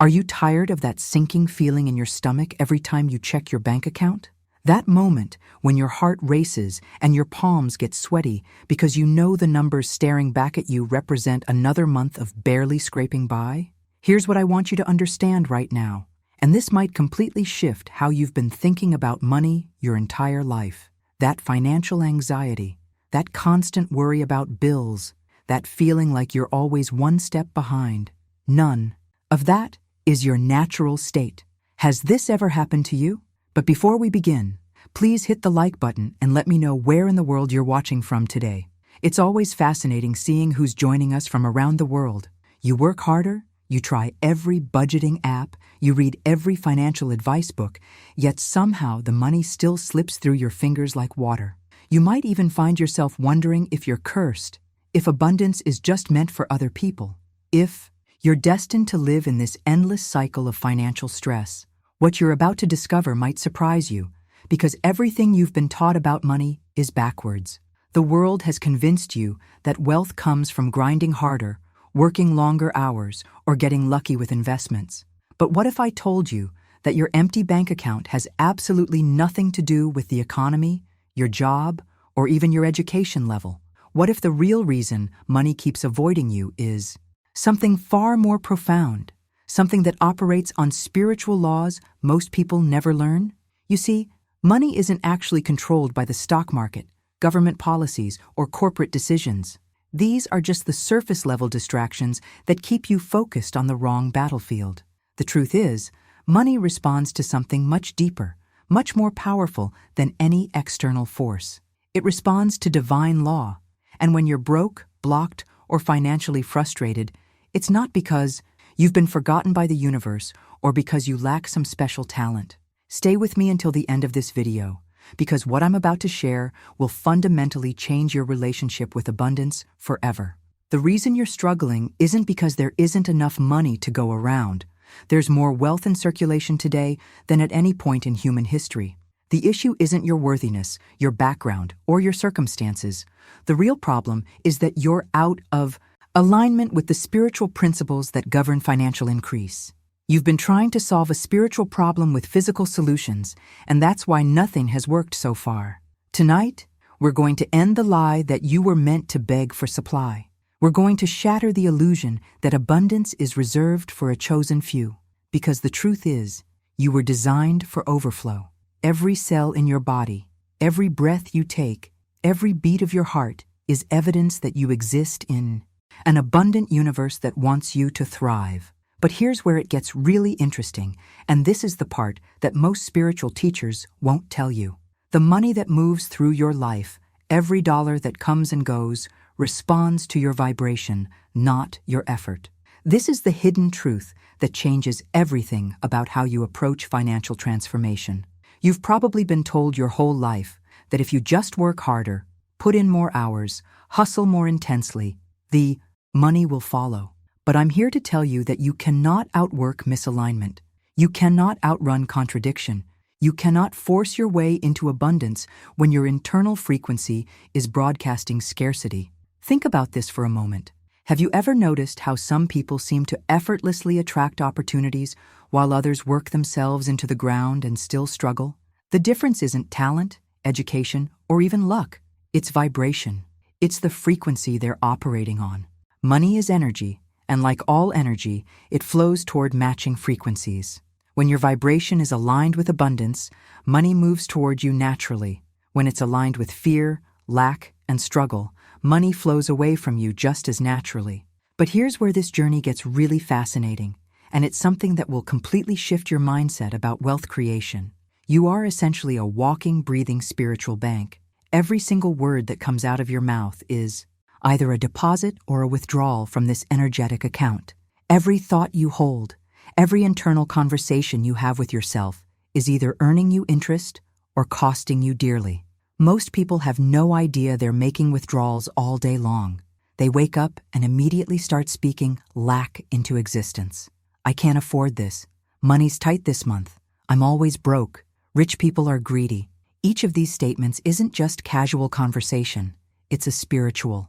Are you tired of that sinking feeling in your stomach every time you check your bank account? That moment when your heart races and your palms get sweaty because you know the numbers staring back at you represent another month of barely scraping by? Here's what I want you to understand right now, and this might completely shift how you've been thinking about money your entire life. That financial anxiety, that constant worry about bills, that feeling like you're always one step behind. None of that is your natural state. Has this ever happened to you? But before we begin, please hit the like button and let me know where in the world you're watching from today. It's always fascinating seeing who's joining us from around the world. You work harder, you try every budgeting app, you read every financial advice book, yet somehow the money still slips through your fingers like water. You might even find yourself wondering if you're cursed, if abundance is just meant for other people, if you're destined to live in this endless cycle of financial stress. What you're about to discover might surprise you, because everything you've been taught about money is backwards. The world has convinced you that wealth comes from grinding harder, working longer hours, or getting lucky with investments. But what if I told you that your empty bank account has absolutely nothing to do with the economy, your job, or even your education level? What if the real reason money keeps avoiding you is something far more profound, something that operates on spiritual laws most people never learn? You see, money isn't actually controlled by the stock market, government policies, or corporate decisions. These are just the surface-level distractions that keep you focused on the wrong battlefield. The truth is, money responds to something much deeper, much more powerful than any external force. It responds to divine law. And when you're broke, blocked, or financially frustrated, it's not because you've been forgotten by the universe or because you lack some special talent. Stay with me until the end of this video, because what I'm about to share will fundamentally change your relationship with abundance forever. The reason you're struggling isn't because there isn't enough money to go around. There's more wealth in circulation today than at any point in human history. The issue isn't your worthiness, your background, or your circumstances. The real problem is that you're out of alignment with the spiritual principles that govern financial increase. You've been trying to solve a spiritual problem with physical solutions, and that's why nothing has worked so far. Tonight, we're going to end the lie that you were meant to beg for supply. We're going to shatter the illusion that abundance is reserved for a chosen few, because the truth is, you were designed for overflow. Every cell in your body, every breath you take, every beat of your heart is evidence that you exist in an abundant universe that wants you to thrive. But here's where it gets really interesting, and this is the part that most spiritual teachers won't tell you. The money that moves through your life, every dollar that comes and goes, responds to your vibration, not your effort. This is the hidden truth that changes everything about how you approach financial transformation. You've probably been told your whole life that if you just work harder, put in more hours, hustle more intensely, the money will follow. But I'm here to tell you that you cannot outwork misalignment. You cannot outrun contradiction. You cannot force your way into abundance when your internal frequency is broadcasting scarcity. Think about this for a moment. Have you ever noticed how some people seem to effortlessly attract opportunities while others work themselves into the ground and still struggle? The difference isn't talent, education, or even luck. It's vibration. It's the frequency they're operating on. Money is energy, and like all energy, it flows toward matching frequencies. When your vibration is aligned with abundance, money moves toward you naturally. When it's aligned with fear, lack, and struggle, money flows away from you just as naturally. But here's where this journey gets really fascinating, and it's something that will completely shift your mindset about wealth creation. You are essentially a walking, breathing spiritual bank. Every single word that comes out of your mouth is either a deposit or a withdrawal from this energetic account. Every thought you hold, every internal conversation you have with yourself is either earning you interest or costing you dearly. Most people have no idea they're making withdrawals all day long. They wake up and immediately start speaking lack into existence. I can't afford this. Money's tight this month. I'm always broke. Rich people are greedy. Each of these statements isn't just casual conversation. It's a spiritual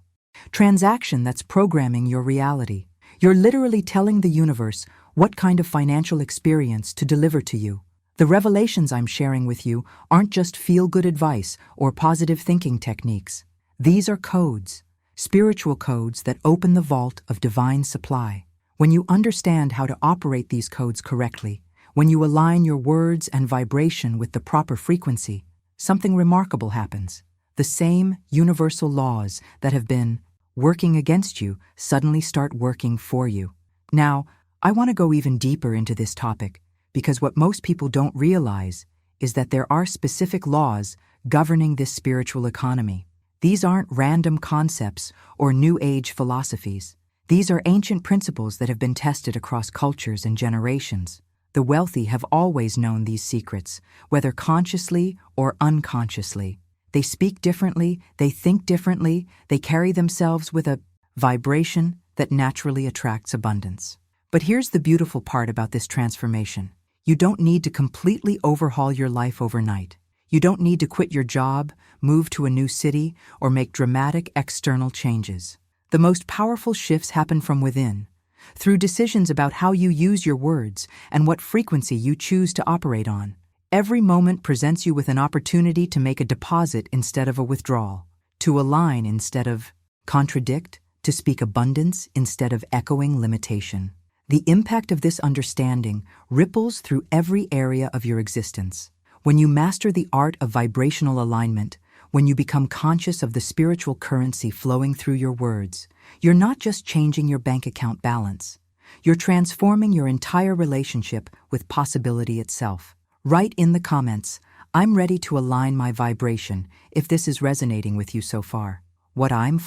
transaction that's programming your reality. You're literally telling the universe what kind of financial experience to deliver to you. The revelations I'm sharing with you aren't just feel-good advice or positive thinking techniques. These are codes, spiritual codes that open the vault of divine supply. When you understand how to operate these codes correctly, when you align your words and vibration with the proper frequency, something remarkable happens. The same universal laws that have been working against you suddenly start working for you. Now, I want to go even deeper into this topic because what most people don't realize is that there are specific laws governing this spiritual economy. These aren't random concepts or New Age philosophies. These are ancient principles that have been tested across cultures and generations. The wealthy have always known these secrets, whether consciously or unconsciously. They speak differently, they think differently, they carry themselves with a vibration that naturally attracts abundance. But here's the beautiful part about this transformation. You don't need to completely overhaul your life overnight. You don't need to quit your job, move to a new city, or make dramatic external changes. The most powerful shifts happen from within, through decisions about how you use your words and what frequency you choose to operate on. Every moment presents you with an opportunity to make a deposit instead of a withdrawal, to align instead of contradict, to speak abundance instead of echoing limitation. The impact of this understanding ripples through every area of your existence. When you master the art of vibrational alignment, when you become conscious of the spiritual currency flowing through your words, you're not just changing your bank account balance. You're transforming your entire relationship with possibility itself. Write in the comments, "I'm ready to align my vibration," if this is resonating with you so far. What I'm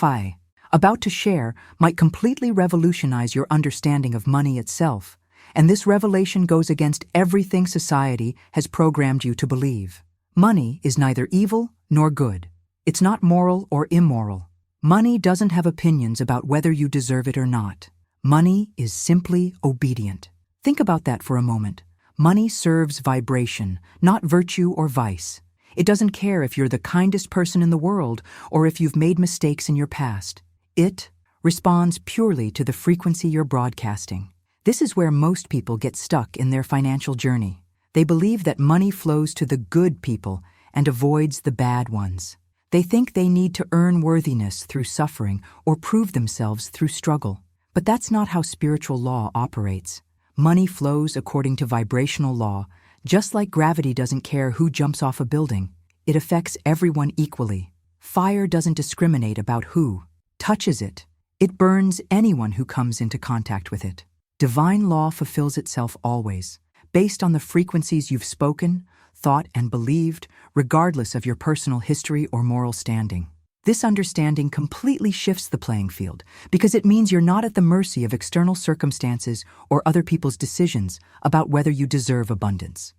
about to share might completely revolutionize your understanding of money itself, and this revelation goes against everything society has programmed you to believe. Money is neither evil nor good. It's not moral or immoral. Money doesn't have opinions about whether you deserve it or not. Money is simply obedient. Think about that for a moment. Money serves vibration, not virtue or vice. It doesn't care if you're the kindest person in the world or if you've made mistakes in your past. It responds purely to the frequency you're broadcasting. This is where most people get stuck in their financial journey. They believe that money flows to the good people and avoids the bad ones. They think they need to earn worthiness through suffering or prove themselves through struggle. But that's not how spiritual law operates. Money flows according to vibrational law. Just like gravity doesn't care who jumps off a building, it affects everyone equally. Fire doesn't discriminate about who touches it. It burns anyone who comes into contact with it. Divine law fulfills itself always, based on the frequencies you've spoken, thought, and believed, regardless of your personal history or moral standing. This understanding completely shifts the playing field because it means you're not at the mercy of external circumstances or other people's decisions about whether you deserve abundance.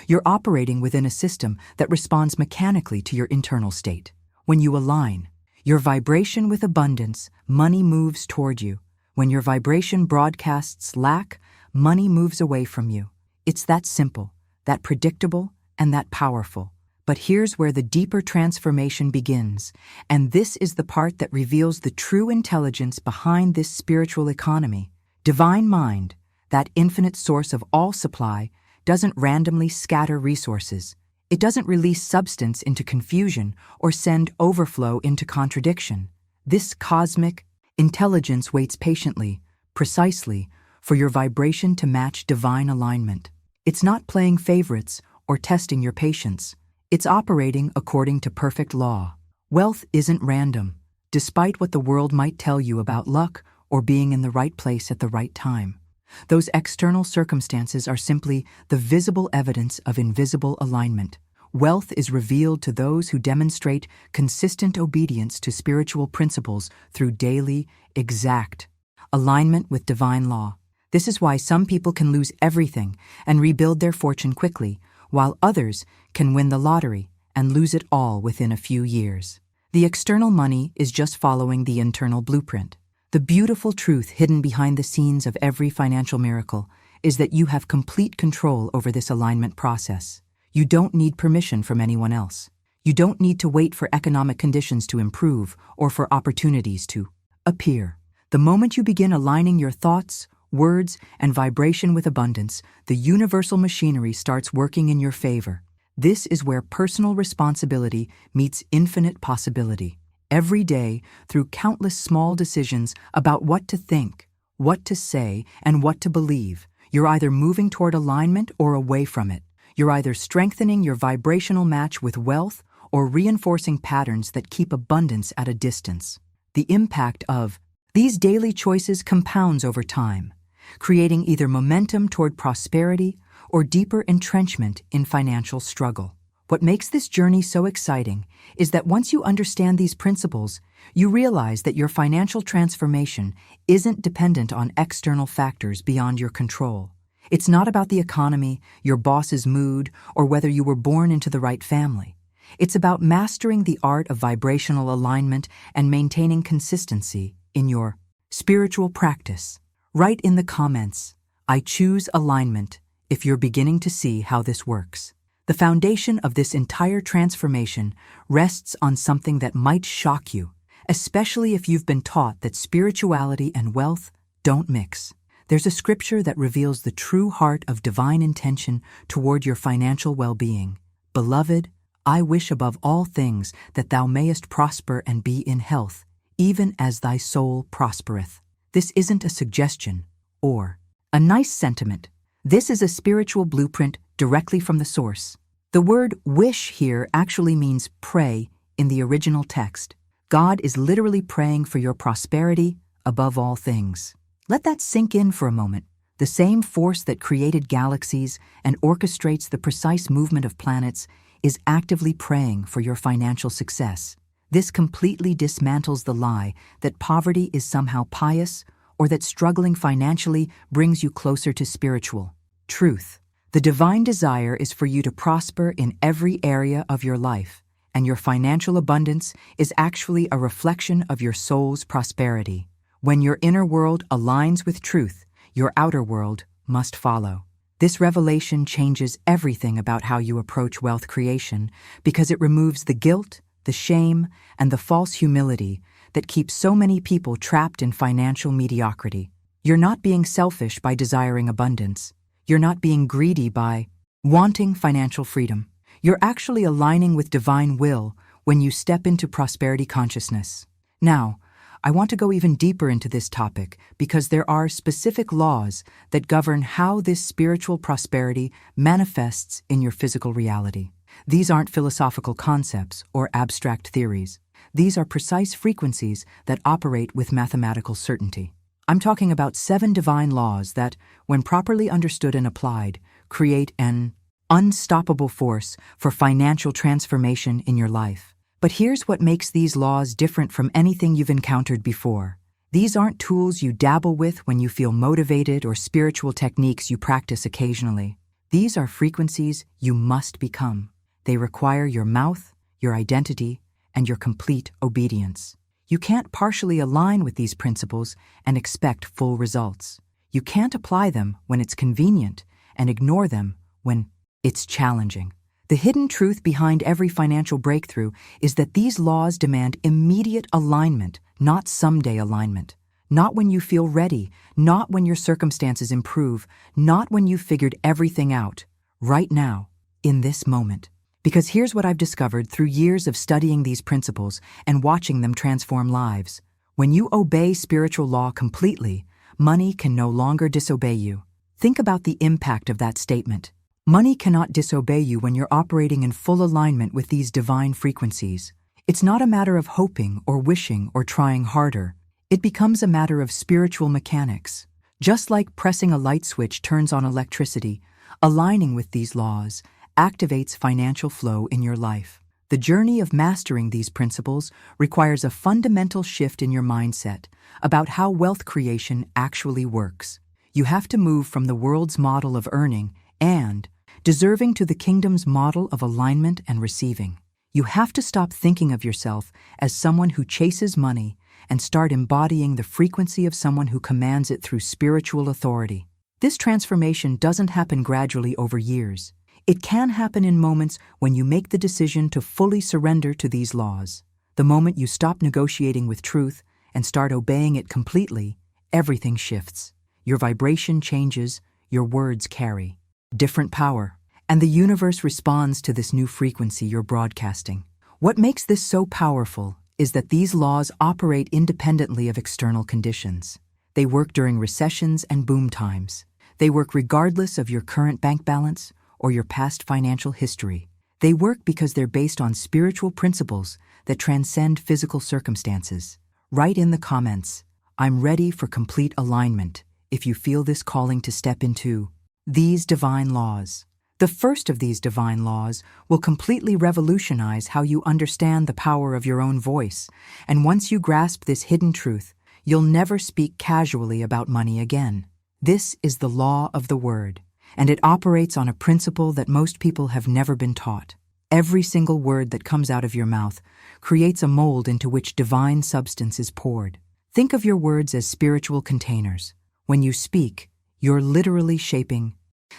You're operating within a system that responds mechanically to your internal state. When you align your vibration with abundance, money moves toward you. When your vibration broadcasts lack, money moves away from you. It's that simple, that predictable, and that powerful. But here's where the deeper transformation begins, and this is the part that reveals the true intelligence behind this spiritual economy. Divine mind, that infinite source of all supply, doesn't randomly scatter resources. It doesn't release substance into confusion or send overflow into contradiction. This cosmic intelligence waits patiently, precisely, for your vibration to match divine alignment. It's not playing favorites or testing your patience. It's operating according to perfect law. Wealth isn't random, despite what the world might tell you about luck or being in the right place at the right time. Those external circumstances are simply the visible evidence of invisible alignment. Wealth is revealed to those who demonstrate consistent obedience to spiritual principles through daily, exact alignment with divine law. This is why some people can lose everything and rebuild their fortune quickly, while others can win the lottery and lose it all within a few years. The external money is just following the internal blueprint. The beautiful truth hidden behind the scenes of every financial miracle is that you have complete control over this alignment process. You don't need permission from anyone else. You don't need to wait for economic conditions to improve or for opportunities to appear. The moment you begin aligning your thoughts, words, and vibration with abundance, the universal machinery starts working in your favor. This is where personal responsibility meets infinite possibility. Every day, through countless small decisions about what to think, what to say, and what to believe, you're either moving toward alignment or away from it. You're either strengthening your vibrational match with wealth or reinforcing patterns that keep abundance at a distance. The impact of these daily choices compounds over time, creating either momentum toward prosperity or deeper entrenchment in financial struggle. What makes this journey so exciting is that once you understand these principles, you realize that your financial transformation isn't dependent on external factors beyond your control. It's not about the economy, your boss's mood, or whether you were born into the right family. It's about mastering the art of vibrational alignment and maintaining consistency in your spiritual practice. Write in the comments, "I choose alignment," if you're beginning to see how this works. The foundation of this entire transformation rests on something that might shock you, especially if you've been taught that spirituality and wealth don't mix. There's a scripture that reveals the true heart of divine intention toward your financial well-being. "Beloved, I wish above all things that thou mayest prosper and be in health, even as thy soul prospereth." This isn't a suggestion or a nice sentiment. This is a spiritual blueprint directly from the source. The word wish here actually means pray in the original text. God is literally praying for your prosperity above all things. Let that sink in for a moment. The same force that created galaxies and orchestrates the precise movement of planets is actively praying for your financial success. This completely dismantles the lie that poverty is somehow pious or that struggling financially brings you closer to spiritual truth. The divine desire is for you to prosper in every area of your life, and your financial abundance is actually a reflection of your soul's prosperity. When your inner world aligns with truth, your outer world must follow. This revelation changes everything about how you approach wealth creation because it removes the guilt, the shame, and the false humility that keeps so many people trapped in financial mediocrity. You're not being selfish by desiring abundance. You're not being greedy by wanting financial freedom. You're actually aligning with divine will when you step into prosperity consciousness. Now, I want to go even deeper into this topic because there are specific laws that govern how this spiritual prosperity manifests in your physical reality. These aren't philosophical concepts or abstract theories. These are precise frequencies that operate with mathematical certainty. I'm talking about 7 divine laws that, when properly understood and applied, create an unstoppable force for financial transformation in your life. But here's what makes these laws different from anything you've encountered before. These aren't tools you dabble with when you feel motivated or spiritual techniques you practice occasionally. These are frequencies you must become. They require your mouth, your identity, and your complete obedience. You can't partially align with these principles and expect full results. You can't apply them when it's convenient and ignore them when it's challenging. The hidden truth behind every financial breakthrough is that these laws demand immediate alignment, not someday alignment. Not when you feel ready, not when your circumstances improve, not when you've figured everything out. Right now, in this moment. Because here's what I've discovered through years of studying these principles and watching them transform lives. When you obey spiritual law completely, money can no longer disobey you. Think about the impact of that statement. Money cannot disobey you when you're operating in full alignment with these divine frequencies. It's not a matter of hoping or wishing or trying harder. It becomes a matter of spiritual mechanics. Just like pressing a light switch turns on electricity, aligning with these laws activates financial flow in your life. The journey of mastering these principles requires a fundamental shift in your mindset about how wealth creation actually works. You have to move from the world's model of earning and deserving to the kingdom's model of alignment and receiving. You have to stop thinking of yourself as someone who chases money and start embodying the frequency of someone who commands it through spiritual authority. This transformation doesn't happen gradually over years. It can happen in moments when you make the decision to fully surrender to these laws. The moment you stop negotiating with truth and start obeying it completely, everything shifts. Your vibration changes, your words carry different power, and the universe responds to this new frequency you're broadcasting. What makes this so powerful is that these laws operate independently of external conditions. They work during recessions and boom times. They work regardless of your current bank balance or your past financial history. They work because they're based on spiritual principles that transcend physical circumstances. Write in the comments, "I'm ready for complete alignment," if you feel this calling to step into these divine laws. The first of these divine laws will completely revolutionize how you understand the power of your own voice, and once you grasp this hidden truth, you'll never speak casually about money again. This is the law of the word, and it operates on a principle that most people have never been taught. Every single word that comes out of your mouth creates a mold into which divine substance is poured. Think of your words as spiritual containers. When you speak, you're literally shaping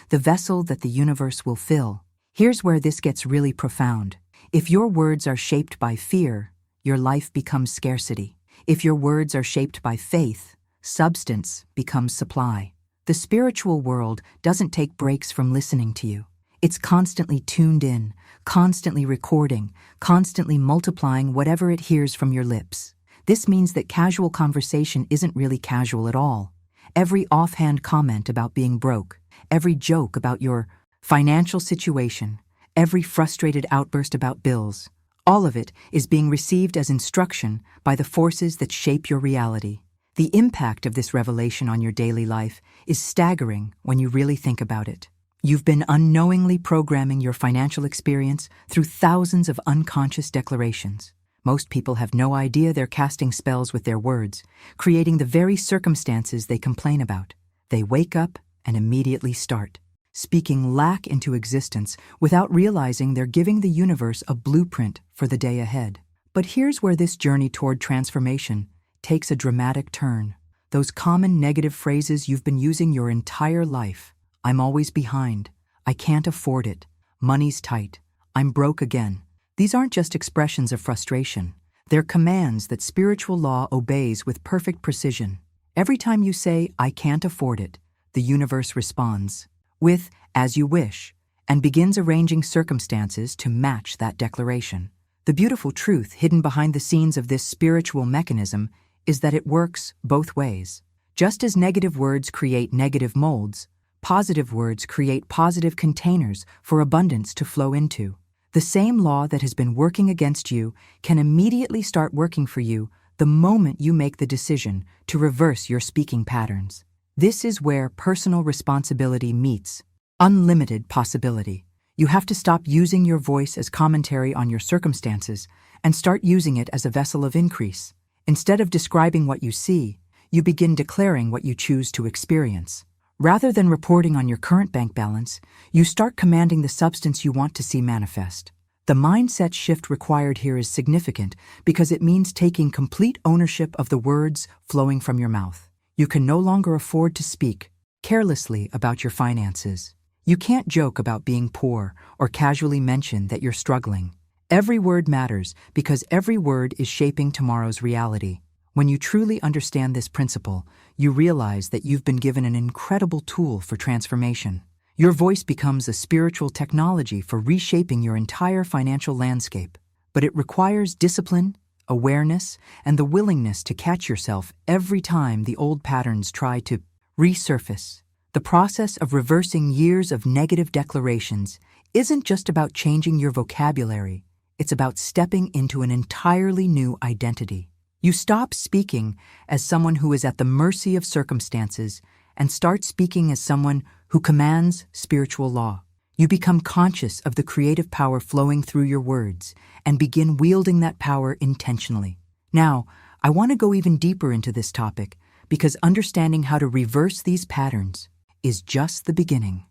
the vessel that the universe will fill. Here's where this gets really profound. If your words are shaped by fear, your life becomes scarcity. If your words are shaped by faith, substance becomes supply. The spiritual world doesn't take breaks from listening to you. It's constantly tuned in, constantly recording, constantly multiplying whatever it hears from your lips. This means that casual conversation isn't really casual at all. Every offhand comment about being broke, every joke about your financial situation, every frustrated outburst about bills, all of it is being received as instruction by the forces that shape your reality. The impact of this revelation on your daily life is staggering when you really think about it. You've been unknowingly programming your financial experience through thousands of unconscious declarations. Most people have no idea they're casting spells with their words, creating the very circumstances they complain about. They wake up and immediately start speaking lack into existence without realizing they're giving the universe a blueprint for the day ahead. But here's where this journey toward transformation takes a dramatic turn. Those common negative phrases you've been using your entire life. "I'm always behind," "I can't afford it," "Money's tight," "I'm broke again." These aren't just expressions of frustration. They're commands that spiritual law obeys with perfect precision. Every time you say, "I can't afford it," the universe responds with, "As you wish," and begins arranging circumstances to match that declaration. The beautiful truth hidden behind the scenes of this spiritual mechanism is that it works both ways. Just as negative words create negative molds, positive words create positive containers for abundance to flow into. The same law that has been working against you can immediately start working for you the moment you make the decision to reverse your speaking patterns. This is where personal responsibility meets unlimited possibility. You have to stop using your voice as commentary on your circumstances and start using it as a vessel of increase. Instead of describing what you see, you begin declaring what you choose to experience. Rather than reporting on your current bank balance, you start commanding the substance you want to see manifest. The mindset shift required here is significant because it means taking complete ownership of the words flowing from your mouth. You can no longer afford to speak carelessly about your finances. You can't joke about being poor or casually mention that you're struggling. Every word matters because every word is shaping tomorrow's reality. When you truly understand this principle, you realize that you've been given an incredible tool for transformation. Your voice becomes a spiritual technology for reshaping your entire financial landscape. But it requires discipline, awareness, and the willingness to catch yourself every time the old patterns try to resurface. The process of reversing years of negative declarations isn't just about changing your vocabulary, it's about stepping into an entirely new identity. You stop speaking as someone who is at the mercy of circumstances and start speaking as someone who commands spiritual law. You become conscious of the creative power flowing through your words and begin wielding that power intentionally. Now, I want to go even deeper into this topic because understanding how to reverse these patterns is just the beginning.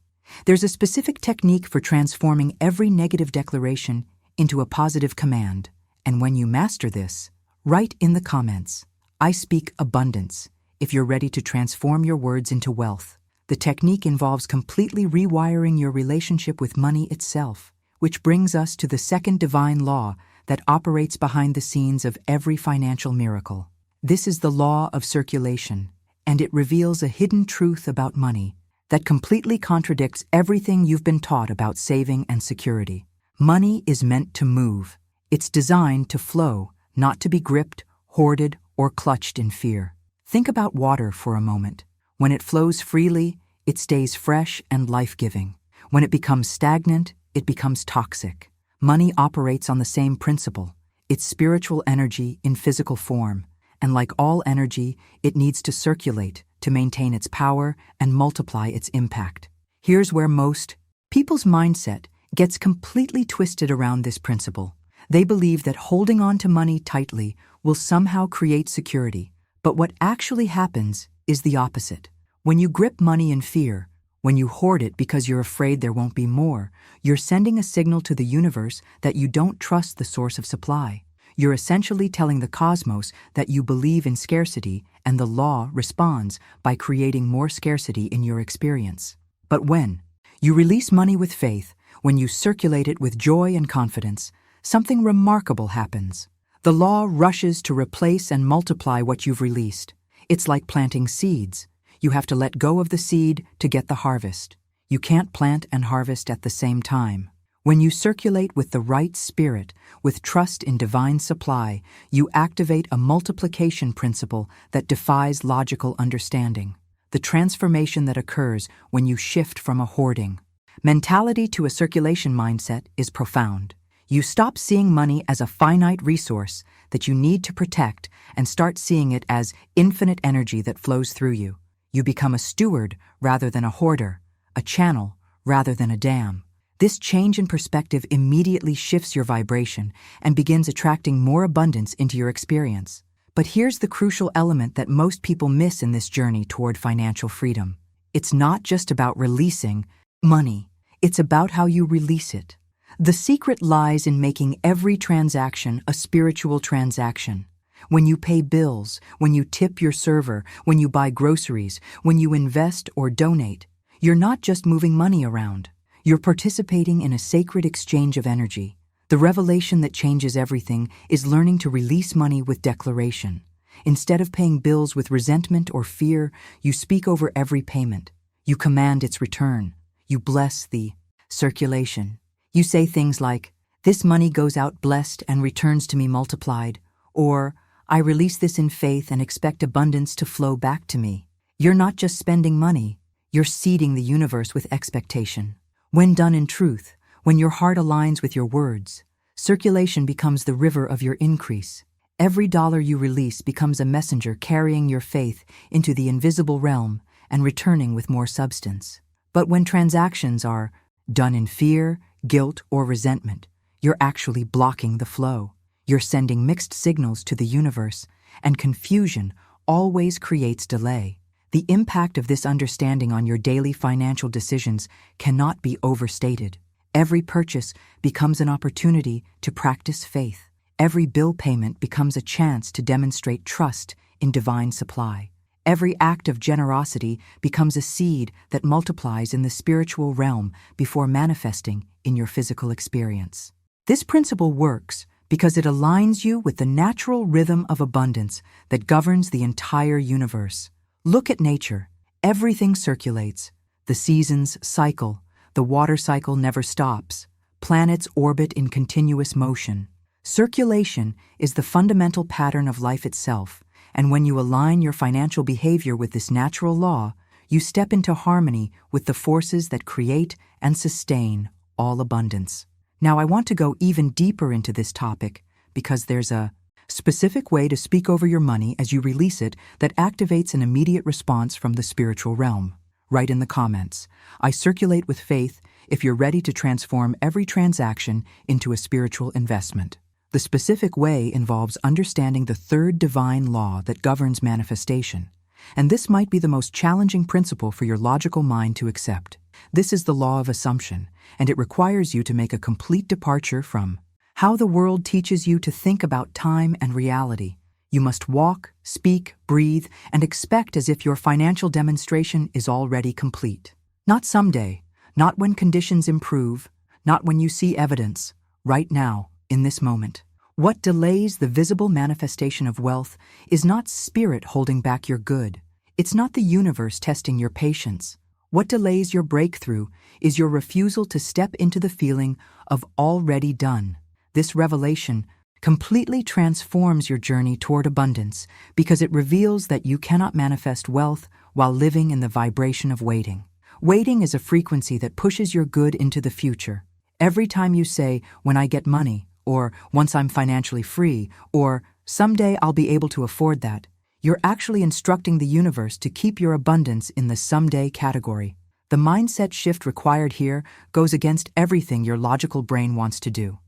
There's a specific technique for transforming every negative declaration into a positive command, and when you master this, write in the comments, "I speak abundance," if you're ready to transform your words into wealth. The technique involves completely rewiring your relationship with money itself, which brings us to the second divine law that operates behind the scenes of every financial miracle. This is the law of circulation. and it reveals a hidden truth about money that completely contradicts everything you've been taught about saving and security. Money is meant to move. It's designed to flow, not to be gripped, hoarded, or clutched in fear. Think about water for a moment. When it flows freely, it stays fresh and life-giving. When it becomes stagnant, it becomes toxic. Money operates on the same principle. It's spiritual energy in physical form, and like all energy, it needs to circulate to maintain its power and multiply its impact. Here's where most people's mindset gets completely twisted around this principle. They believe that holding on to money tightly will somehow create security, but what actually happens is the opposite. When you grip money in fear, when you hoard it because you're afraid there won't be more, you're sending a signal to the universe that you don't trust the source of supply. You're essentially telling the cosmos that you believe in scarcity, and the law responds by creating more scarcity in your experience. But when you release money with faith, when you circulate it with joy and confidence, something remarkable happens. The law rushes to replace and multiply what you've released. It's like planting seeds. You have to let go of the seed to get the harvest. You can't plant and harvest at the same time. When you circulate with the right spirit, with trust in divine supply, you activate a multiplication principle that defies logical understanding. The transformation that occurs when you shift from a hoarding mentality to a circulation mindset is profound. You stop seeing money as a finite resource that you need to protect and start seeing it as infinite energy that flows through you. You become a steward rather than a hoarder, a channel rather than a dam. This change in perspective immediately shifts your vibration and begins attracting more abundance into your experience. But here's the crucial element that most people miss in this journey toward financial freedom. It's not just about releasing money. It's about how you release it. The secret lies in making every transaction a spiritual transaction. When you pay bills, when you tip your server, when you buy groceries, when you invest or donate, you're not just moving money around. You're participating in a sacred exchange of energy. The revelation that changes everything is learning to release money with declaration. Instead of paying bills with resentment or fear, you speak over every payment. You command its return. You bless the circulation. You say things like, "This money goes out blessed and returns to me multiplied," or, "I release this in faith and expect abundance to flow back to me." You're not just spending money, you're seeding the universe with expectation. When done in truth, when your heart aligns with your words, circulation becomes the river of your increase. Every dollar you release becomes a messenger carrying your faith into the invisible realm and returning with more substance. But when transactions are done in fear, guilt, or resentment, you're actually blocking the flow. You're sending mixed signals to the universe, and confusion always creates delay. The impact of this understanding on your daily financial decisions cannot be overstated. Every purchase becomes an opportunity to practice faith. Every bill payment becomes a chance to demonstrate trust in divine supply. Every act of generosity becomes a seed that multiplies in the spiritual realm before manifesting in your physical experience. This principle works because it aligns you with the natural rhythm of abundance that governs the entire universe. Look at nature. Everything circulates. The seasons cycle. The water cycle never stops. Planets orbit in continuous motion. Circulation is the fundamental pattern of life itself, and when you align your financial behavior with this natural law, you step into harmony with the forces that create and sustain all abundance. Now, I want to go even deeper into this topic because there's a specific way to speak over your money as you release it that activates an immediate response from the spiritual realm. Write in the comments, "I circulate with faith," if you're ready to transform every transaction into a spiritual investment. The specific way involves understanding the third divine law that governs manifestation, and this might be the most challenging principle for your logical mind to accept. This is the law of assumption, and it requires you to make a complete departure from how the world teaches you to think about time and reality. You must walk, speak, breathe, and expect as if your financial demonstration is already complete. Not someday, not when conditions improve, not when you see evidence, right now, in this moment. What delays the visible manifestation of wealth is not spirit holding back your good. It's not the universe testing your patience. What delays your breakthrough is your refusal to step into the feeling of already done. This revelation completely transforms your journey toward abundance because it reveals that you cannot manifest wealth while living in the vibration of waiting. Waiting is a frequency that pushes your good into the future. Every time you say, "when I get money," or "once I'm financially free," or "someday I'll be able to afford that," you're actually instructing the universe to keep your abundance in the someday category. The mindset shift required here goes against everything your logical brain wants to do.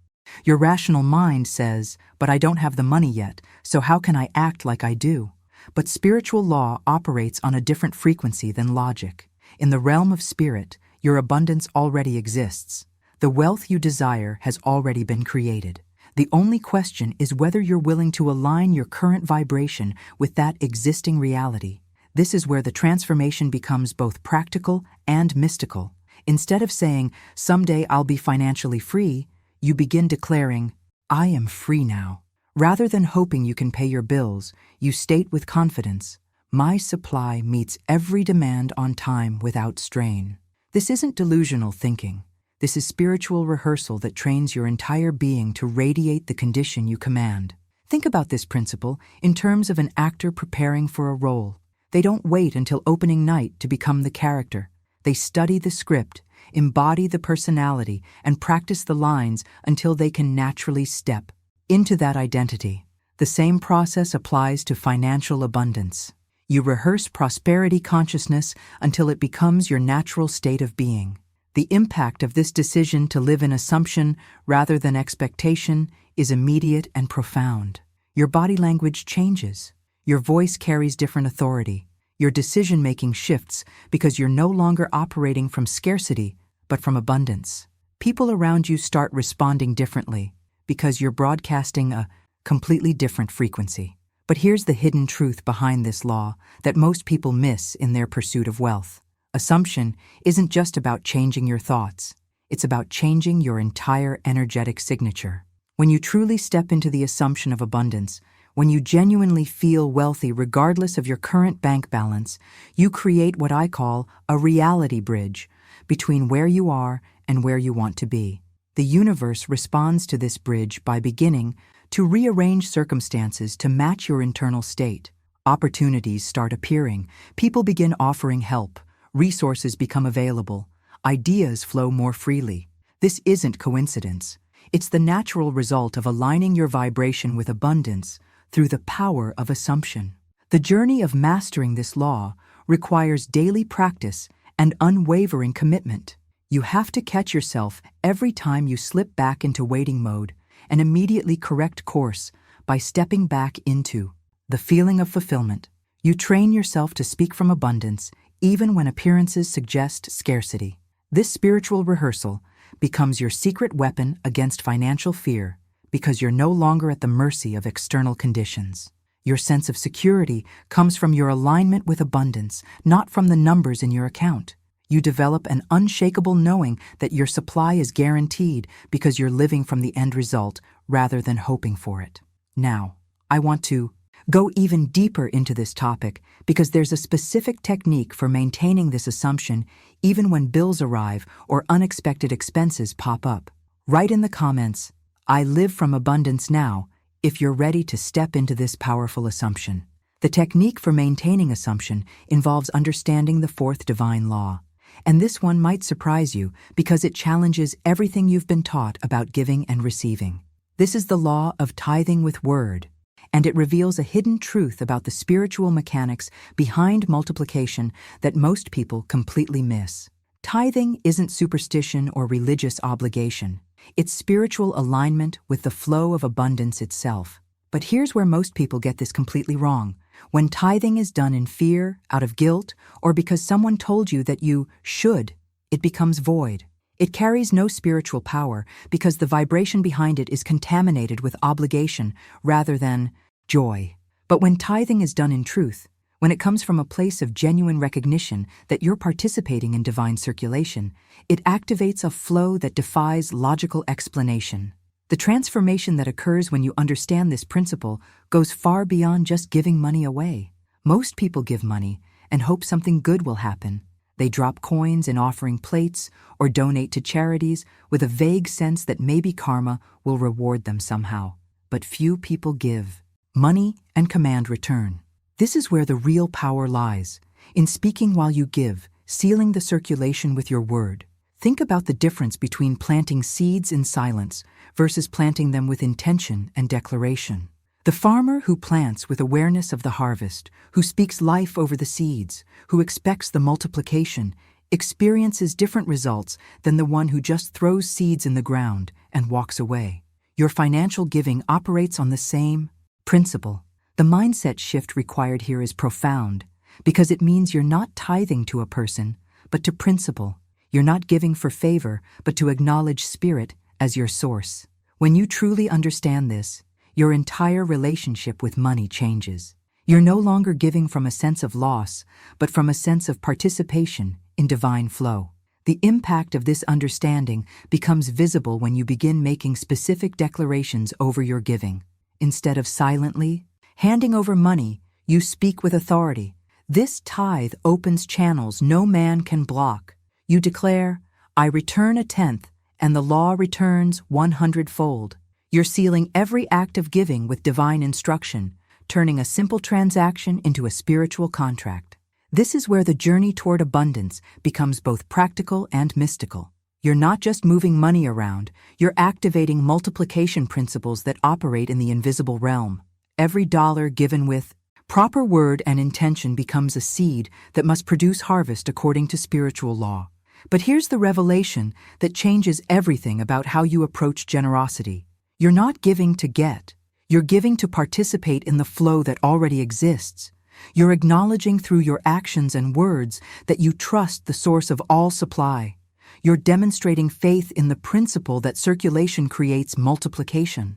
Your rational mind says, "but I don't have the money yet, so how can I act like I do?" But spiritual law operates on a different frequency than logic. In the realm of spirit, your abundance already exists. The wealth you desire has already been created. The only question is whether you're willing to align your current vibration with that existing reality. This is where the transformation becomes both practical and mystical. Instead of saying, "someday I'll be financially free," you begin declaring, "I am free now." Rather than hoping you can pay your bills, you state with confidence, "My supply meets every demand on time without strain." This isn't delusional thinking. This is spiritual rehearsal that trains your entire being to radiate the condition you command. Think about this principle in terms of an actor preparing for a role. They don't wait until opening night to become the character. They study the script, embody the personality, and practice the lines until they can naturally step into that identity. The same process applies to financial abundance. You rehearse prosperity consciousness until it becomes your natural state of being. The impact of this decision to live in assumption rather than expectation is immediate and profound. Your body language changes. Your voice carries different authority. Your decision-making shifts because you're no longer operating from scarcity, but from abundance. People around you start responding differently because you're broadcasting a completely different frequency. But here's the hidden truth behind this law that most people miss in their pursuit of wealth. Assumption isn't just about changing your thoughts. It's about changing your entire energetic signature. When you truly step into the assumption of abundance, when you genuinely feel wealthy regardless of your current bank balance, you create what I call a reality bridge between where you are and where you want to be. The universe responds to this bridge by beginning to rearrange circumstances to match your internal state. Opportunities start appearing, people begin offering help, resources become available, ideas flow more freely. This isn't coincidence. It's the natural result of aligning your vibration with abundance through the power of assumption. The journey of mastering this law requires daily practice and unwavering commitment. You have to catch yourself every time you slip back into waiting mode and immediately correct course by stepping back into the feeling of fulfillment. You train yourself to speak from abundance even when appearances suggest scarcity. This spiritual rehearsal becomes your secret weapon against financial fear because you're no longer at the mercy of external conditions. Your sense of security comes from your alignment with abundance, not from the numbers in your account. You develop an unshakable knowing that your supply is guaranteed because you're living from the end result rather than hoping for it. Now, I want to go even deeper into this topic because there's a specific technique for maintaining this assumption even when bills arrive or unexpected expenses pop up. Write in the comments, "I live from abundance now," if you're ready to step into this powerful assumption. The technique for maintaining assumption involves understanding the fourth divine law. And this one might surprise you because it challenges everything you've been taught about giving and receiving. This is the law of tithing with word, and it reveals a hidden truth about the spiritual mechanics behind multiplication that most people completely miss. Tithing isn't superstition or religious obligation. It's spiritual alignment with the flow of abundance itself. But here's where most people get this completely wrong. When tithing is done in fear, out of guilt, or because someone told you that you should, it becomes void. It carries no spiritual power because the vibration behind it is contaminated with obligation rather than joy. But when tithing is done in truth, when it comes from a place of genuine recognition that you're participating in divine circulation, it activates a flow that defies logical explanation. The transformation that occurs when you understand this principle goes far beyond just giving money away. Most people give money, and hope something good will happen. They drop coins in offering plates or donate to charities with a vague sense that maybe karma will reward them somehow. But few people give. Money and command return. This is where the real power lies, in speaking while you give, sealing the circulation with your word. Think about the difference between planting seeds in silence versus planting them with intention and declaration. The farmer who plants with awareness of the harvest, who speaks life over the seeds, who expects the multiplication, experiences different results than the one who just throws seeds in the ground and walks away. Your financial giving operates on the same principle. The mindset shift required here is profound because it means you're not tithing to a person, but to principle. You're not giving for favor, but to acknowledge spirit as your source. When you truly understand this, your entire relationship with money changes. You're no longer giving from a sense of loss, but from a sense of participation in divine flow. The impact of this understanding becomes visible when you begin making specific declarations over your giving. Instead of silently handing over money, you speak with authority. This tithe opens channels no man can block. You declare, I return a tenth, and the law returns 100-fold. You're sealing every act of giving with divine instruction, turning a simple transaction into a spiritual contract. This is where the journey toward abundance becomes both practical and mystical. You're not just moving money around, you're activating multiplication principles that operate in the invisible realm. Every dollar given with proper word and intention becomes a seed that must produce harvest according to spiritual law. But here's the revelation that changes everything about how you approach generosity. You're not giving to get. You're giving to participate in the flow that already exists. You're acknowledging through your actions and words that you trust the source of all supply. You're demonstrating faith in the principle that circulation creates multiplication.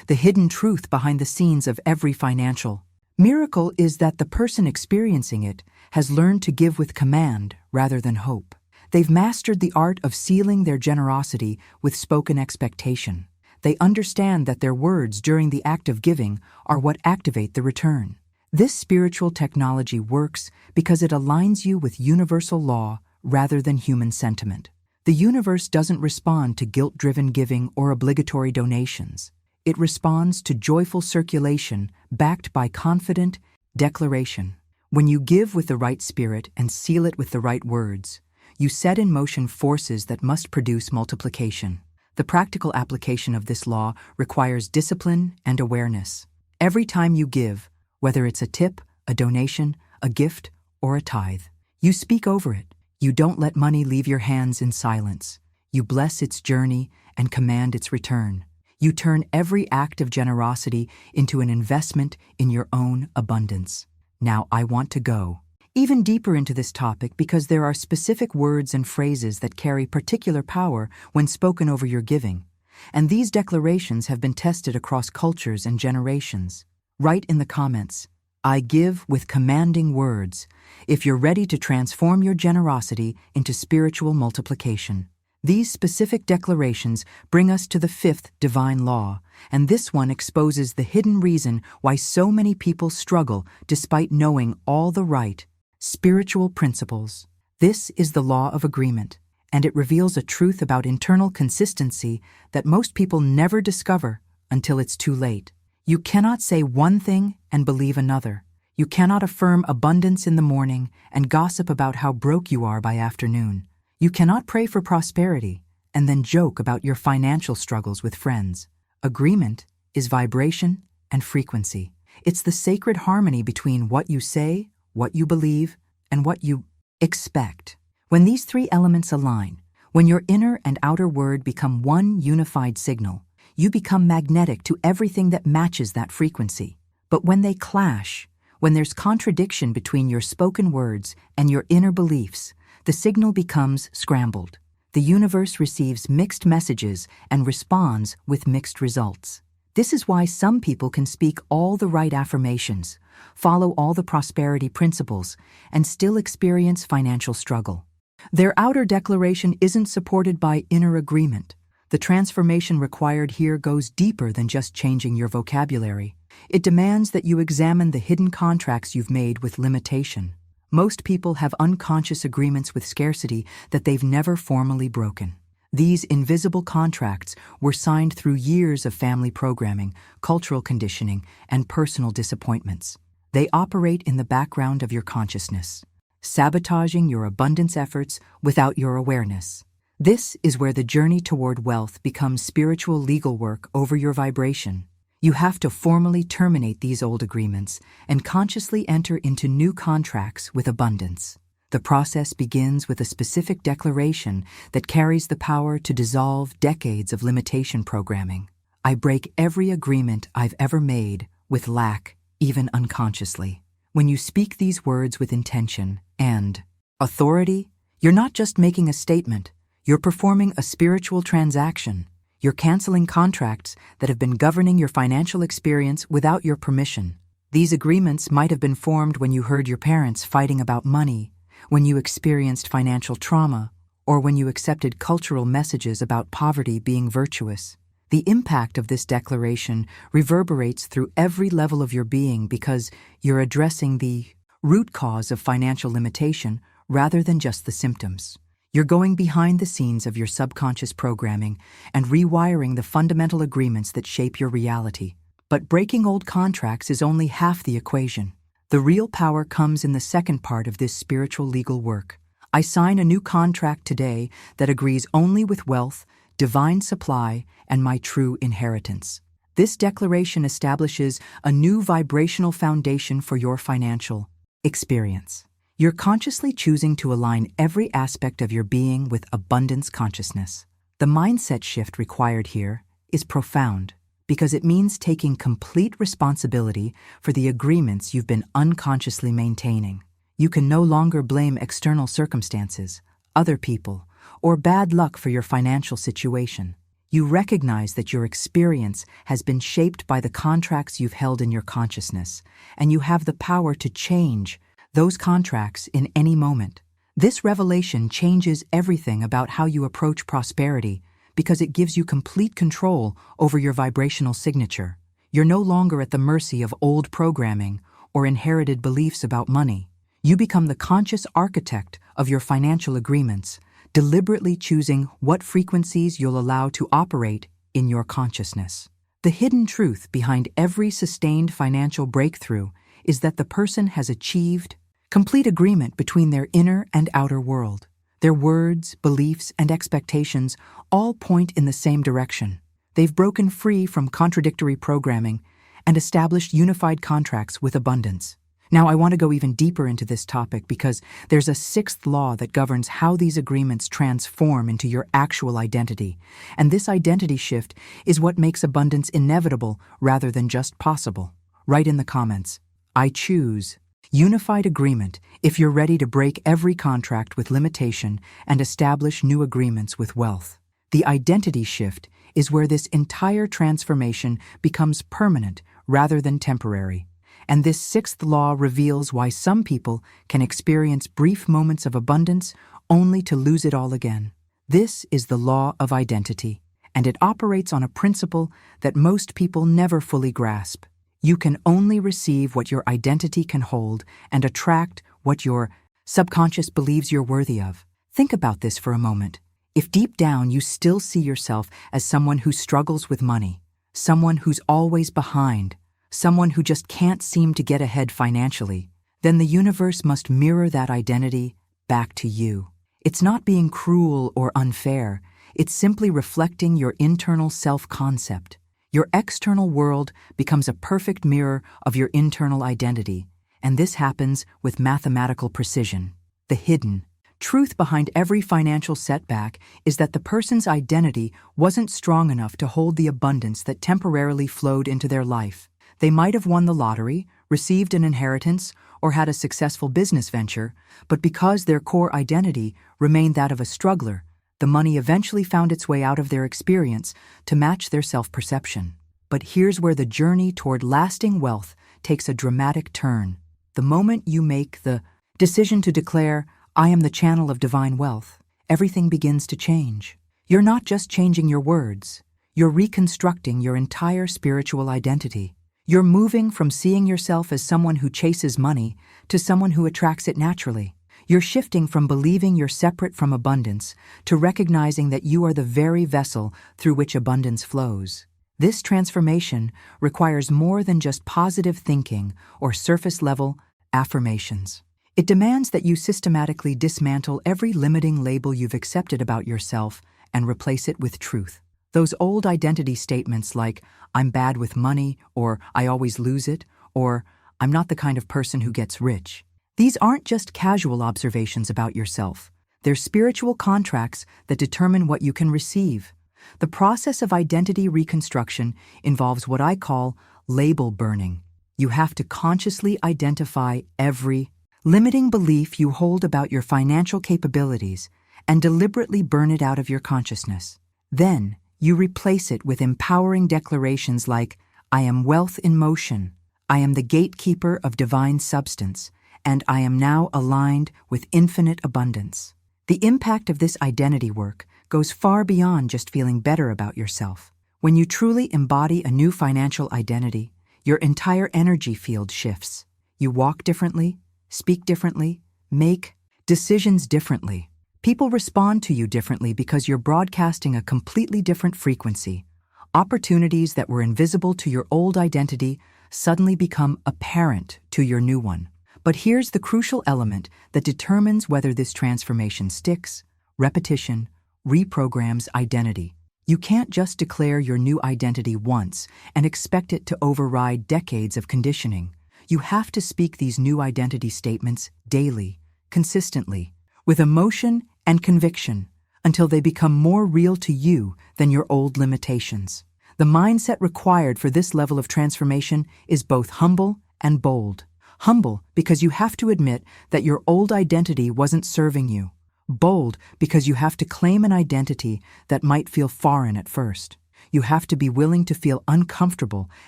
The hidden truth behind the scenes of every financial miracle is that the person experiencing it has learned to give with command rather than hope. They've mastered the art of sealing their generosity with spoken expectation. They understand that their words during the act of giving are what activate the return. This spiritual technology works because it aligns you with universal law rather than human sentiment. The universe doesn't respond to guilt-driven giving or obligatory donations. It responds to joyful circulation backed by confident declaration. When you give with the right spirit and seal it with the right words, you set in motion forces that must produce multiplication. The practical application of this law requires discipline and awareness. Every time you give, whether it's a tip, a donation, a gift, or a tithe, you speak over it. You don't let money leave your hands in silence. You bless its journey and command its return. You turn every act of generosity into an investment in your own abundance. Now I want to go even deeper into this topic because there are specific words and phrases that carry particular power when spoken over your giving, and these declarations have been tested across cultures and generations. Write in the comments, I give with commanding words, if you're ready to transform your generosity into spiritual multiplication. These specific declarations bring us to the fifth divine law, and this one exposes the hidden reason why so many people struggle despite knowing all the right spiritual principles. This is the law of agreement, and it reveals a truth about internal consistency that most people never discover until it's too late. You cannot say one thing and believe another. You cannot affirm abundance in the morning and gossip about how broke you are by afternoon. You cannot pray for prosperity and then joke about your financial struggles with friends. Agreement is vibration and frequency. It's the sacred harmony between what you say, what you believe, and what you expect. When these three elements align, when your inner and outer word become one unified signal, you become magnetic to everything that matches that frequency. But when they clash, when there's contradiction between your spoken words and your inner beliefs, the signal becomes scrambled. The universe receives mixed messages and responds with mixed results. This is why some people can speak all the right affirmations, follow all the prosperity principles, and still experience financial struggle. Their outer declaration isn't supported by inner agreement. The transformation required here goes deeper than just changing your vocabulary. It demands that you examine the hidden contracts you've made with limitation. Most people have unconscious agreements with scarcity that they've never formally broken. These invisible contracts were signed through years of family programming, cultural conditioning, and personal disappointments. They operate in the background of your consciousness, sabotaging your abundance efforts without your awareness. This is where the journey toward wealth becomes spiritual legal work over your vibration. You have to formally terminate these old agreements and consciously enter into new contracts with abundance. The process begins with a specific declaration that carries the power to dissolve decades of limitation programming. I break every agreement I've ever made with lack, even unconsciously. When you speak these words with intention and authority, you're not just making a statement, you're performing a spiritual transaction. You're canceling contracts that have been governing your financial experience without your permission. These agreements might have been formed when you heard your parents fighting about money, when you experienced financial trauma, or when you accepted cultural messages about poverty being virtuous. The impact of this declaration reverberates through every level of your being because you're addressing the root cause of financial limitation rather than just the symptoms. You're going behind the scenes of your subconscious programming and rewiring the fundamental agreements that shape your reality. But breaking old contracts is only half the equation. The real power comes in the second part of this spiritual legal work. I sign a new contract today that agrees only with wealth, divine supply, and my true inheritance. This declaration establishes a new vibrational foundation for your financial experience. You're consciously choosing to align every aspect of your being with abundance consciousness. The mindset shift required here is profound because it means taking complete responsibility for the agreements you've been unconsciously maintaining. You can no longer blame external circumstances, other people, or bad luck for your financial situation. You recognize that your experience has been shaped by the contracts you've held in your consciousness, and you have the power to change those contracts in any moment. This revelation changes everything about how you approach prosperity because it gives you complete control over your vibrational signature. You're no longer at the mercy of old programming or inherited beliefs about money. You become the conscious architect of your financial agreements, deliberately choosing what frequencies you'll allow to operate in your consciousness. The hidden truth behind every sustained financial breakthrough is that the person has achieved complete agreement between their inner and outer world. Their words, beliefs, and expectations all point in the same direction. They've broken free from contradictory programming and established unified contracts with abundance. Now, I want to go even deeper into this topic because there's a sixth law that governs how these agreements transform into your actual identity. And this identity shift is what makes abundance inevitable rather than just possible. Write in the comments, I choose unified agreement if you're ready to break every contract with limitation and establish new agreements with wealth. The identity shift is where this entire transformation becomes permanent rather than temporary. And this sixth law reveals why some people can experience brief moments of abundance only to lose it all again. This is the law of identity, and it operates on a principle that most people never fully grasp. You can only receive what your identity can hold and attract what your subconscious believes you're worthy of. Think about this for a moment. If deep down you still see yourself as someone who struggles with money, someone who's always behind, someone who just can't seem to get ahead financially, then the universe must mirror that identity back to you. It's not being cruel or unfair. It's simply reflecting your internal self-concept. Your external world becomes a perfect mirror of your internal identity, and this happens with mathematical precision. The hidden truth behind every financial setback is that the person's identity wasn't strong enough to hold the abundance that temporarily flowed into their life. They might have won the lottery, received an inheritance, or had a successful business venture, but because their core identity remained that of a struggler, the money eventually found its way out of their experience to match their self-perception. But here's where the journey toward lasting wealth takes a dramatic turn. The moment you make the decision to declare, I am the channel of divine wealth, everything begins to change. You're not just changing your words, you're reconstructing your entire spiritual identity. You're moving from seeing yourself as someone who chases money to someone who attracts it naturally. You're shifting from believing you're separate from abundance to recognizing that you are the very vessel through which abundance flows. This transformation requires more than just positive thinking or surface-level affirmations. It demands that you systematically dismantle every limiting label you've accepted about yourself and replace it with truth. Those old identity statements like, "I'm bad with money," or "I always lose it," or "I'm not the kind of person who gets rich." These aren't just casual observations about yourself. They're spiritual contracts that determine what you can receive. The process of identity reconstruction involves what I call label burning. You have to consciously identify every limiting belief you hold about your financial capabilities and deliberately burn it out of your consciousness. Then, you replace it with empowering declarations like, "I am wealth in motion," "I am the gatekeeper of divine substance," and "I am now aligned with infinite abundance." The impact of this identity work goes far beyond just feeling better about yourself. When you truly embody a new financial identity, your entire energy field shifts. You walk differently, speak differently, make decisions differently. People respond to you differently because you're broadcasting a completely different frequency. Opportunities that were invisible to your old identity suddenly become apparent to your new one. But here's the crucial element that determines whether this transformation sticks. Repetition reprograms identity. You can't just declare your new identity once and expect it to override decades of conditioning. You have to speak these new identity statements daily, consistently, with emotion and conviction, until they become more real to you than your old limitations. The mindset required for this level of transformation is both humble and bold. Humble because you have to admit that your old identity wasn't serving you. Bold because you have to claim an identity that might feel foreign at first. You have to be willing to feel uncomfortable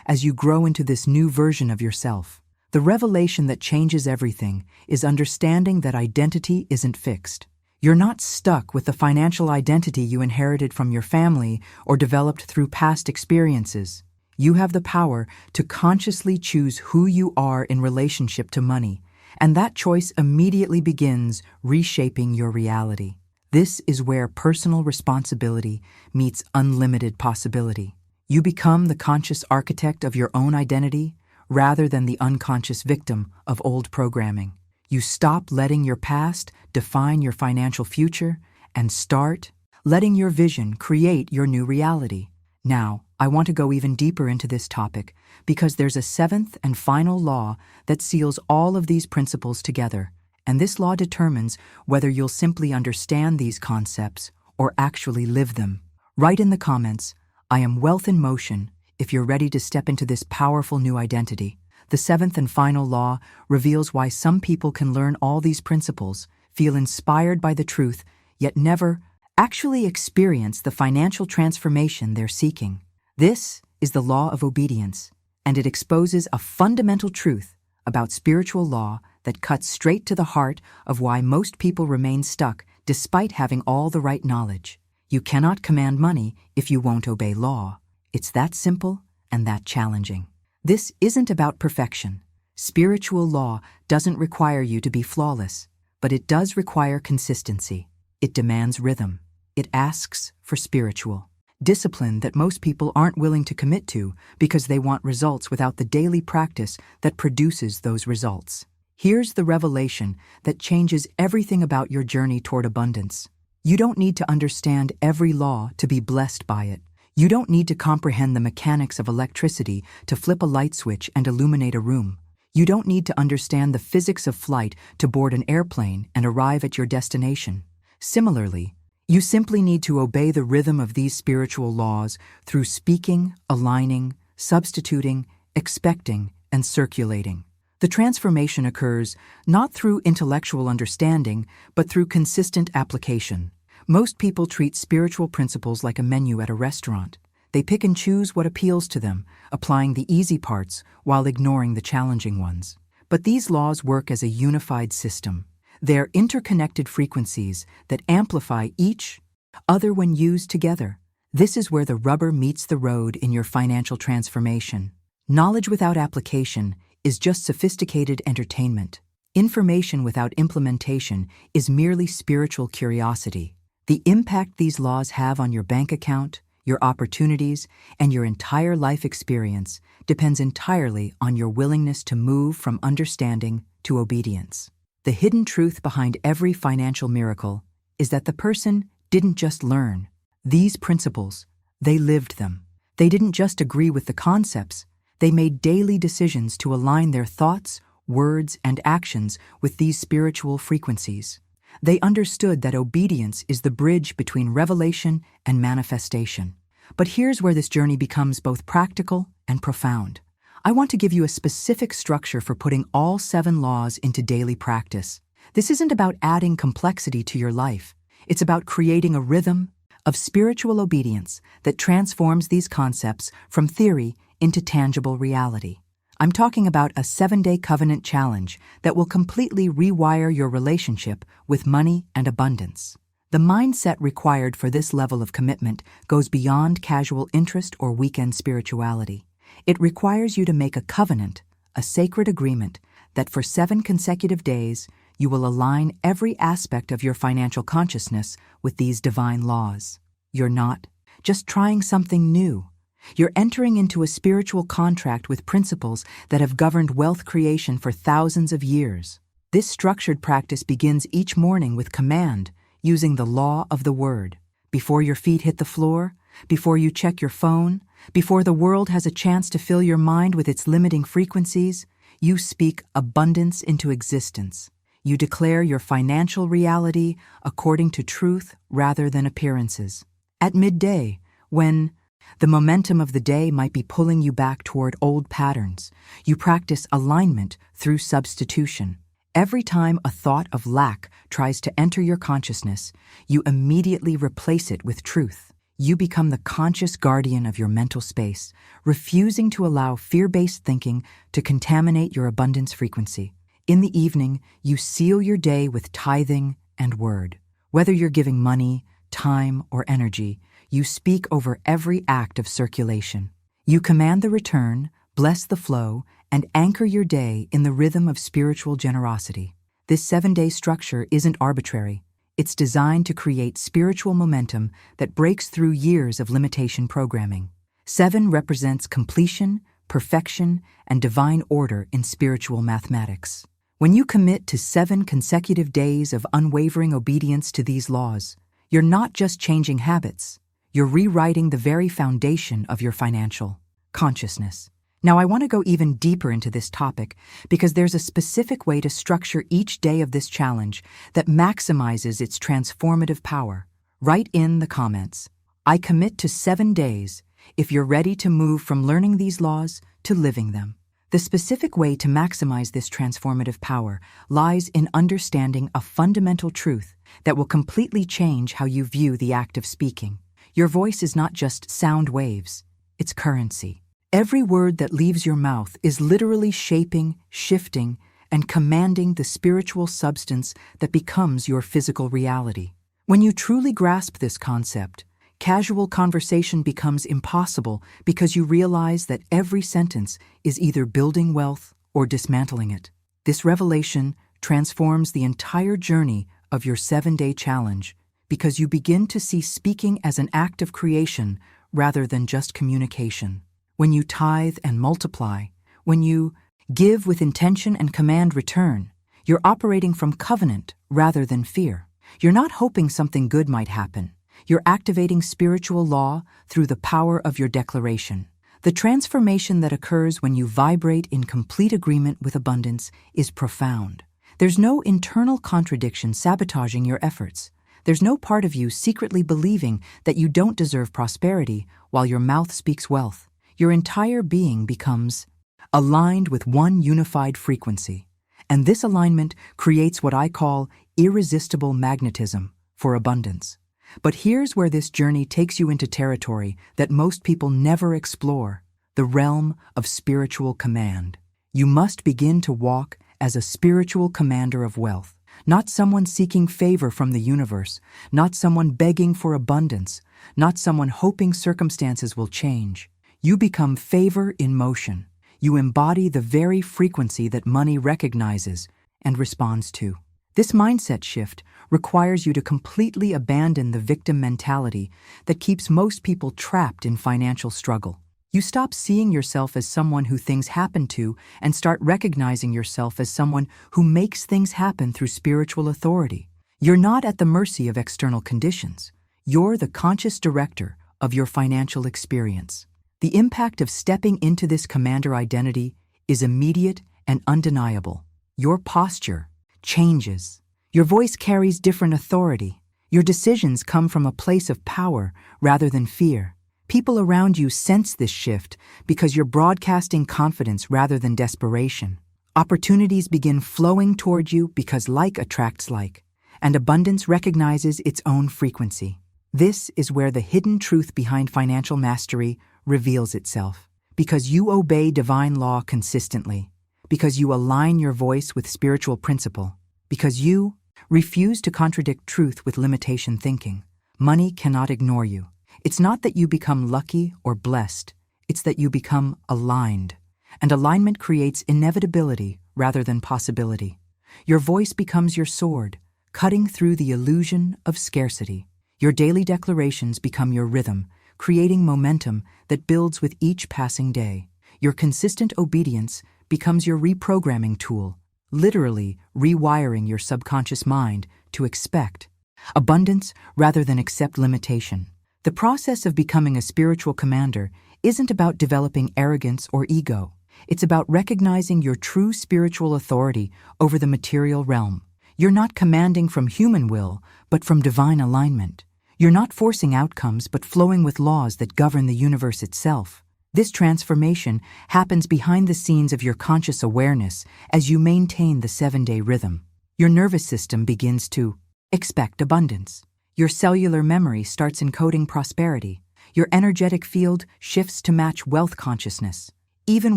as you grow into this new version of yourself. The revelation that changes everything is understanding that identity isn't fixed. You're not stuck with the financial identity you inherited from your family or developed through past experiences. You have the power to consciously choose who you are in relationship to money, and that choice immediately begins reshaping your reality. This is where personal responsibility meets unlimited possibility. You become the conscious architect of your own identity rather than the unconscious victim of old programming. You stop letting your past define your financial future and start letting your vision create your new reality. Now, I want to go even deeper into this topic because there's a seventh and final law that seals all of these principles together, and this law determines whether you'll simply understand these concepts or actually live them. Write in the comments, "I am wealth in motion," if you're ready to step into this powerful new identity. The seventh and final law reveals why some people can learn all these principles, feel inspired by the truth, yet never actually experience the financial transformation they're seeking. This is the law of obedience, and it exposes a fundamental truth about spiritual law that cuts straight to the heart of why most people remain stuck despite having all the right knowledge. You cannot command money if you won't obey law. It's that simple and that challenging. This isn't about perfection. Spiritual law doesn't require you to be flawless, but it does require consistency. It demands rhythm. It asks for spiritual discipline that most people aren't willing to commit to because they want results without the daily practice that produces those results. Here's the revelation that changes everything about your journey toward abundance. You don't need to understand every law to be blessed by it. You don't need to comprehend the mechanics of electricity to flip a light switch and illuminate a room. You don't need to understand the physics of flight to board an airplane and arrive at your destination. Similarly, you simply need to obey the rhythm of these spiritual laws through speaking, aligning, substituting, expecting, and circulating. The transformation occurs not through intellectual understanding, but through consistent application. Most people treat spiritual principles like a menu at a restaurant. They pick and choose what appeals to them, applying the easy parts while ignoring the challenging ones. But these laws work as a unified system. They're interconnected frequencies that amplify each other when used together. This is where the rubber meets the road in your financial transformation. Knowledge without application is just sophisticated entertainment. Information without implementation is merely spiritual curiosity. The impact these laws have on your bank account, your opportunities, and your entire life experience depends entirely on your willingness to move from understanding to obedience. The hidden truth behind every financial miracle is that the person didn't just learn these principles, they lived them. They didn't just agree with the concepts, they made daily decisions to align their thoughts, words, and actions with these spiritual frequencies. They understood that obedience is the bridge between revelation and manifestation. But here's where this journey becomes both practical and profound. I want to give you a specific structure for putting all 7 laws into daily practice. This isn't about adding complexity to your life. It's about creating a rhythm of spiritual obedience that transforms these concepts from theory into tangible reality. I'm talking about a 7-day covenant challenge that will completely rewire your relationship with money and abundance. The mindset required for this level of commitment goes beyond casual interest or weekend spirituality. It requires you to make a covenant, a sacred agreement, that for 7 consecutive days you will align every aspect of your financial consciousness with these divine laws. You're not just trying something new. You're entering into a spiritual contract with principles that have governed wealth creation for thousands of years. This structured practice begins each morning with command, using the law of the word. Before your feet hit the floor, before you check your phone, before the world has a chance to fill your mind with its limiting frequencies, you speak abundance into existence. You declare your financial reality according to truth rather than appearances. At midday, when the momentum of the day might be pulling you back toward old patterns, you practice alignment through substitution. Every time a thought of lack tries to enter your consciousness, you immediately replace it with truth. You become the conscious guardian of your mental space, refusing to allow fear-based thinking to contaminate your abundance frequency. In the evening, you seal your day with tithing and word. Whether you're giving money, time, or energy, you speak over every act of circulation. You command the return, bless the flow, and anchor your day in the rhythm of spiritual generosity. This 7-day structure isn't arbitrary. It's designed to create spiritual momentum that breaks through years of limitation programming. 7 represents completion, perfection, and divine order in spiritual mathematics. When you commit to 7 consecutive days of unwavering obedience to these laws, you're not just changing habits. You're rewriting the very foundation of your financial consciousness. Now, I want to go even deeper into this topic because there's a specific way to structure each day of this challenge that maximizes its transformative power. Write in the comments, "I commit to 7 days," if you're ready to move from learning these laws to living them. The specific way to maximize this transformative power lies in understanding a fundamental truth that will completely change how you view the act of speaking. Your voice is not just sound waves, it's currency. Every word that leaves your mouth is literally shaping, shifting, and commanding the spiritual substance that becomes your physical reality. When you truly grasp this concept, casual conversation becomes impossible because you realize that every sentence is either building wealth or dismantling it. This revelation transforms the entire journey of your 7-day challenge because you begin to see speaking as an act of creation rather than just communication. When you tithe and multiply, when you give with intention and command return, you're operating from covenant rather than fear. You're not hoping something good might happen. You're activating spiritual law through the power of your declaration. The transformation that occurs when you vibrate in complete agreement with abundance is profound. There's no internal contradiction sabotaging your efforts. There's no part of you secretly believing that you don't deserve prosperity while your mouth speaks wealth. Your entire being becomes aligned with one unified frequency. And this alignment creates what I call irresistible magnetism for abundance. But here's where this journey takes you into territory that most people never explore, the realm of spiritual command. You must begin to walk as a spiritual commander of wealth. Not someone seeking favor from the universe, not someone begging for abundance, not someone hoping circumstances will change. You become favor in motion. You embody the very frequency that money recognizes and responds to. This mindset shift requires you to completely abandon the victim mentality that keeps most people trapped in financial struggle. You stop seeing yourself as someone who things happen to and start recognizing yourself as someone who makes things happen through spiritual authority. You're not at the mercy of external conditions. You're the conscious director of your financial experience. The impact of stepping into this commander identity is immediate and undeniable. Your posture changes. Your voice carries different authority. Your decisions come from a place of power rather than fear. People around you sense this shift because you're broadcasting confidence rather than desperation. Opportunities begin flowing toward you because like attracts like, and abundance recognizes its own frequency. This is where the hidden truth behind financial mastery reveals itself. Because you obey divine law consistently, because you align your voice with spiritual principle, because you refuse to contradict truth with limitation thinking, money cannot ignore you. It's not that you become lucky or blessed, it's that you become aligned. And alignment creates inevitability rather than possibility. Your voice becomes your sword, cutting through the illusion of scarcity. Your daily declarations become your rhythm, creating momentum that builds with each passing day. Your consistent obedience becomes your reprogramming tool, literally rewiring your subconscious mind to expect abundance rather than accept limitation. The process of becoming a spiritual commander isn't about developing arrogance or ego. It's about recognizing your true spiritual authority over the material realm. You're not commanding from human will, but from divine alignment. You're not forcing outcomes, but flowing with laws that govern the universe itself. This transformation happens behind the scenes of your conscious awareness as you maintain the 7-day rhythm. Your nervous system begins to expect abundance. Your cellular memory starts encoding prosperity. Your energetic field shifts to match wealth consciousness. Even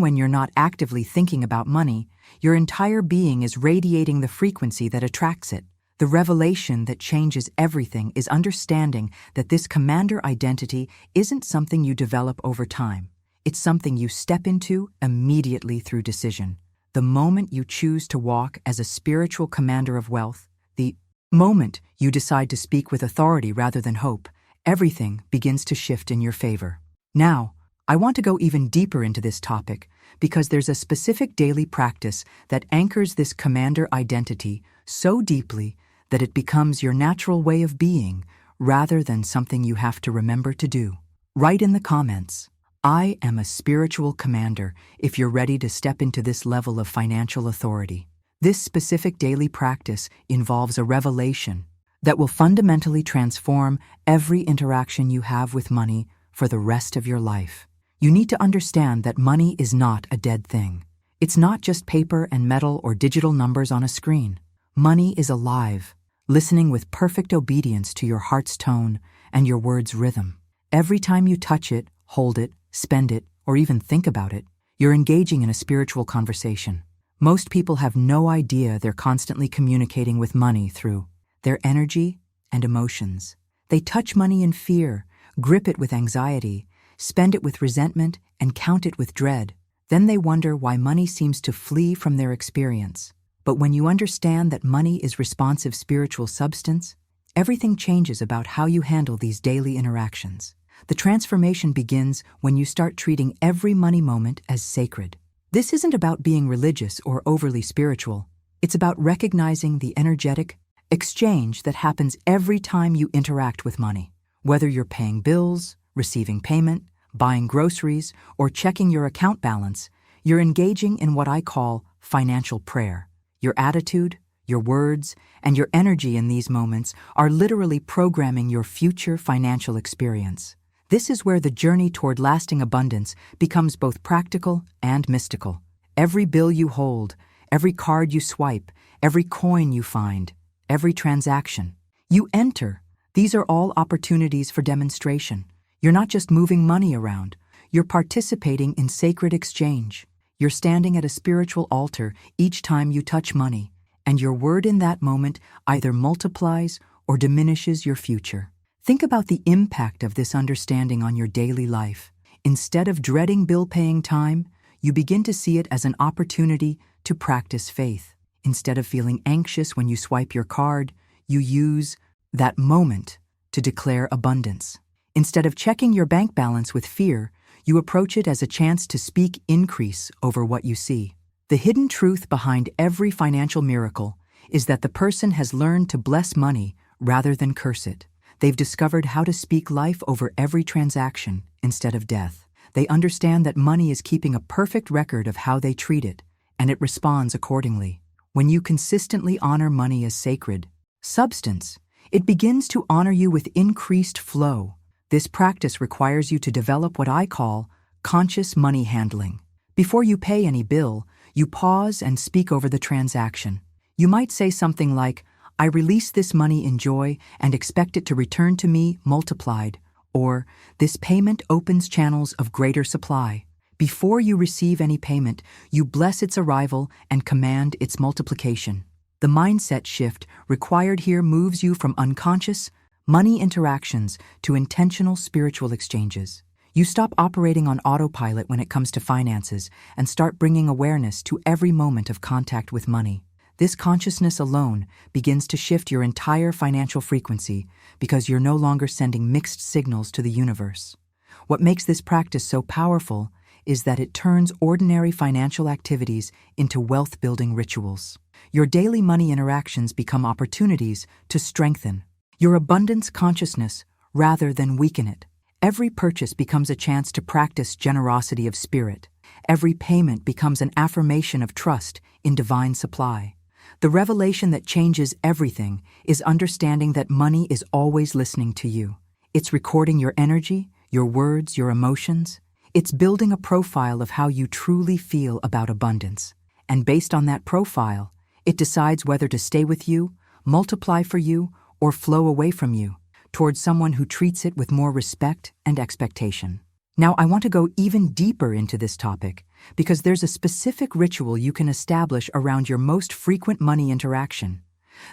when you're not actively thinking about money, your entire being is radiating the frequency that attracts it. The revelation that changes everything is understanding that this commander identity isn't something you develop over time. It's something you step into immediately through decision. The moment you choose to walk as a spiritual commander of wealth, the moment you decide to speak with authority rather than hope, everything begins to shift in your favor. Now, I want to go even deeper into this topic because there's a specific daily practice that anchors this commander identity so deeply that it becomes your natural way of being rather than something you have to remember to do. Write in the comments, "I am a spiritual commander," if you're ready to step into this level of financial authority. This specific daily practice involves a revelation that will fundamentally transform every interaction you have with money for the rest of your life. You need to understand that money is not a dead thing. It's not just paper and metal or digital numbers on a screen. Money is alive, listening with perfect obedience to your heart's tone and your words' rhythm. Every time you touch it, hold it, spend it, or even think about it, you're engaging in a spiritual conversation. Most people have no idea they're constantly communicating with money through their energy and emotions. They touch money in fear, grip it with anxiety, spend it with resentment, and count it with dread. Then they wonder why money seems to flee from their experience. But when you understand that money is responsive spiritual substance, everything changes about how you handle these daily interactions. The transformation begins when you start treating every money moment as sacred. This isn't about being religious or overly spiritual. It's about recognizing the energetic exchange that happens every time you interact with money. Whether you're paying bills, receiving payment, buying groceries, or checking your account balance, you're engaging in what I call financial prayer. Your attitude, your words, and your energy in these moments are literally programming your future financial experience. This is where the journey toward lasting abundance becomes both practical and mystical. Every bill you hold, every card you swipe, every coin you find, every transaction you enter, these are all opportunities for demonstration. You're not just moving money around, you're participating in sacred exchange. You're standing at a spiritual altar each time you touch money, and your word in that moment either multiplies or diminishes your future. Think about the impact of this understanding on your daily life. Instead of dreading bill-paying time, you begin to see it as an opportunity to practice faith. Instead of feeling anxious when you swipe your card, you use that moment to declare abundance. Instead of checking your bank balance with fear, you approach it as a chance to speak increase over what you see. The hidden truth behind every financial miracle is that the person has learned to bless money rather than curse it. They've discovered how to speak life over every transaction instead of death. They understand that money is keeping a perfect record of how they treat it, and it responds accordingly. When you consistently honor money as sacred substance, it begins to honor you with increased flow. This practice requires you to develop what I call conscious money handling. Before you pay any bill, you pause and speak over the transaction. You might say something like, "I release this money in joy and expect it to return to me multiplied," or "This payment opens channels of greater supply." Before you receive any payment, you bless its arrival and command its multiplication. The mindset shift required here moves you from unconscious money interactions to intentional spiritual exchanges. You stop operating on autopilot when it comes to finances and start bringing awareness to every moment of contact with money. This consciousness alone begins to shift your entire financial frequency because you're no longer sending mixed signals to the universe. What makes this practice so powerful is that it turns ordinary financial activities into wealth-building rituals. Your daily money interactions become opportunities to strengthen your abundance consciousness rather than weaken it. Every purchase becomes a chance to practice generosity of spirit. Every payment becomes an affirmation of trust in divine supply. The revelation that changes everything is understanding that money is always listening to you. It's recording your energy, your words, your emotions. It's building a profile of how you truly feel about abundance. And based on that profile, it decides whether to stay with you, multiply for you, or flow away from you, towards someone who treats it with more respect and expectation. Now, I want to go even deeper into this topic because there's a specific ritual you can establish around your most frequent money interaction,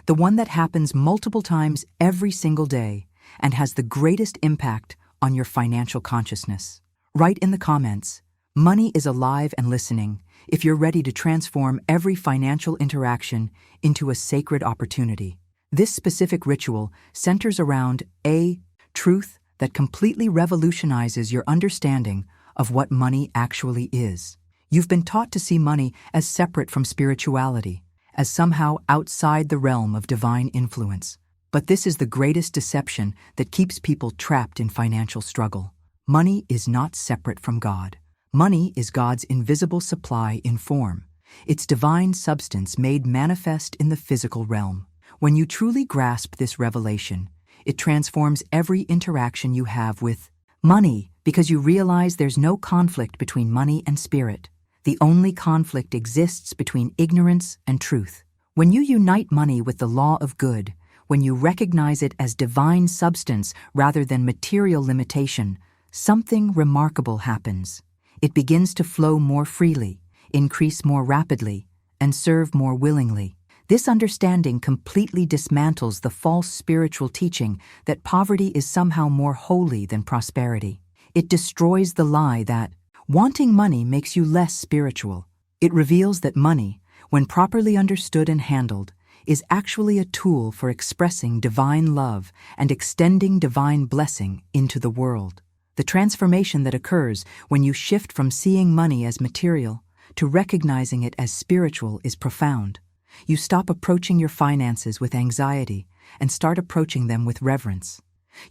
the one that happens multiple times every single day and has the greatest impact on your financial consciousness. Write in the comments, "Money is alive and listening," if you're ready to transform every financial interaction into a sacred opportunity. This specific ritual centers around a truth that completely revolutionizes your understanding of what money actually is. You've been taught to see money as separate from spirituality, as somehow outside the realm of divine influence. But this is the greatest deception that keeps people trapped in financial struggle. Money is not separate from God. Money is God's invisible supply in form. It's divine substance made manifest in the physical realm. When you truly grasp this revelation, it transforms every interaction you have with money because you realize there's no conflict between money and spirit. The only conflict exists between ignorance and truth. When you unite money with the law of good, when you recognize it as divine substance rather than material limitation, something remarkable happens. It begins to flow more freely, increase more rapidly, and serve more willingly. This understanding completely dismantles the false spiritual teaching that poverty is somehow more holy than prosperity. It destroys the lie that wanting money makes you less spiritual. It reveals that money, when properly understood and handled, is actually a tool for expressing divine love and extending divine blessing into the world. The transformation that occurs when you shift from seeing money as material to recognizing it as spiritual is profound. You stop approaching your finances with anxiety and start approaching them with reverence.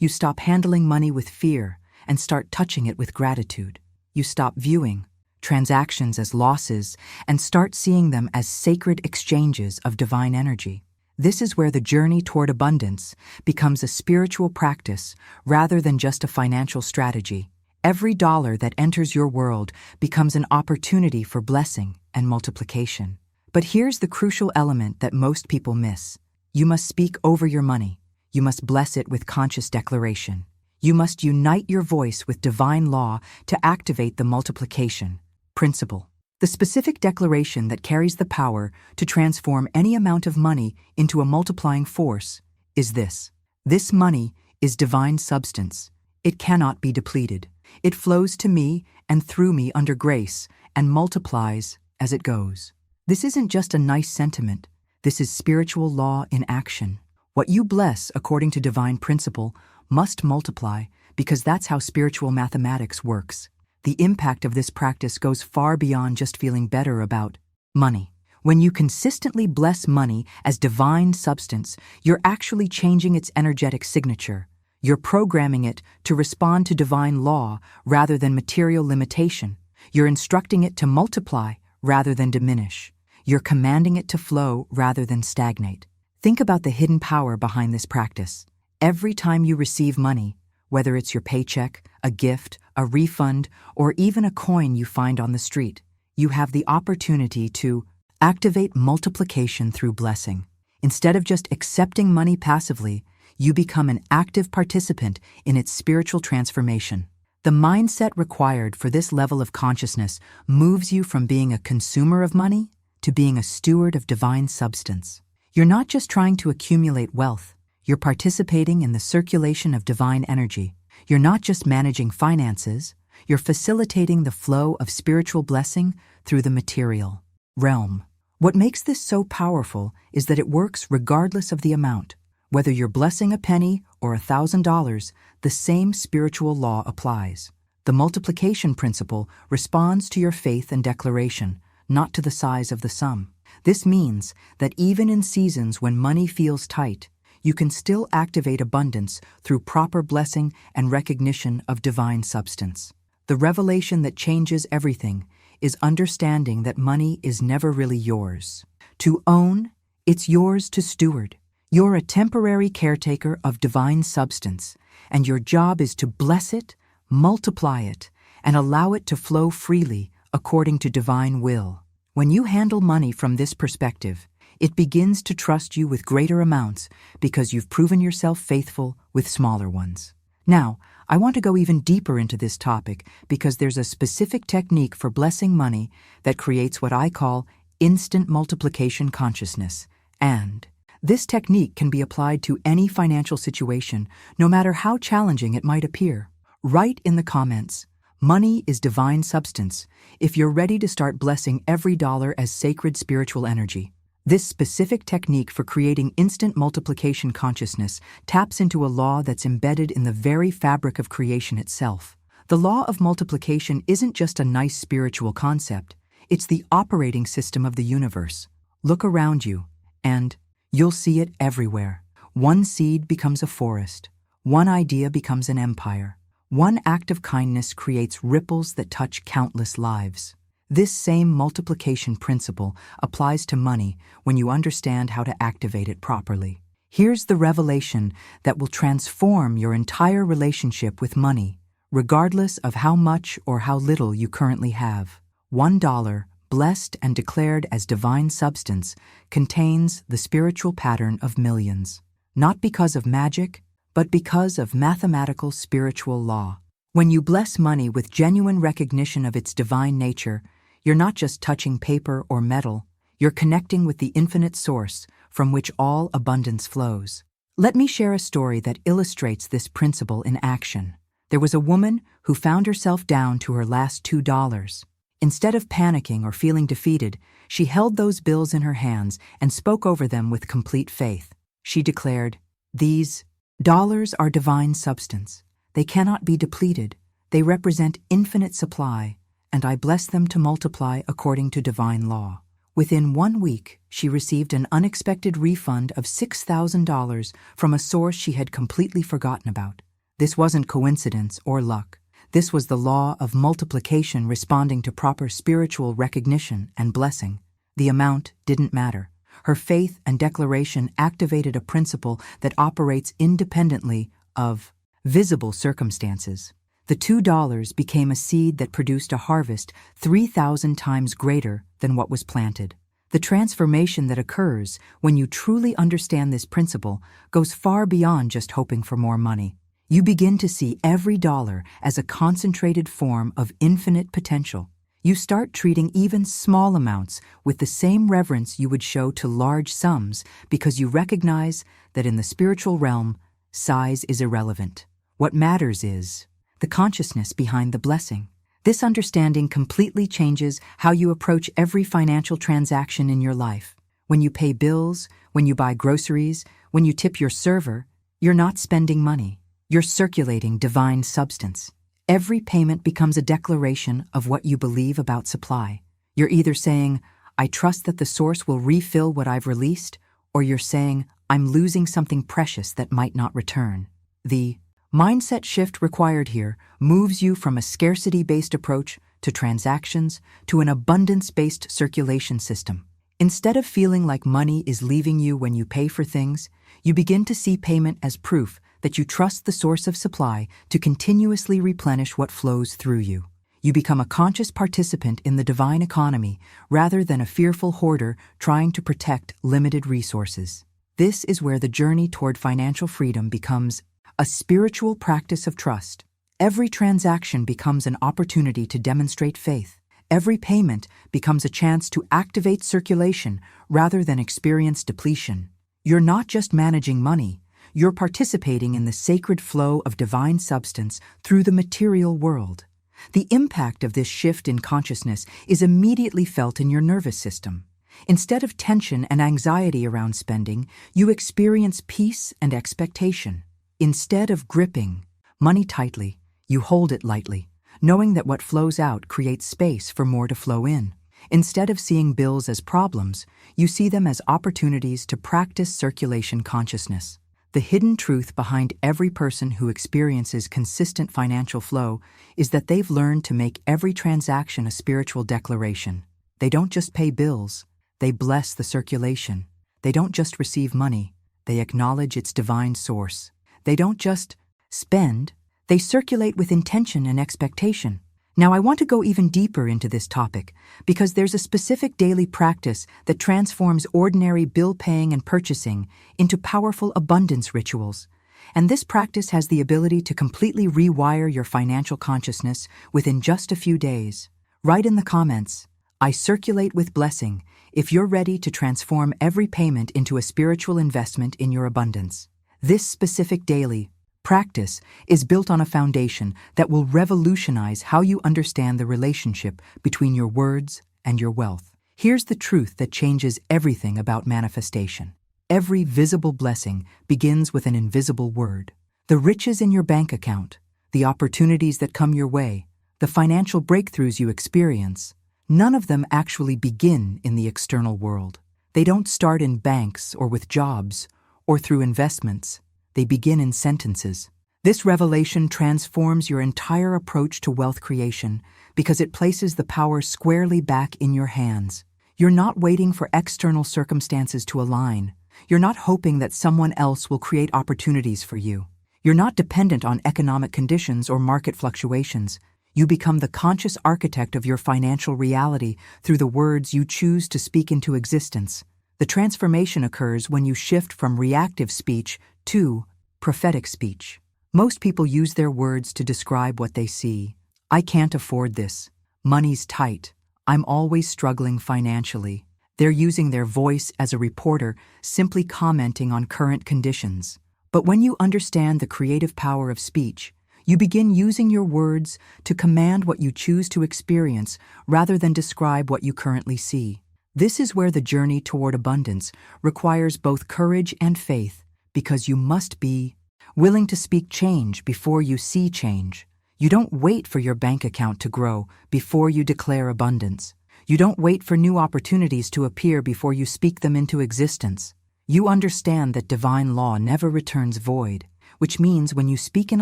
You stop handling money with fear and start touching it with gratitude. You stop viewing transactions as losses and start seeing them as sacred exchanges of divine energy. This is where the journey toward abundance becomes a spiritual practice rather than just a financial strategy. Every dollar that enters your world becomes an opportunity for blessing and multiplication. But here's the crucial element that most people miss. You must speak over your money. You must bless it with conscious declaration. You must unite your voice with divine law to activate the multiplication principle. The specific declaration that carries the power to transform any amount of money into a multiplying force is this. This money is divine substance. It cannot be depleted. It flows to me and through me under grace, and multiplies as it goes. This isn't just a nice sentiment. This is spiritual law in action. What you bless according to divine principle must multiply because that's how spiritual mathematics works. The impact of this practice goes far beyond just feeling better about money. When you consistently bless money as divine substance, you're actually changing its energetic signature. You're programming it to respond to divine law rather than material limitation. You're instructing it to multiply rather than diminish. You're commanding it to flow rather than stagnate. Think about the hidden power behind this practice. Every time you receive money, whether it's your paycheck, a gift, a refund, or even a coin you find on the street, you have the opportunity to activate multiplication through blessing. Instead of just accepting money passively, you become an active participant in its spiritual transformation. The mindset required for this level of consciousness moves you from being a consumer of money to being a steward of divine substance. You're not just trying to accumulate wealth, you're participating in the circulation of divine energy. You're not just managing finances, you're facilitating the flow of spiritual blessing through the material realm. What makes this so powerful is that it works regardless of the amount. Whether you're blessing a penny or $1,000, the same spiritual law applies. The multiplication principle responds to your faith and declaration, not to the size of the sum. This means that even in seasons when money feels tight, you can still activate abundance through proper blessing and recognition of divine substance. The revelation that changes everything is understanding that money is never really yours to own, it's yours to steward. You're a temporary caretaker of divine substance, and your job is to bless it, multiply it, and allow it to flow freely according to divine will. When you handle money from this perspective, it begins to trust you with greater amounts because you've proven yourself faithful with smaller ones. Now, I want to go even deeper into this topic because there's a specific technique for blessing money that creates what I call instant multiplication consciousness. And this technique can be applied to any financial situation, no matter how challenging it might appear. Write in the comments, "Money is divine substance," if you're ready to start blessing every dollar as sacred spiritual energy. This specific technique for creating instant multiplication consciousness taps into a law that's embedded in the very fabric of creation itself. The law of multiplication isn't just a nice spiritual concept, it's the operating system of the universe. Look around you, and you'll see it everywhere. One seed becomes a forest. One idea becomes an empire. One act of kindness creates ripples that touch countless lives. This same multiplication principle applies to money when you understand how to activate it properly. Here's the revelation that will transform your entire relationship with money, regardless of how much or how little you currently have. $1, blessed and declared as divine substance, contains the spiritual pattern of millions, not because of magic, but because of mathematical spiritual law. When you bless money with genuine recognition of its divine nature, you're not just touching paper or metal, you're connecting with the infinite source from which all abundance flows. Let me share a story that illustrates this principle in action. There was a woman who found herself down to her last $2. Instead of panicking or feeling defeated, she held those bills in her hands and spoke over them with complete faith. She declared, "These dollars are divine substance. They cannot be depleted. They represent infinite supply, and I bless them to multiply according to divine law." Within 1 week, she received an unexpected refund of $6,000 from a source she had completely forgotten about. This wasn't coincidence or luck. This was the law of multiplication responding to proper spiritual recognition and blessing. The amount didn't matter. Her faith and declaration activated a principle that operates independently of visible circumstances. The $2 became a seed that produced a harvest 3,000 times greater than what was planted. The transformation that occurs when you truly understand this principle goes far beyond just hoping for more money. You begin to see every dollar as a concentrated form of infinite potential. You start treating even small amounts with the same reverence you would show to large sums because you recognize that in the spiritual realm, size is irrelevant. What matters is the consciousness behind the blessing. This understanding completely changes how you approach every financial transaction in your life. When you pay bills, when you buy groceries, when you tip your server, you're not spending money. You're circulating divine substance. Every payment becomes a declaration of what you believe about supply. You're either saying, I trust that the source will refill what I've released, or you're saying, I'm losing something precious that might not return. The mindset shift required here moves you from a scarcity-based approach to transactions to an abundance-based circulation system. Instead of feeling like money is leaving you when you pay for things, you begin to see payment as proof that you trust the source of supply to continuously replenish what flows through you. You become a conscious participant in the divine economy rather than a fearful hoarder trying to protect limited resources. This is where the journey toward financial freedom becomes a spiritual practice of trust. Every transaction becomes an opportunity to demonstrate faith. Every payment becomes a chance to activate circulation rather than experience depletion. You're not just managing money, you're participating in the sacred flow of divine substance through the material world. The impact of this shift in consciousness is immediately felt in your nervous system. Instead of tension and anxiety around spending, you experience peace and expectation. Instead of gripping money tightly, you hold it lightly, knowing that what flows out creates space for more to flow in. Instead of seeing bills as problems, you see them as opportunities to practice circulation consciousness. The hidden truth behind every person who experiences consistent financial flow is that they've learned to make every transaction a spiritual declaration. They don't just pay bills, they bless the circulation. They don't just receive money, they acknowledge its divine source. They don't just spend, they circulate with intention and expectation. Now, I want to go even deeper into this topic because there's a specific daily practice that transforms ordinary bill paying and purchasing into powerful abundance rituals. And this practice has the ability to completely rewire your financial consciousness within just a few days. Write in the comments, I circulate with blessing, if you're ready to transform every payment into a spiritual investment in your abundance. This specific daily practice is built on a foundation that will revolutionize how you understand the relationship between your words and your wealth. Here's the truth that changes everything about manifestation. Every visible blessing begins with an invisible word. The riches in your bank account, the opportunities that come your way, the financial breakthroughs you experience, none of them actually begin in the external world. They don't start in banks or with jobs or through investments. They begin in sentences. This revelation transforms your entire approach to wealth creation because it places the power squarely back in your hands. You're not waiting for external circumstances to align. You're not hoping that someone else will create opportunities for you. You're not dependent on economic conditions or market fluctuations. You become the conscious architect of your financial reality through the words you choose to speak into existence. The transformation occurs when you shift from reactive speech to prophetic speech. Most people use their words to describe what they see. I can't afford this. Money's tight. I'm always struggling financially. They're using their voice as a reporter, simply commenting on current conditions. But when you understand the creative power of speech, you begin using your words to command what you choose to experience rather than describe what you currently see. This is where the journey toward abundance requires both courage and faith, because you must be willing to speak change before you see change. You don't wait for your bank account to grow before you declare abundance. You don't wait for new opportunities to appear before you speak them into existence. You understand that divine law never returns void, which means when you speak in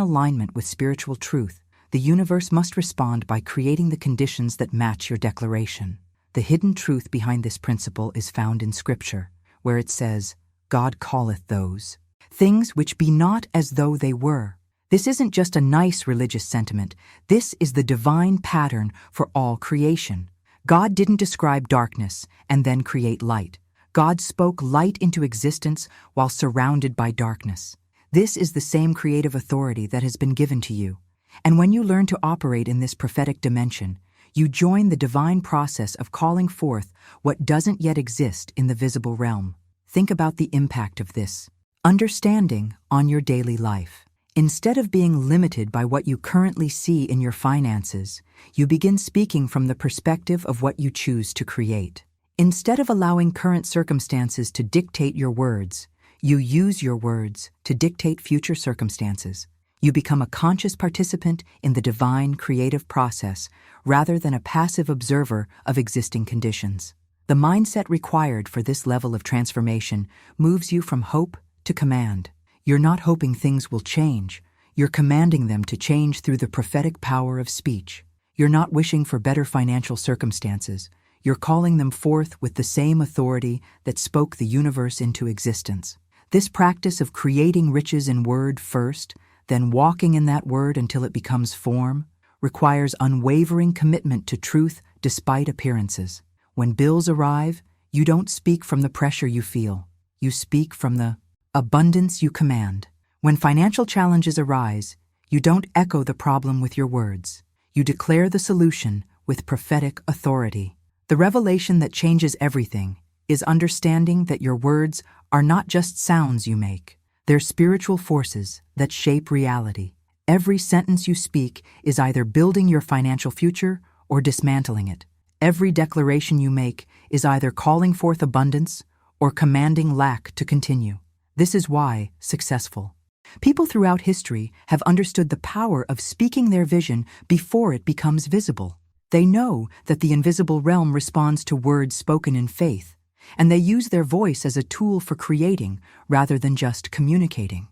alignment with spiritual truth, the universe must respond by creating the conditions that match your declaration. The hidden truth behind this principle is found in Scripture, where it says, God calleth those things which be not as though they were. This isn't just a nice religious sentiment. This is the divine pattern for all creation. God didn't describe darkness and then create light. God spoke light into existence while surrounded by darkness. This is the same creative authority that has been given to you. And when you learn to operate in this prophetic dimension, you join the divine process of calling forth what doesn't yet exist in the visible realm. Think about the impact of this understanding on your daily life. Instead of being limited by what you currently see in your finances, you begin speaking from the perspective of what you choose to create. Instead of allowing current circumstances to dictate your words, you use your words to dictate future circumstances. You become a conscious participant in the divine creative process rather than a passive observer of existing conditions. The mindset required for this level of transformation moves you from hope to command. You're not hoping things will change. You're commanding them to change through the prophetic power of speech. You're not wishing for better financial circumstances. You're calling them forth with the same authority that spoke the universe into existence. This practice of creating riches in word first, then walking in that word until it becomes form, requires unwavering commitment to truth despite appearances. When bills arrive, you don't speak from the pressure you feel. You speak from the abundance you command. When financial challenges arise, you don't echo the problem with your words. You declare the solution with prophetic authority. The revelation that changes everything is understanding that your words are not just sounds you make. They're spiritual forces that shape reality. Every sentence you speak is either building your financial future or dismantling it. Every declaration you make is either calling forth abundance or commanding lack to continue. This is why successful people throughout history have understood the power of speaking their vision before it becomes visible. They know that the invisible realm responds to words spoken in faith, and they use their voice as a tool for creating rather than just communicating.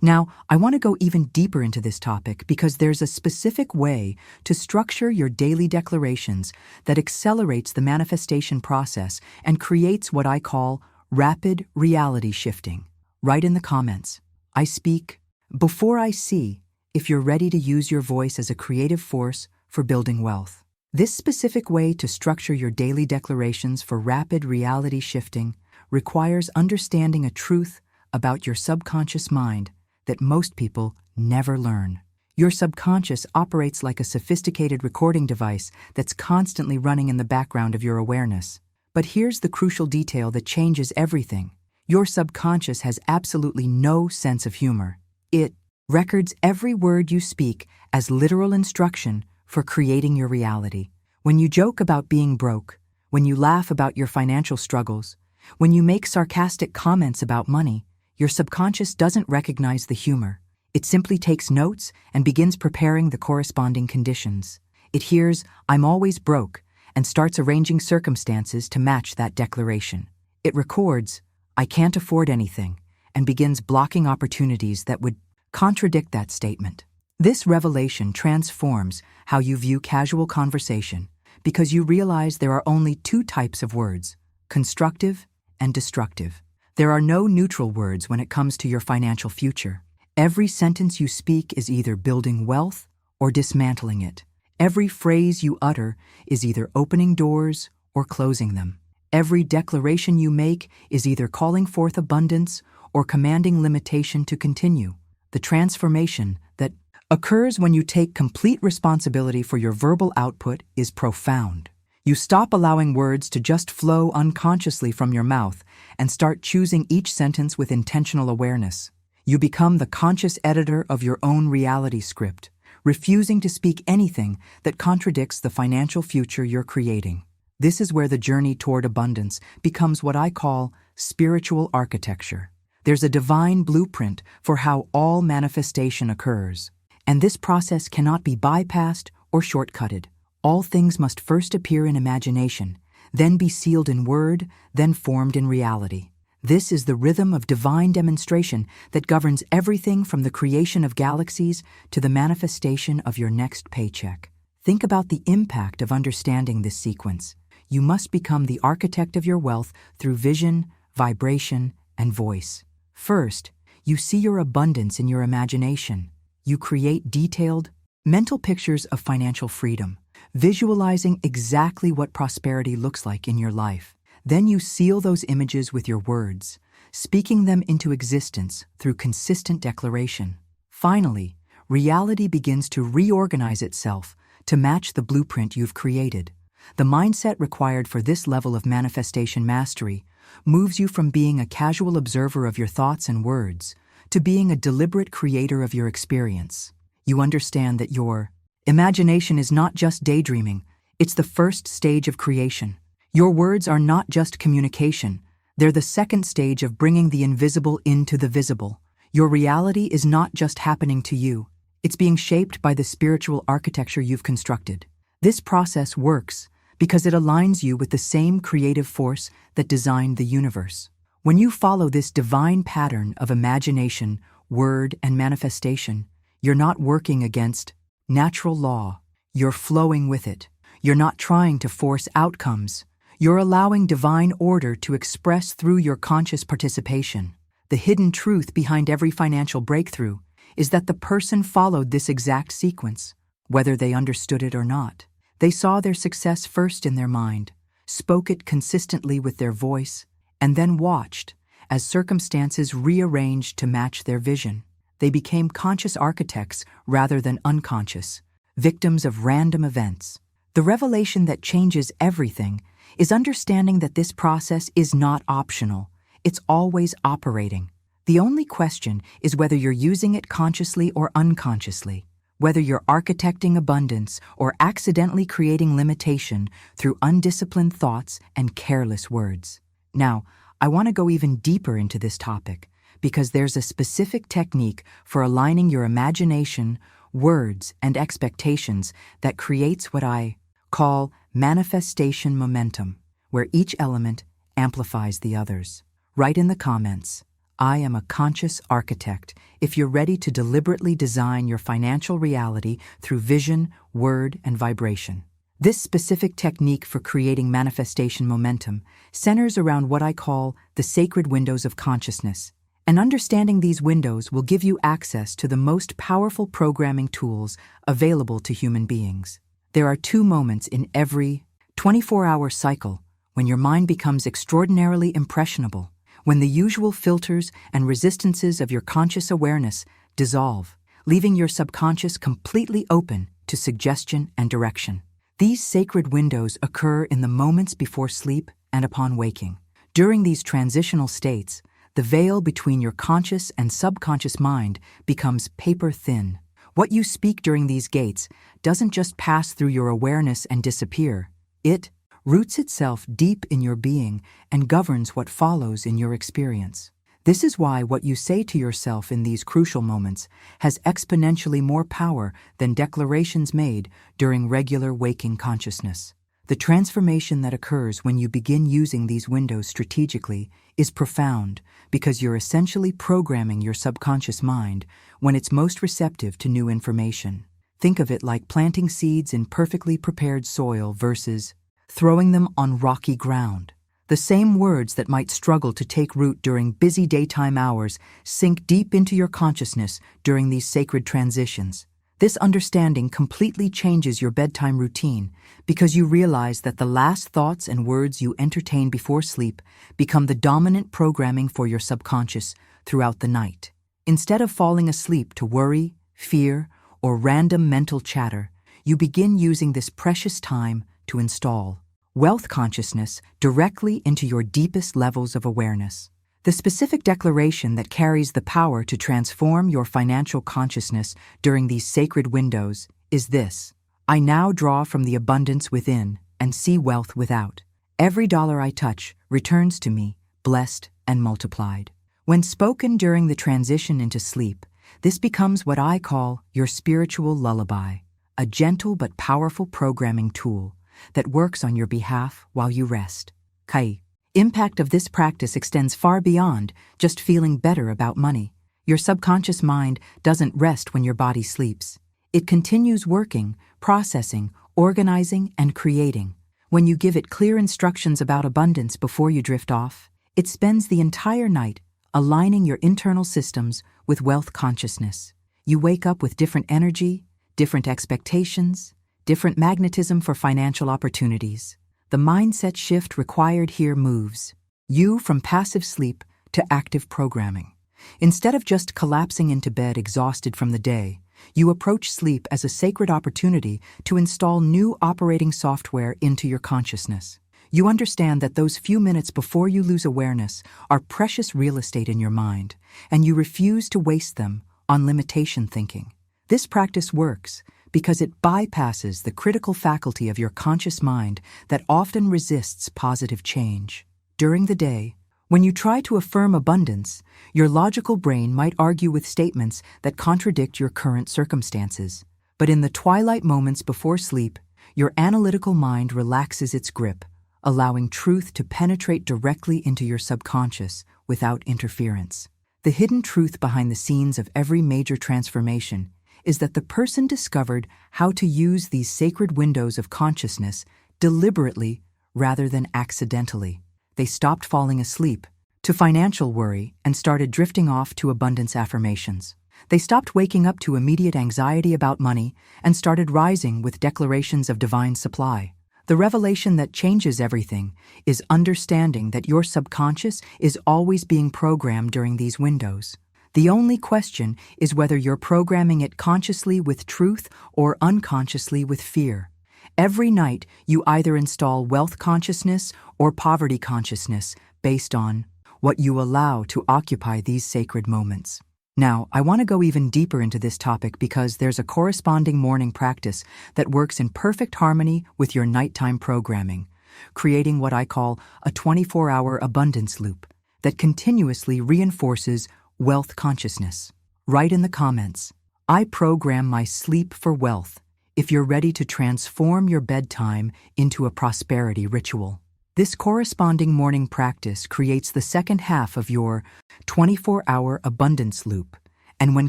Now, I want to go even deeper into this topic because there's a specific way to structure your daily declarations that accelerates the manifestation process and creates what I call rapid reality shifting. Write in the comments, I speak before I see, if you're ready to use your voice as a creative force for building wealth. This specific way to structure your daily declarations for rapid reality shifting requires understanding a truth about your subconscious mind that most people never learn. Your subconscious operates like a sophisticated recording device that's constantly running in the background of your awareness. But here's the crucial detail that changes everything. Your subconscious has absolutely no sense of humor. It records every word you speak as literal instruction for creating your reality. When you joke about being broke, when you laugh about your financial struggles, when you make sarcastic comments about money, your subconscious doesn't recognize the humor. It simply takes notes and begins preparing the corresponding conditions. It hears, I'm always broke, and starts arranging circumstances to match that declaration. It records, I can't afford anything, and begins blocking opportunities that would contradict that statement. This revelation transforms how you view casual conversation because you realize there are only two types of words, constructive and destructive. There are no neutral words when it comes to your financial future. Every sentence you speak is either building wealth or dismantling it. Every phrase you utter is either opening doors or closing them. Every declaration you make is either calling forth abundance or commanding limitation to continue. The transformation that occurs when you take complete responsibility for your verbal output is profound. You stop allowing words to just flow unconsciously from your mouth and start choosing each sentence with intentional awareness. You become the conscious editor of your own reality script, refusing to speak anything that contradicts the financial future you're creating. This is where the journey toward abundance becomes what I call spiritual architecture. There's a divine blueprint for how all manifestation occurs, and this process cannot be bypassed or shortcutted. All things must first appear in imagination, then be sealed in word, then formed in reality. This is the rhythm of divine demonstration that governs everything from the creation of galaxies to the manifestation of your next paycheck. Think about the impact of understanding this sequence. You must become the architect of your wealth through vision, vibration, and voice. First, you see your abundance in your imagination. You create detailed, mental pictures of financial freedom, visualizing exactly what prosperity looks like in your life. Then you seal those images with your words, speaking them into existence through consistent declaration. Finally, reality begins to reorganize itself to match the blueprint you've created. The mindset required for this level of manifestation mastery moves you from being a casual observer of your thoughts and words to being a deliberate creator of your experience. You understand that your imagination is not just daydreaming, it's the first stage of creation. Your words are not just communication, they're the second stage of bringing the invisible into the visible. Your reality is not just happening to you, it's being shaped by the spiritual architecture you've constructed. This process works because it aligns you with the same creative force that designed the universe. When you follow this divine pattern of imagination, word, and manifestation, you're not working against natural law, you're flowing with it. You're not trying to force outcomes. You're allowing divine order to express through your conscious participation. The hidden truth behind every financial breakthrough is that the person followed this exact sequence, whether they understood it or not. They saw their success first in their mind, spoke it consistently with their voice, and then watched as circumstances rearranged to match their vision. They became conscious architects rather than unconscious, victims of random events. The revelation that changes everything is understanding that this process is not optional. It's always operating. The only question is whether you're using it consciously or unconsciously, whether you're architecting abundance or accidentally creating limitation through undisciplined thoughts and careless words. Now, I want to go even deeper into this topic because there's a specific technique for aligning your imagination, words, and expectations that creates what I call manifestation momentum, where each element amplifies the others. Write in the comments, I am a conscious architect, if you're ready to deliberately design your financial reality through vision, word, and vibration. This specific technique for creating manifestation momentum centers around what I call the sacred windows of consciousness. And understanding these windows will give you access to the most powerful programming tools available to human beings. There are 2 moments in every 24-hour cycle when your mind becomes extraordinarily impressionable, when the usual filters and resistances of your conscious awareness dissolve, leaving your subconscious completely open to suggestion and direction. These sacred windows occur in the moments before sleep and upon waking. During these transitional states, the veil between your conscious and subconscious mind becomes paper thin. What you speak during these gates doesn't just pass through your awareness and disappear. It roots itself deep in your being and governs what follows in your experience. This is why what you say to yourself in these crucial moments has exponentially more power than declarations made during regular waking consciousness. The transformation that occurs when you begin using these windows strategically is profound because you're essentially programming your subconscious mind when it's most receptive to new information. Think of it like planting seeds in perfectly prepared soil versus throwing them on rocky ground. The same words that might struggle to take root during busy daytime hours sink deep into your consciousness during these sacred transitions. This understanding completely changes your bedtime routine because you realize that the last thoughts and words you entertain before sleep become the dominant programming for your subconscious throughout the night. Instead of falling asleep to worry, fear, or random mental chatter, you begin using this precious time to install wealth consciousness directly into your deepest levels of awareness. The specific declaration that carries the power to transform your financial consciousness during these sacred windows is this: I now draw from the abundance within and see wealth without. Every dollar I touch returns to me, blessed and multiplied. When spoken during the transition into sleep, this becomes what I call your spiritual lullaby, a gentle but powerful programming tool that works on your behalf while you rest. Kai. Impact of this practice extends far beyond just feeling better about money. Your subconscious mind doesn't rest when your body sleeps. It continues working, processing, organizing, and creating. When you give it clear instructions about abundance before you drift off, it spends the entire night aligning your internal systems with wealth consciousness. You wake up with different energy, different expectations, different magnetism for financial opportunities. The mindset shift required here moves you from passive sleep to active programming. Instead of just collapsing into bed exhausted from the day, you approach sleep as a sacred opportunity to install new operating software into your consciousness. You understand that those few minutes before you lose awareness are precious real estate in your mind, and you refuse to waste them on limitation thinking. This practice works because it bypasses the critical faculty of your conscious mind that often resists positive change. During the day, when you try to affirm abundance, your logical brain might argue with statements that contradict your current circumstances. But in the twilight moments before sleep, your analytical mind relaxes its grip, allowing truth to penetrate directly into your subconscious without interference. The hidden truth behind the scenes of every major transformation is that the person discovered how to use these sacred windows of consciousness deliberately rather than accidentally. They stopped falling asleep to financial worry and started drifting off to abundance affirmations. They stopped waking up to immediate anxiety about money and started rising with declarations of divine supply. The revelation that changes everything is understanding that your subconscious is always being programmed during these windows. The only question is whether you're programming it consciously with truth or unconsciously with fear. Every night, you either install wealth consciousness or poverty consciousness based on what you allow to occupy these sacred moments. Now, I want to go even deeper into this topic because there's a corresponding morning practice that works in perfect harmony with your nighttime programming, creating what I call a 24-hour abundance loop that continuously reinforces wealth consciousness. Write in the comments, "I program my sleep for wealth," if you're ready to transform your bedtime into a prosperity ritual. This corresponding morning practice creates the second half of your 24-hour abundance loop, and when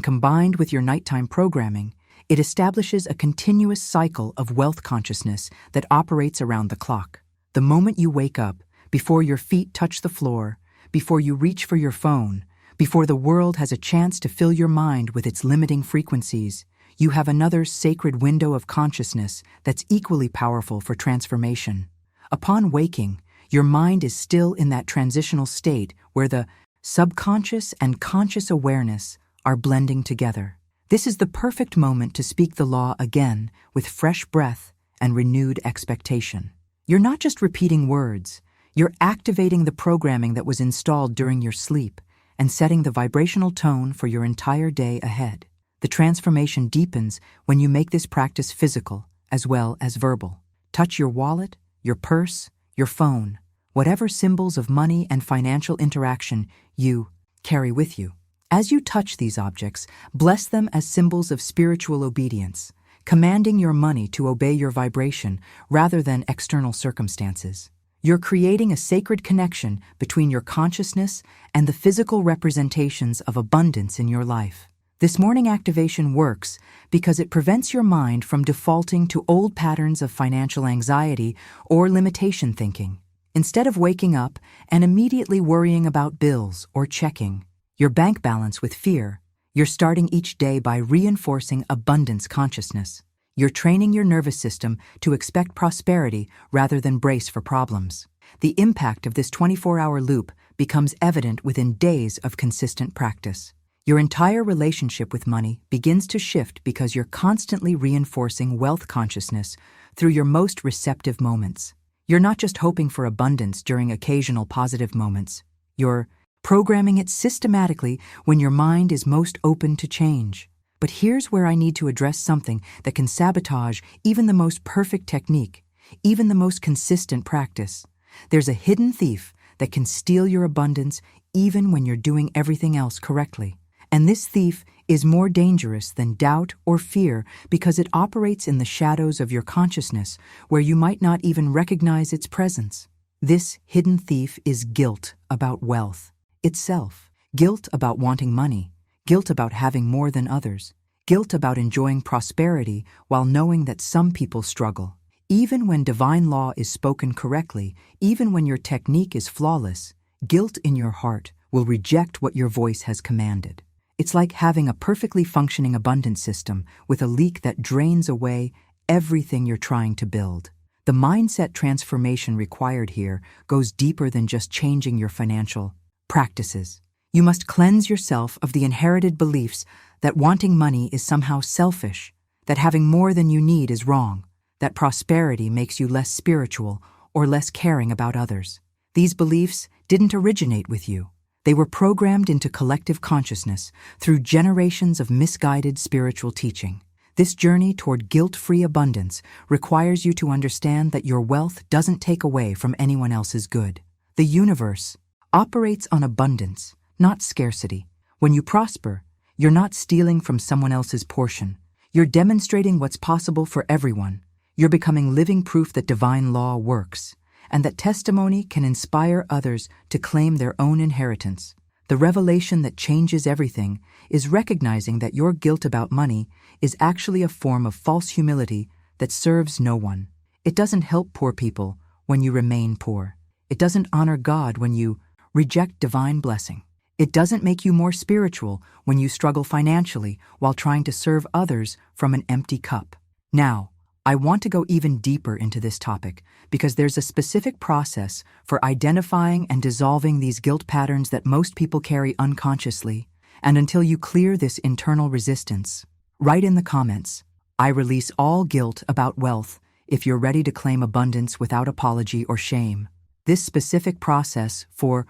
combined with your nighttime programming, it establishes a continuous cycle of wealth consciousness that operates around the clock. The moment you wake up, before your feet touch the floor, before you reach for your phone, before the world has a chance to fill your mind with its limiting frequencies, you have another sacred window of consciousness that's equally powerful for transformation. Upon waking, your mind is still in that transitional state where the subconscious and conscious awareness are blending together. This is the perfect moment to speak the law again with fresh breath and renewed expectation. You're not just repeating words, you're activating the programming that was installed during your sleep and setting the vibrational tone for your entire day ahead. The transformation deepens when you make this practice physical as well as verbal. Touch your wallet, your purse, your phone, whatever symbols of money and financial interaction you carry with you. As you touch these objects, bless them as symbols of spiritual obedience, commanding your money to obey your vibration rather than external circumstances. You're creating a sacred connection between your consciousness and the physical representations of abundance in your life. This morning activation works because it prevents your mind from defaulting to old patterns of financial anxiety or limitation thinking. Instead of waking up and immediately worrying about bills or checking your bank balance with fear, you're starting each day by reinforcing abundance consciousness. You're training your nervous system to expect prosperity rather than brace for problems. The impact of this 24-hour loop becomes evident within days of consistent practice. Your entire relationship with money begins to shift because you're constantly reinforcing wealth consciousness through your most receptive moments. You're not just hoping for abundance during occasional positive moments. You're programming it systematically when your mind is most open to change. But here's where I need to address something that can sabotage even the most perfect technique, even the most consistent practice. There's a hidden thief that can steal your abundance even when you're doing everything else correctly. And this thief is more dangerous than doubt or fear because it operates in the shadows of your consciousness where you might not even recognize its presence. This hidden thief is guilt about wealth itself, guilt about wanting money, guilt about having more than others, guilt about enjoying prosperity while knowing that some people struggle. Even when divine law is spoken correctly, even when your technique is flawless, guilt in your heart will reject what your voice has commanded. It's like having a perfectly functioning abundance system with a leak that drains away everything you're trying to build. The mindset transformation required here goes deeper than just changing your financial practices. You must cleanse yourself of the inherited beliefs that wanting money is somehow selfish, that having more than you need is wrong, that prosperity makes you less spiritual, or less caring about others. These beliefs didn't originate with you. They were programmed into collective consciousness through generations of misguided spiritual teaching. This journey toward guilt-free abundance requires you to understand that your wealth doesn't take away from anyone else's good. The universe operates on abundance, not scarcity. When you prosper, you're not stealing from someone else's portion. You're demonstrating what's possible for everyone. You're becoming living proof that divine law works, and that testimony can inspire others to claim their own inheritance. The revelation that changes everything is recognizing that your guilt about money is actually a form of false humility that serves no one. It doesn't help poor people when you remain poor. It doesn't honor God when you reject divine blessing. It doesn't make you more spiritual when you struggle financially while trying to serve others from an empty cup. Now, I want to go even deeper into this topic because there's a specific process for identifying and dissolving these guilt patterns that most people carry unconsciously. And until you clear this internal resistance, write in the comments, "I release all guilt about wealth," if you're ready to claim abundance without apology or shame. This specific process for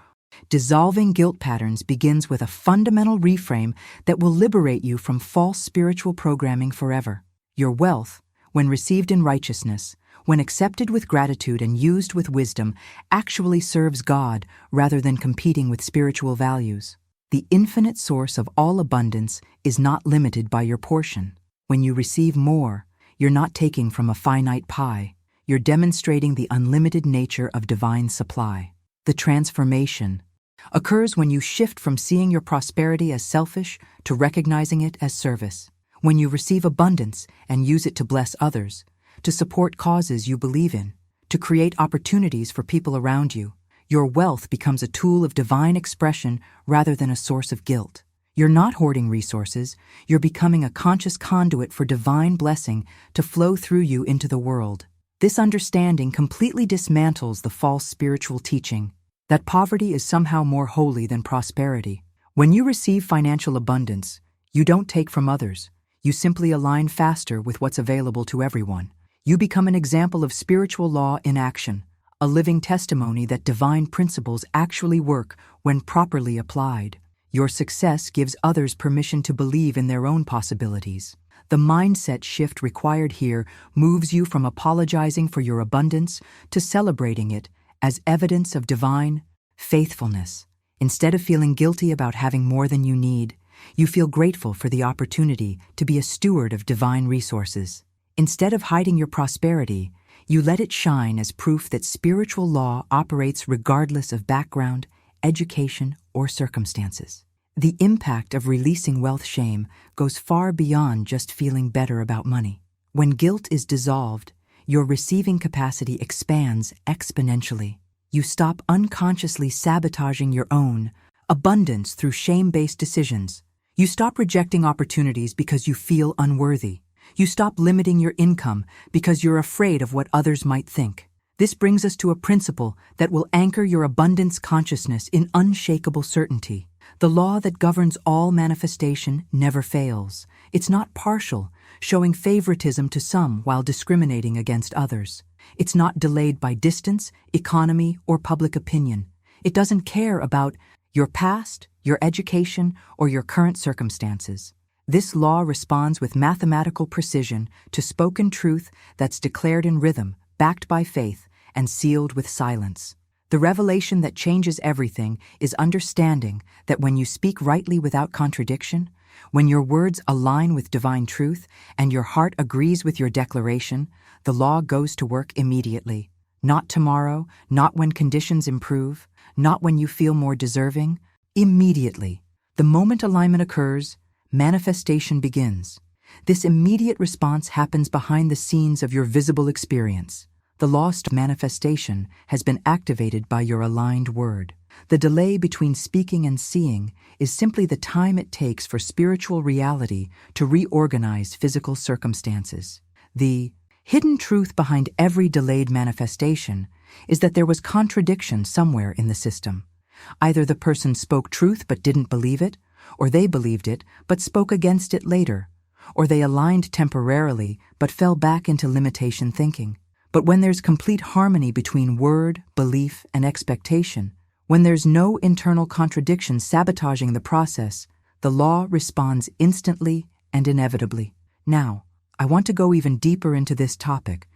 dissolving guilt patterns begins with a fundamental reframe that will liberate you from false spiritual programming forever. Your wealth, when received in righteousness, when accepted with gratitude and used with wisdom, actually serves God rather than competing with spiritual values. The infinite source of all abundance is not limited by your portion. When you receive more, you're not taking from a finite pie. You're demonstrating the unlimited nature of divine supply. The transformation occurs when you shift from seeing your prosperity as selfish to recognizing it as service. When you receive abundance and use it to bless others, to support causes you believe in, to create opportunities for people around you, your wealth becomes a tool of divine expression rather than a source of guilt. You're not hoarding resources, you're becoming a conscious conduit for divine blessing to flow through you into the world. This understanding completely dismantles the false spiritual teaching that poverty is somehow more holy than prosperity. When you receive financial abundance, you don't take from others. You simply align faster with what's available to everyone. You become an example of spiritual law in action, a living testimony that divine principles actually work when properly applied. Your success gives others permission to believe in their own possibilities. The mindset shift required here moves you from apologizing for your abundance to celebrating it as evidence of divine faithfulness. Instead of feeling guilty about having more than you need, you feel grateful for the opportunity to be a steward of divine resources. Instead of hiding your prosperity, you let it shine as proof that spiritual law operates regardless of background, education, or circumstances. The impact of releasing wealth shame goes far beyond just feeling better about money. When guilt is dissolved, your receiving capacity expands exponentially. You stop unconsciously sabotaging your own abundance through shame-based decisions. You stop rejecting opportunities because you feel unworthy. You stop limiting your income because you're afraid of what others might think. This brings us to a principle that will anchor your abundance consciousness in unshakable certainty. The law that governs all manifestation never fails. It's not partial, showing favoritism to some while discriminating against others. It's not delayed by distance, economy, or public opinion. It doesn't care about your past, your education, or your current circumstances. This law responds with mathematical precision to spoken truth that's declared in rhythm, backed by faith, and sealed with silence. The revelation that changes everything is understanding that when you speak rightly without contradiction, when your words align with divine truth, and your heart agrees with your declaration, the law goes to work immediately. Not tomorrow, not when conditions improve, not when you feel more deserving. Immediately. The moment alignment occurs, manifestation begins. This immediate response happens behind the scenes of your visible experience. The lost manifestation has been activated by your aligned word. The delay between speaking and seeing is simply the time it takes for spiritual reality to reorganize physical circumstances. The hidden truth behind every delayed manifestation is that there was contradiction somewhere in the system. Either the person spoke truth but didn't believe it, or they believed it but spoke against it later, or they aligned temporarily but fell back into limitation thinking. But when there's complete harmony between word, belief, and expectation, when there's no internal contradiction sabotaging the process, the law responds instantly and inevitably. Now, I want to go even deeper into this topic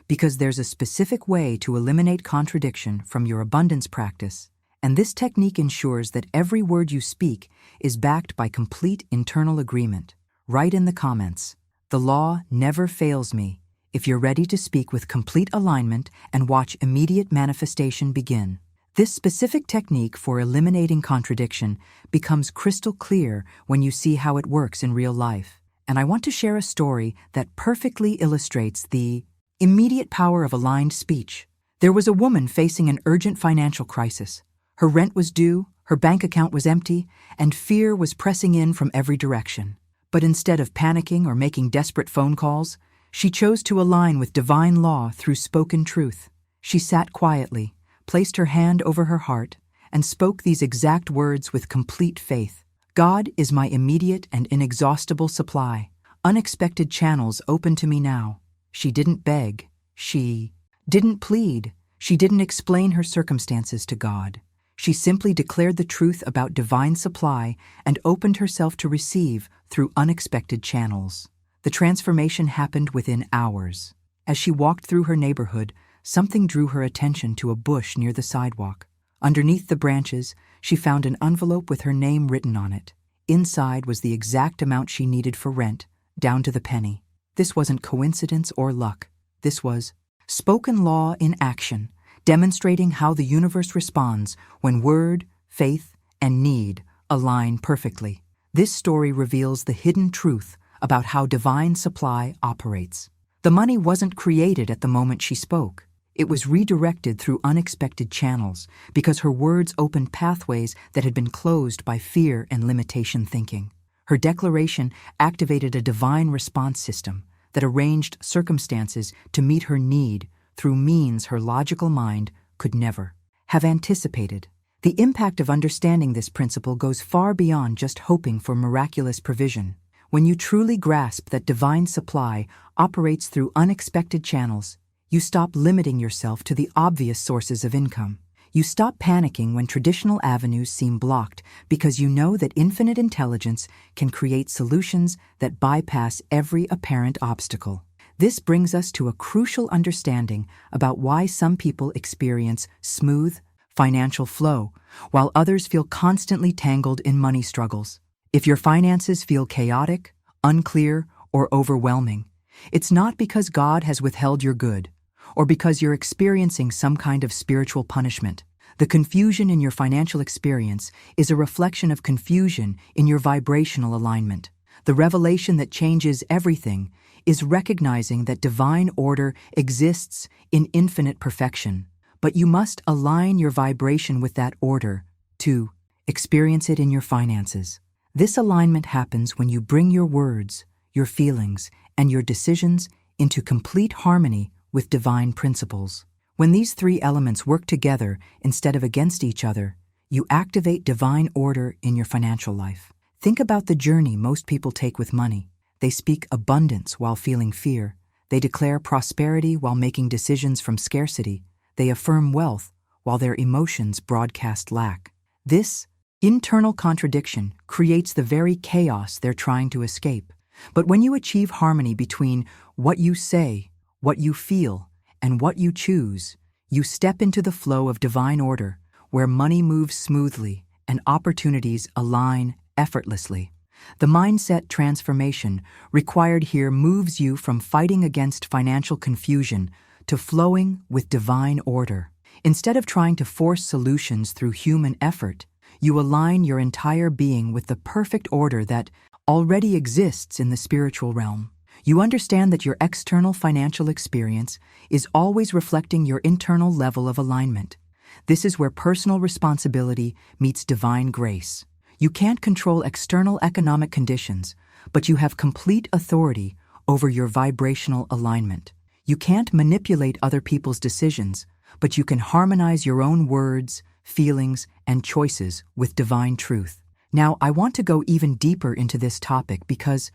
because there's a specific way to eliminate contradiction from your abundance practice, and this technique ensures that every word you speak is backed by complete internal agreement. Write in the comments, "The law never fails me," if you're ready to speak with complete alignment and watch immediate manifestation begin. This specific technique for eliminating contradiction becomes crystal clear when you see how it works in real life. And I want to share a story that perfectly illustrates the immediate power of aligned speech. There was a woman facing an urgent financial crisis. Her rent was due, her bank account was empty, and fear was pressing in from every direction. But instead of panicking or making desperate phone calls, she chose to align with divine law through spoken truth. She sat quietly, placed her hand over her heart, and spoke these exact words with complete faith. "God is my immediate and inexhaustible supply. Unexpected channels open to me now." She didn't beg. She didn't plead. She didn't explain her circumstances to God. She simply declared the truth about divine supply and opened herself to receive through unexpected channels. The transformation happened within hours. As she walked through her neighborhood, something drew her attention to a bush near the sidewalk. Underneath the branches, she found an envelope with her name written on it. Inside was the exact amount she needed for rent, down to the penny. This wasn't coincidence or luck. This was spoken law in action, demonstrating how the universe responds when word, faith, and need align perfectly. This story reveals the hidden truth about how divine supply operates. The money wasn't created at the moment she spoke. It was redirected through unexpected channels because her words opened pathways that had been closed by fear and limitation thinking. Her declaration activated a divine response system that arranged circumstances to meet her need through means her logical mind could never have anticipated. The impact of understanding this principle goes far beyond just hoping for miraculous provision. When you truly grasp that divine supply operates through unexpected channels, you stop limiting yourself to the obvious sources of income. You stop panicking when traditional avenues seem blocked because you know that infinite intelligence can create solutions that bypass every apparent obstacle. This brings us to a crucial understanding about why some people experience smooth financial flow, while others feel constantly tangled in money struggles. If your finances feel chaotic, unclear, or overwhelming, it's not because God has withheld your good, or because you're experiencing some kind of spiritual punishment. The confusion in your financial experience is a reflection of confusion in your vibrational alignment. The revelation that changes everything is recognizing that divine order exists in infinite perfection, but you must align your vibration with that order to experience it in your finances. This alignment happens when you bring your words, your feelings, and your decisions into complete harmony with divine principles. When these three elements work together instead of against each other, you activate divine order in your financial life. Think about the journey most people take with money. They speak abundance while feeling fear. They declare prosperity while making decisions from scarcity. They affirm wealth while their emotions broadcast lack. This internal contradiction creates the very chaos they're trying to escape. But when you achieve harmony between what you say, what you feel, and what you choose, you step into the flow of divine order, where money moves smoothly and opportunities align effortlessly. The mindset transformation required here moves you from fighting against financial confusion to flowing with divine order. Instead of trying to force solutions through human effort, you align your entire being with the perfect order that already exists in the spiritual realm. You understand that your external financial experience is always reflecting your internal level of alignment. This is where personal responsibility meets divine grace. You can't control external economic conditions, but you have complete authority over your vibrational alignment. You can't manipulate other people's decisions, but you can harmonize your own words, feelings, and choices with divine truth. Now, I want to go even deeper into this topic because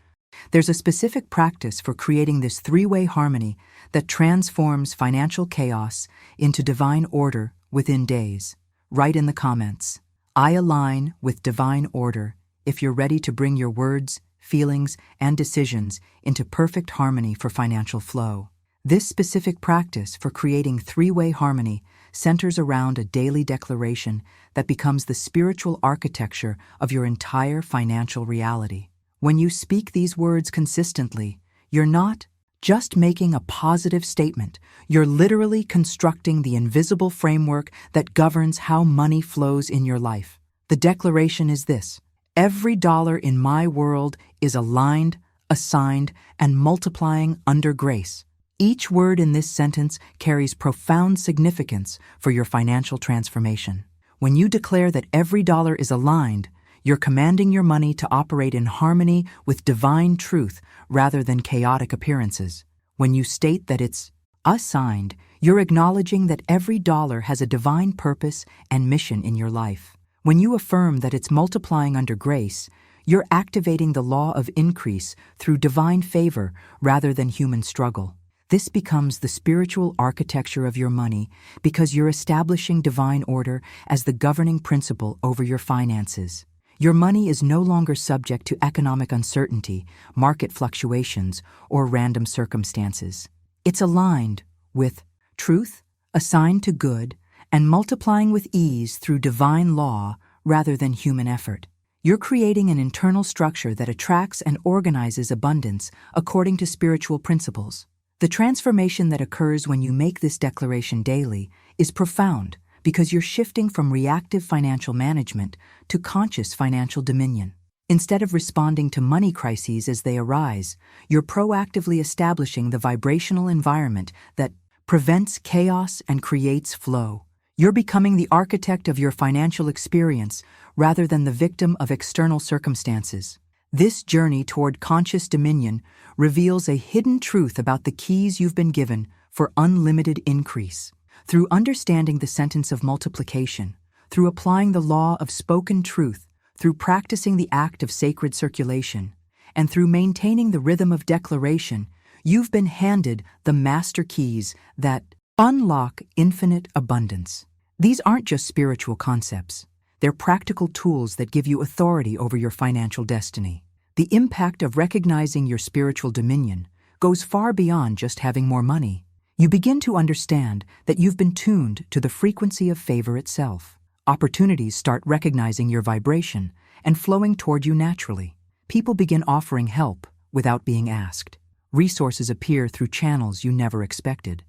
There's a specific practice for creating this three-way harmony that transforms financial chaos into divine order within days. Write in the comments, "I align with divine order," if you're ready to bring your words, feelings, and decisions into perfect harmony for financial flow. This specific practice for creating three-way harmony centers around a daily declaration that becomes the spiritual architecture of your entire financial reality. When you speak these words consistently, you're not just making a positive statement. You're literally constructing the invisible framework that governs how money flows in your life. The declaration is this: every dollar in my world is aligned, assigned, and multiplying under grace. Each word in this sentence carries profound significance for your financial transformation. When you declare that every dollar is aligned, you're commanding your money to operate in harmony with divine truth rather than chaotic appearances. When you state that it's assigned, you're acknowledging that every dollar has a divine purpose and mission in your life. When you affirm that it's multiplying under grace, you're activating the law of increase through divine favor rather than human struggle. This becomes the spiritual architecture of your money because you're establishing divine order as the governing principle over your finances. Your money is no longer subject to economic uncertainty, market fluctuations, or random circumstances. It's aligned with truth, assigned to good, and multiplying with ease through divine law rather than human effort. You're creating an internal structure that attracts and organizes abundance according to spiritual principles. The transformation that occurs when you make this declaration daily is profound because you're shifting from reactive financial management to conscious financial dominion. Instead of responding to money crises as they arise, you're proactively establishing the vibrational environment that prevents chaos and creates flow. You're becoming the architect of your financial experience rather than the victim of external circumstances. This journey toward conscious dominion reveals a hidden truth about the keys you've been given for unlimited increase. Through understanding the sentence of multiplication, through applying the law of spoken truth, through practicing the act of sacred circulation, and through maintaining the rhythm of declaration, you've been handed the master keys that unlock infinite abundance. These aren't just spiritual concepts. They're practical tools that give you authority over your financial destiny. The impact of recognizing your spiritual dominion goes far beyond just having more money. You begin to understand that you've been tuned to the frequency of favor itself. Opportunities start recognizing your vibration and flowing toward you naturally. People begin offering help without being asked. Resources appear through channels you never expected.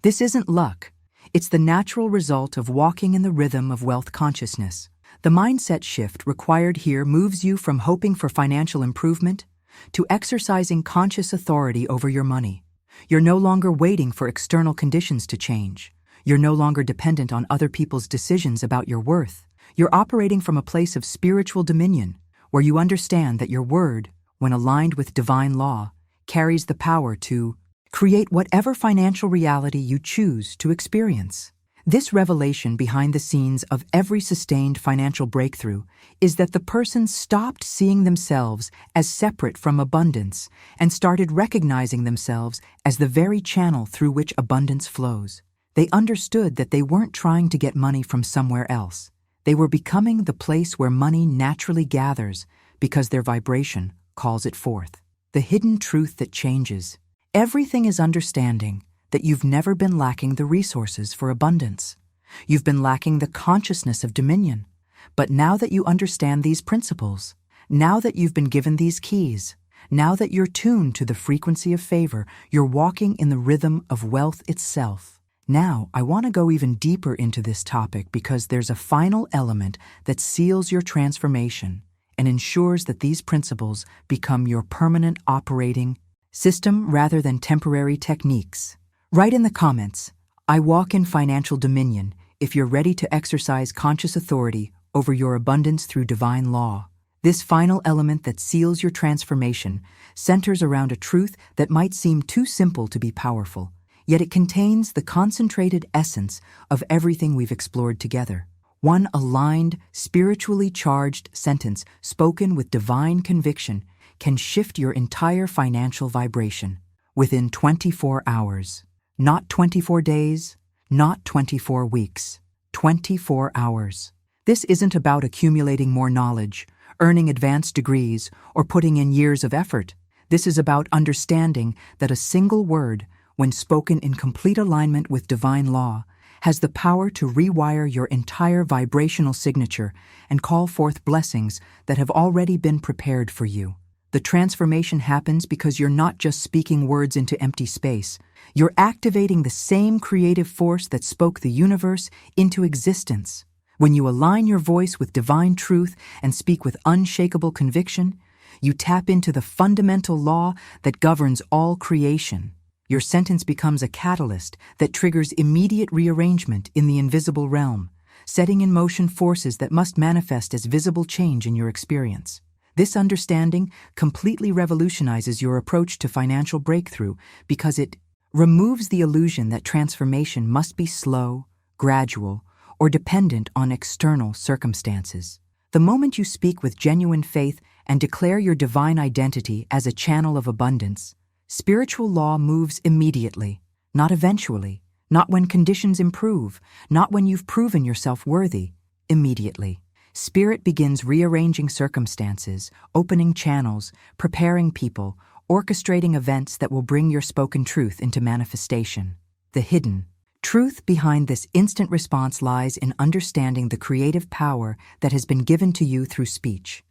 This isn't luck. It's the natural result of walking in the rhythm of wealth consciousness. The mindset shift required here moves you from hoping for financial improvement to exercising conscious authority over your money. You're no longer waiting for external conditions to change. You're no longer dependent on other people's decisions about your worth. You're operating from a place of spiritual dominion, where you understand that your word, when aligned with divine law, carries the power to create whatever financial reality you choose to experience. This revelation behind the scenes of every sustained financial breakthrough is that the person stopped seeing themselves as separate from abundance and started recognizing themselves as the very channel through which abundance flows. They understood that they weren't trying to get money from somewhere else. They were becoming the place where money naturally gathers because their vibration calls it forth. The hidden truth that changes everything is understanding that you've never been lacking the resources for abundance. You've been lacking the consciousness of dominion. But now that you understand these principles, now that you've been given these keys, now that you're tuned to the frequency of favor, you're walking in the rhythm of wealth itself. Now, I want to go even deeper into this topic because there's a final element that seals your transformation and ensures that these principles become your permanent operating system rather than temporary techniques. Write in the comments, "I walk in financial dominion," if you're ready to exercise conscious authority over your abundance through divine law. This final element that seals your transformation centers around a truth that might seem too simple to be powerful, yet it contains the concentrated essence of everything we've explored together. One aligned, spiritually charged sentence spoken with divine conviction can shift your entire financial vibration within 24 hours. Not 24 days, not 24 weeks, 24 hours. This isn't about accumulating more knowledge, earning advanced degrees, or putting in years of effort. This is about understanding that a single word, when spoken in complete alignment with divine law, has the power to rewire your entire vibrational signature and call forth blessings that have already been prepared for you. The transformation happens because you're not just speaking words into empty space. You're activating the same creative force that spoke the universe into existence. When you align your voice with divine truth and speak with unshakable conviction, you tap into the fundamental law that governs all creation. Your sentence becomes a catalyst that triggers immediate rearrangement in the invisible realm, setting in motion forces that must manifest as visible change in your experience. This understanding completely revolutionizes your approach to financial breakthrough because it removes the illusion that transformation must be slow, gradual, or dependent on external circumstances. The moment you speak with genuine faith and declare your divine identity as a channel of abundance, spiritual law moves immediately, not eventually, not when conditions improve, not when you've proven yourself worthy, immediately. Spirit begins rearranging circumstances, opening channels, preparing people, orchestrating events that will bring your spoken truth into manifestation. The hidden truth behind this instant response lies in understanding the creative power that has been given to you through speech.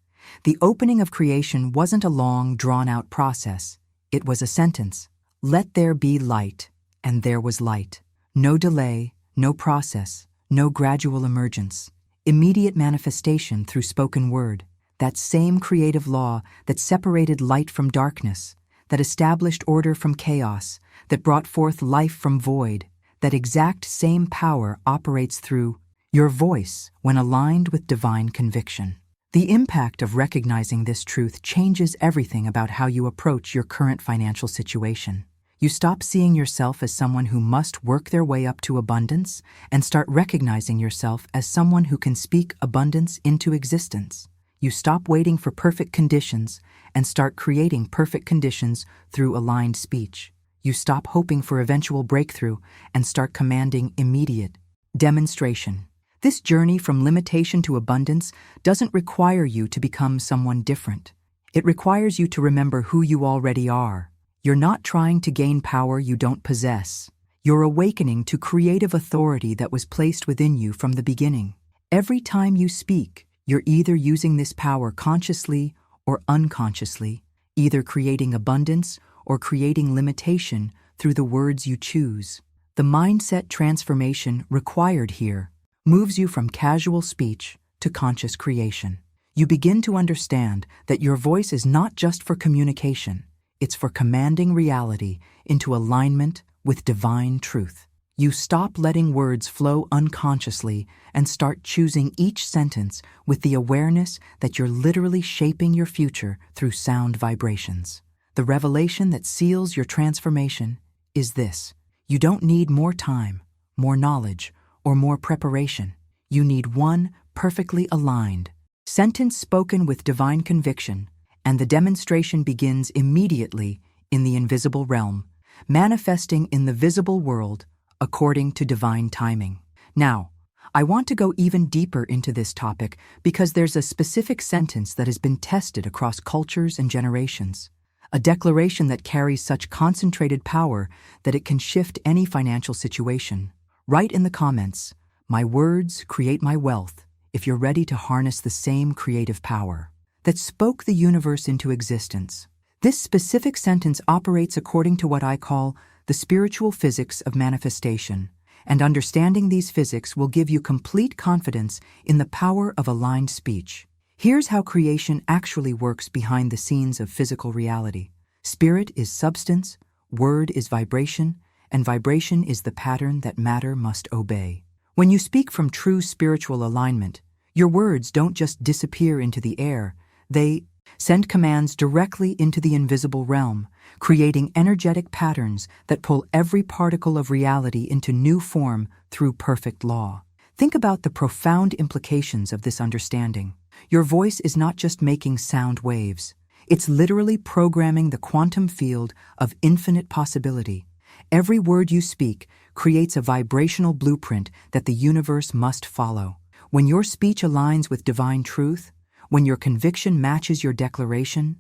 The opening of creation wasn't a long, drawn-out process. It was a sentence. Let there be light, and there was light. No delay, no process, no gradual emergence. Immediate manifestation through spoken word. That same creative law that separated light from darkness, that established order from chaos, that brought forth life from void, that exact same power operates through your voice when aligned with divine conviction. The impact of recognizing this truth changes everything about how you approach your current financial situation. You stop seeing yourself as someone who must work their way up to abundance and start recognizing yourself as someone who can speak abundance into existence. You stop waiting for perfect conditions and start creating perfect conditions through aligned speech. You stop hoping for eventual breakthrough and start commanding immediate demonstration. This journey from limitation to abundance doesn't require you to become someone different. It requires you to remember who you already are. You're not trying to gain power you don't possess. You're awakening to creative authority that was placed within you from the beginning. Every time you speak, you're either using this power consciously or unconsciously, either creating abundance or creating limitation through the words you choose. The mindset transformation required here moves you from casual speech to conscious creation. You begin to understand that your voice is not just for communication. It's for commanding reality into alignment with divine truth. You stop letting words flow unconsciously and start choosing each sentence with the awareness that you're literally shaping your future through sound vibrations. The revelation that seals your transformation is this: you don't need more time, more knowledge, or more preparation. You need one perfectly aligned sentence spoken with divine conviction, and the demonstration begins immediately in the invisible realm, manifesting in the visible world according to divine timing. Now, I want to go even deeper into this topic because there's a specific sentence that has been tested across cultures and generations, a declaration that carries such concentrated power that it can shift any financial situation. Write in the comments, "My words create my wealth," if you're ready to harness the same creative power that spoke the universe into existence. This specific sentence operates according to what I call the spiritual physics of manifestation, and understanding these physics will give you complete confidence in the power of aligned speech. Here's how creation actually works behind the scenes of physical reality. Spirit is substance, word is vibration, and vibration is the pattern that matter must obey. When you speak from true spiritual alignment, your words don't just disappear into the air. They send commands directly into the invisible realm, creating energetic patterns that pull every particle of reality into new form through perfect law. Think about the profound implications of this understanding. Your voice is not just making sound waves. It's literally programming the quantum field of infinite possibility. Every word you speak creates a vibrational blueprint that the universe must follow. When your speech aligns with divine truth, when your conviction matches your declaration,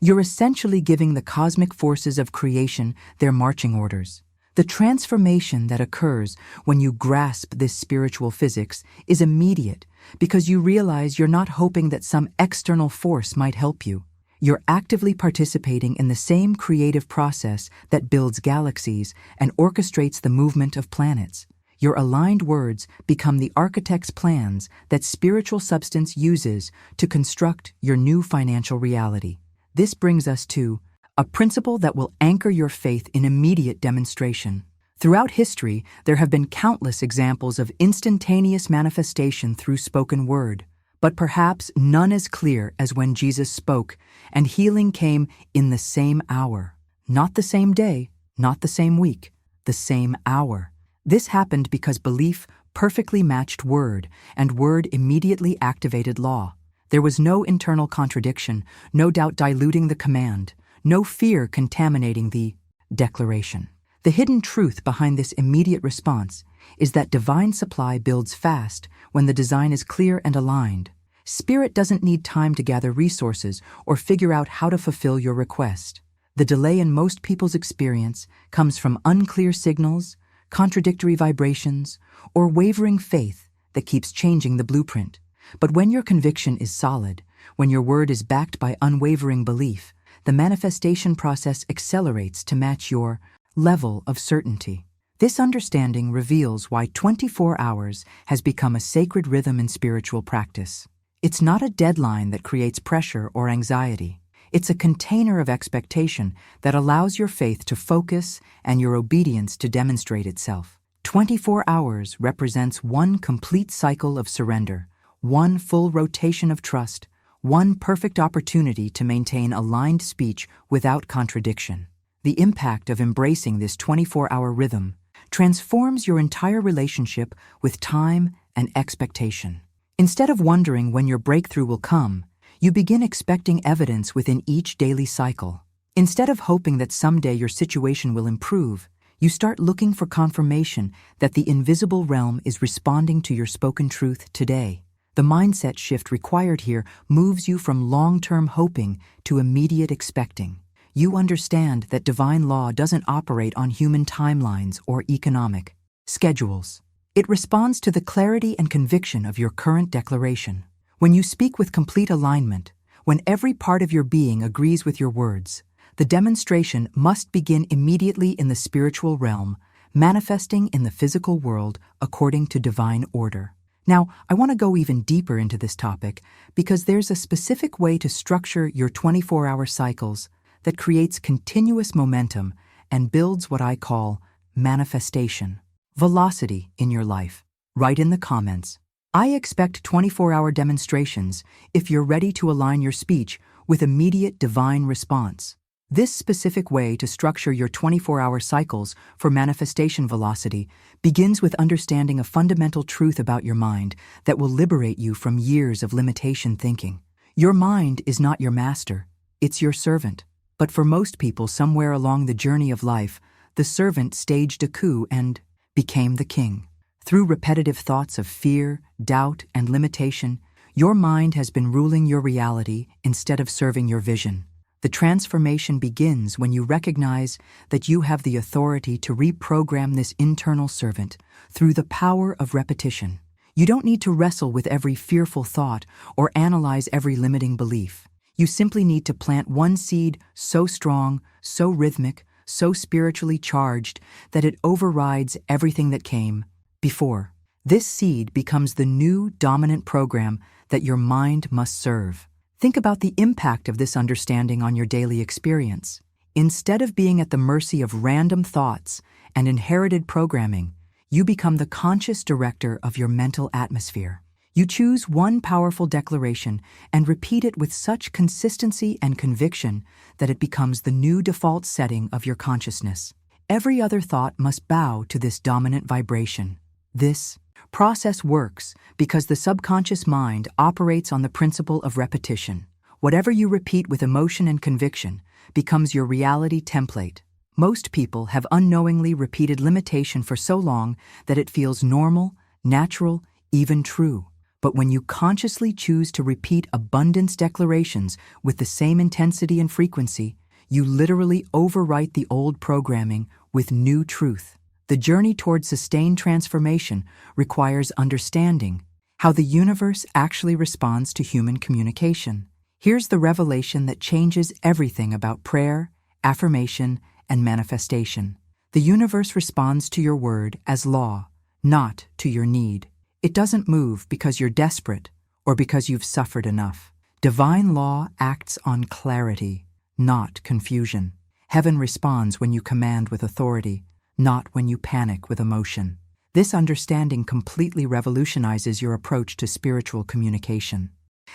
you're essentially giving the cosmic forces of creation their marching orders. The transformation that occurs when you grasp this spiritual physics is immediate because you realize you're not hoping that some external force might help you. You're actively participating in the same creative process that builds galaxies and orchestrates the movement of planets. Your aligned words become the architect's plans that spiritual substance uses to construct your new financial reality. This brings us to a principle that will anchor your faith in immediate demonstration. Throughout history, there have been countless examples of instantaneous manifestation through spoken word, but perhaps none as clear as when Jesus spoke and healing came in the same hour. Not the same day, not the same week, the same hour. This happened because belief perfectly matched word, and word immediately activated law. There was no internal contradiction, no doubt diluting the command, no fear contaminating the declaration. The hidden truth behind this immediate response is that divine supply builds fast when the design is clear and aligned. Spirit doesn't need time to gather resources or figure out how to fulfill your request. The delay in most people's experience comes from unclear signals, contradictory vibrations, or wavering faith that keeps changing the blueprint. But when your conviction is solid, when your word is backed by unwavering belief, the manifestation process accelerates to match your level of certainty. This understanding reveals why 24 hours has become a sacred rhythm in spiritual practice. It's not a deadline that creates pressure or anxiety. It's a container of expectation that allows your faith to focus and your obedience to demonstrate itself. 24 hours represents one complete cycle of surrender, one full rotation of trust, one perfect opportunity to maintain aligned speech without contradiction. The impact of embracing this 24-hour rhythm transforms your entire relationship with time and expectation. Instead of wondering when your breakthrough will come, you begin expecting evidence within each daily cycle. Instead of hoping that someday your situation will improve, you start looking for confirmation that the invisible realm is responding to your spoken truth today. The mindset shift required here moves you from long-term hoping to immediate expecting. You understand that divine law doesn't operate on human timelines or economic schedules. It responds to the clarity and conviction of your current declaration. When you speak with complete alignment, when every part of your being agrees with your words, the demonstration must begin immediately in the spiritual realm, manifesting in the physical world according to divine order. Now, I want to go even deeper into this topic because there's a specific way to structure your 24-hour cycles that creates continuous momentum and builds what I call manifestation velocity in your life. Write in the comments, I expect 24-hour demonstrations if you're ready to align your speech with immediate divine response. This specific way to structure your 24-hour cycles for manifestation velocity begins with understanding a fundamental truth about your mind that will liberate you from years of limitation thinking. Your mind is not your master, it's your servant. But for most people somewhere along the journey of life, the servant staged a coup and became the king. Through repetitive thoughts of fear, doubt, and limitation, your mind has been ruling your reality instead of serving your vision. The transformation begins when you recognize that you have the authority to reprogram this internal servant through the power of repetition. You don't need to wrestle with every fearful thought or analyze every limiting belief. You simply need to plant one seed so strong, so rhythmic, so spiritually charged that it overrides everything that came before. This seed becomes the new dominant program that your mind must serve. Think about the impact of this understanding on your daily experience. Instead of being at the mercy of random thoughts and inherited programming, you become the conscious director of your mental atmosphere. You choose one powerful declaration and repeat it with such consistency and conviction that it becomes the new default setting of your consciousness. Every other thought must bow to this dominant vibration. This process works because the subconscious mind operates on the principle of repetition. Whatever you repeat with emotion and conviction becomes your reality template. Most people have unknowingly repeated limitation for so long that it feels normal, natural, even true. But when you consciously choose to repeat abundance declarations with the same intensity and frequency, you literally overwrite the old programming with new truth. The journey toward sustained transformation requires understanding how the universe actually responds to human communication. Here's the revelation that changes everything about prayer, affirmation, and manifestation. The universe responds to your word as law, not to your need. It doesn't move because you're desperate or because you've suffered enough. Divine law acts on clarity, not confusion. Heaven responds when you command with authority, not when you panic with emotion. This understanding completely revolutionizes your approach to spiritual communication.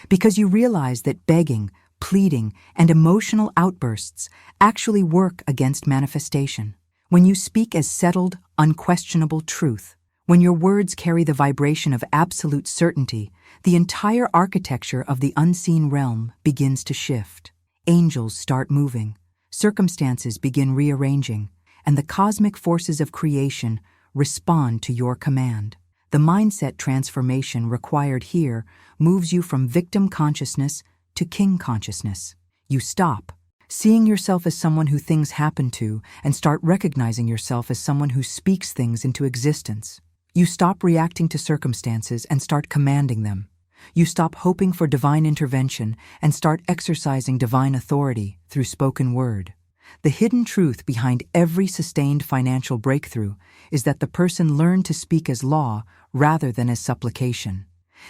Because you realize that begging, pleading, and emotional outbursts actually work against manifestation. When you speak as settled, unquestionable truth, when your words carry the vibration of absolute certainty, the entire architecture of the unseen realm begins to shift. Angels start moving, circumstances begin rearranging, and the cosmic forces of creation respond to your command. The mindset transformation required here moves you from victim consciousness to king consciousness. You stop seeing yourself as someone who things happen to and start recognizing yourself as someone who speaks things into existence. You stop reacting to circumstances and start commanding them. You stop hoping for divine intervention and start exercising divine authority through spoken word. The hidden truth behind every sustained financial breakthrough is that the person learned to speak as law rather than as supplication.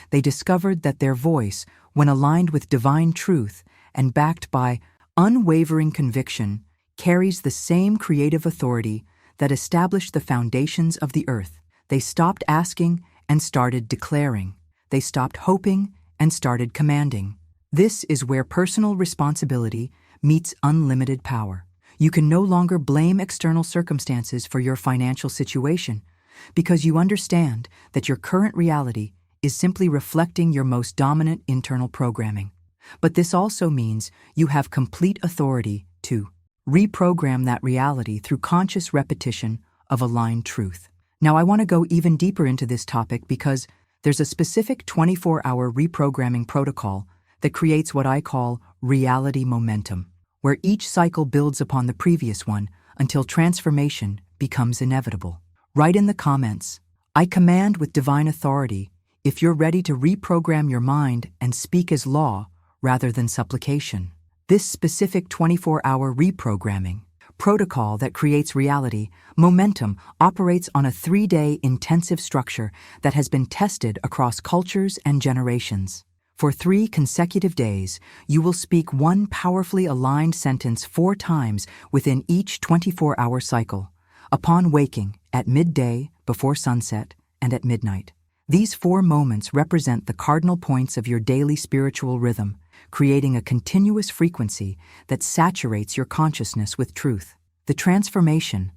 They discovered that their voice, when aligned with divine truth and backed by unwavering conviction, carries the same creative authority that established the foundations of the earth. They stopped asking and started declaring. They stopped hoping and started commanding. This is where personal responsibility meets unlimited power. You can no longer blame external circumstances for your financial situation because you understand that your current reality is simply reflecting your most dominant internal programming. But this also means you have complete authority to reprogram that reality through conscious repetition of aligned truth. Now, I want to go even deeper into this topic because there's a specific 24-hour reprogramming protocol that creates what I call reality momentum, where each cycle builds upon the previous one until transformation becomes inevitable. Write in the comments, I command with divine authority, if you're ready to reprogram your mind and speak as law rather than supplication. This specific 24-hour reprogramming protocol that creates reality momentum operates on a 3-day intensive structure that has been tested across cultures and generations. For 3 consecutive days, you will speak one powerfully aligned sentence 4 times within each 24-hour cycle, upon waking, at midday, before sunset, and at midnight. These 4 moments represent the cardinal points of your daily spiritual rhythm, creating a continuous frequency that saturates your consciousness with truth. The transformation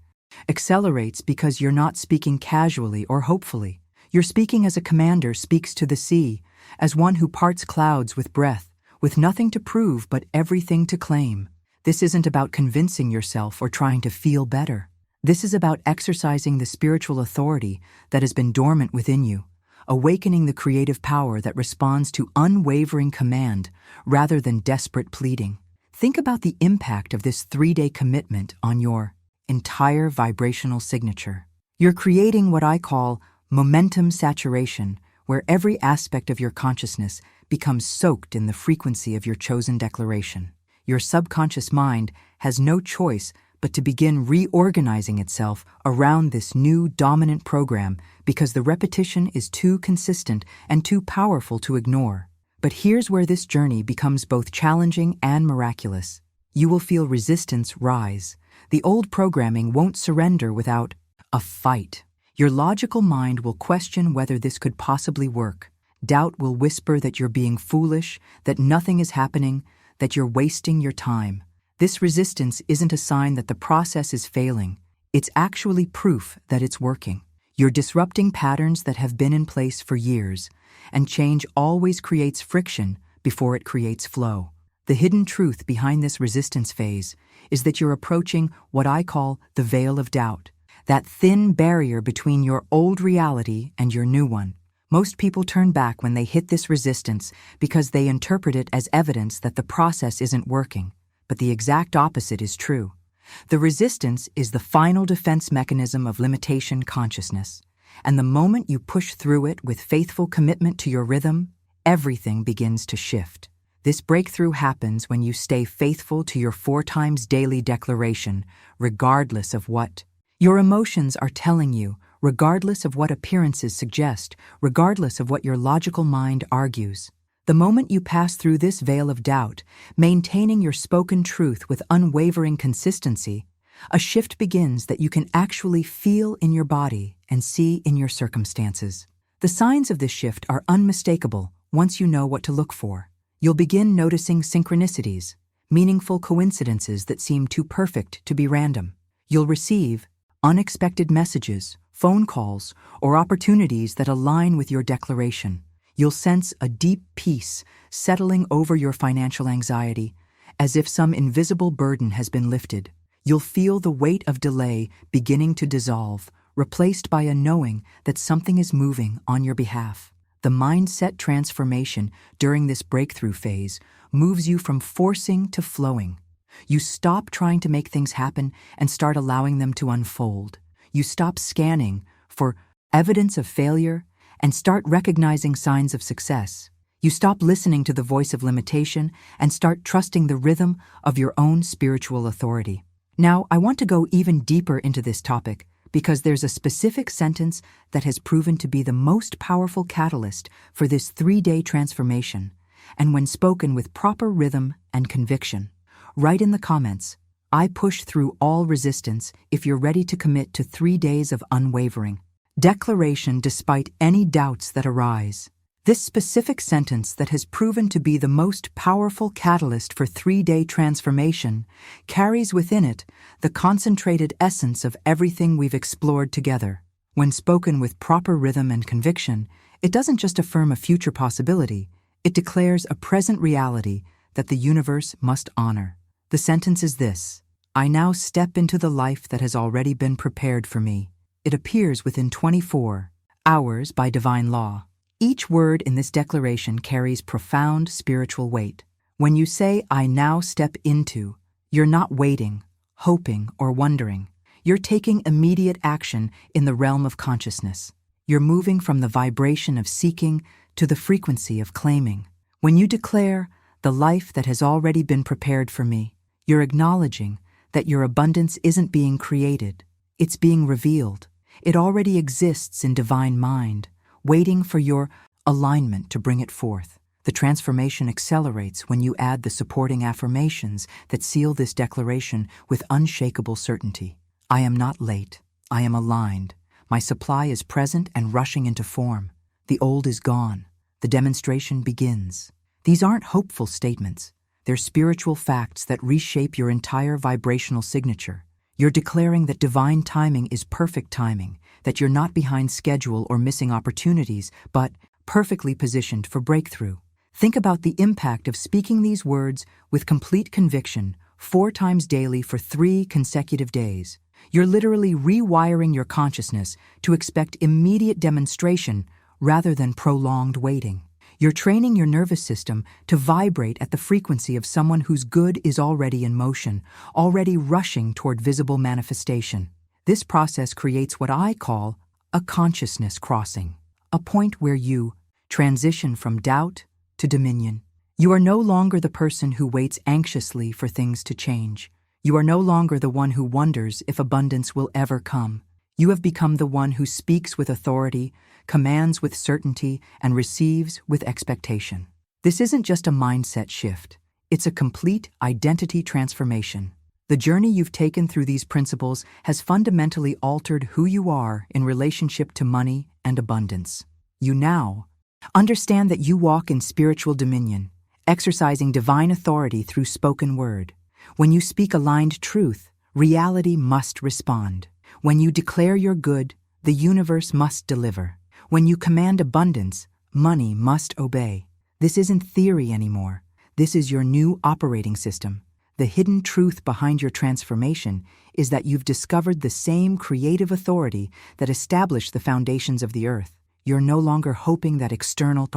accelerates because you're not speaking casually or hopefully. You're speaking as a commander speaks to the sea, as one who parts clouds with breath, with nothing to prove but everything to claim. This isn't about convincing yourself or trying to feel better. This is about exercising the spiritual authority that has been dormant within you, awakening the creative power that responds to unwavering command rather than desperate pleading. Think about the impact of this 3-day commitment on your entire vibrational signature. You're creating what I call momentum saturation, where every aspect of your consciousness becomes soaked in the frequency of your chosen declaration. Your subconscious mind has no choice but to begin reorganizing itself around this new dominant program because the repetition is too consistent and too powerful to ignore. But here's where this journey becomes both challenging and miraculous. You will feel resistance rise. The old programming won't surrender without a fight. Your logical mind will question whether this could possibly work. Doubt will whisper that you're being foolish, that nothing is happening, that you're wasting your time. This resistance isn't a sign that the process is failing. It's actually proof that it's working. You're disrupting patterns that have been in place for years, and change always creates friction before it creates flow. The hidden truth behind this resistance phase is that you're approaching what I call the veil of doubt, that thin barrier between your old reality and your new one. Most people turn back when they hit this resistance because they interpret it as evidence that the process isn't working. But the exact opposite is true. The resistance is the final defense mechanism of limitation consciousness. And the moment you push through it with faithful commitment to your rhythm, everything begins to shift. This breakthrough happens when you stay faithful to your 4 times daily declaration, regardless of what your emotions are telling you, regardless of what appearances suggest, regardless of what your logical mind argues. The moment you pass through this veil of doubt, maintaining your spoken truth with unwavering consistency, a shift begins that you can actually feel in your body and see in your circumstances. The signs of this shift are unmistakable once you know what to look for. You'll begin noticing synchronicities, meaningful coincidences that seem too perfect to be random. You'll receive unexpected messages, phone calls, or opportunities that align with your declaration. You'll sense a deep peace settling over your financial anxiety, as if some invisible burden has been lifted. You'll feel the weight of delay beginning to dissolve, replaced by a knowing that something is moving on your behalf. The mindset transformation during this breakthrough phase moves you from forcing to flowing. You stop trying to make things happen and start allowing them to unfold. You stop scanning for evidence of failure and start recognizing signs of success. You stop listening to the voice of limitation and start trusting the rhythm of your own spiritual authority. Now, I want to go even deeper into this topic because there's a specific sentence that has proven to be the most powerful catalyst for this 3-day transformation, and when spoken with proper rhythm and conviction. Write in the comments, "I push through all resistance," if you're ready to commit to 3 days of unwavering declaration despite any doubts that arise. This specific sentence that has proven to be the most powerful catalyst for 3-day transformation carries within it the concentrated essence of everything we've explored together. When spoken with proper rhythm and conviction, it doesn't just affirm a future possibility, it declares a present reality that the universe must honor. The sentence is this: "I now step into the life that has already been prepared for me." It appears within 24 hours by divine law. Each word in this declaration carries profound spiritual weight. When you say, "I now step into," you're not waiting, hoping, or wondering. You're taking immediate action in the realm of consciousness. You're moving from the vibration of seeking to the frequency of claiming. When you declare, "the life that has already been prepared for me," you're acknowledging that your abundance isn't being created, it's being revealed. It already exists in divine mind, waiting for your alignment to bring it forth. The transformation accelerates when you add the supporting affirmations that seal this declaration with unshakable certainty. I am not late. I am aligned. My supply is present and rushing into form. The old is gone. The demonstration begins. These aren't hopeful statements. They're spiritual facts that reshape your entire vibrational signature. You're declaring that divine timing is perfect timing, that you're not behind schedule or missing opportunities, but perfectly positioned for breakthrough. Think about the impact of speaking these words with complete conviction 4 times daily for 3 consecutive days. You're literally rewiring your consciousness to expect immediate demonstration rather than prolonged waiting. You're training your nervous system to vibrate at the frequency of someone whose good is already in motion, already rushing toward visible manifestation. This process creates what I call a consciousness crossing, a point where you transition from doubt to dominion. You are no longer the person who waits anxiously for things to change. You are no longer the one who wonders if abundance will ever come. You have become the one who speaks with authority, commands with certainty, and receives with expectation. This isn't just a mindset shift. It's a complete identity transformation. The journey you've taken through these principles has fundamentally altered who you are in relationship to money and abundance. You now understand that you walk in spiritual dominion, exercising divine authority through spoken word. When you speak aligned truth, reality must respond. When you declare your good, the universe must deliver. When you command abundance, money must obey. This isn't theory anymore. This is your new operating system. The hidden truth behind your transformation is that you've discovered the same creative authority that established the foundations of the earth. You're no longer hoping that external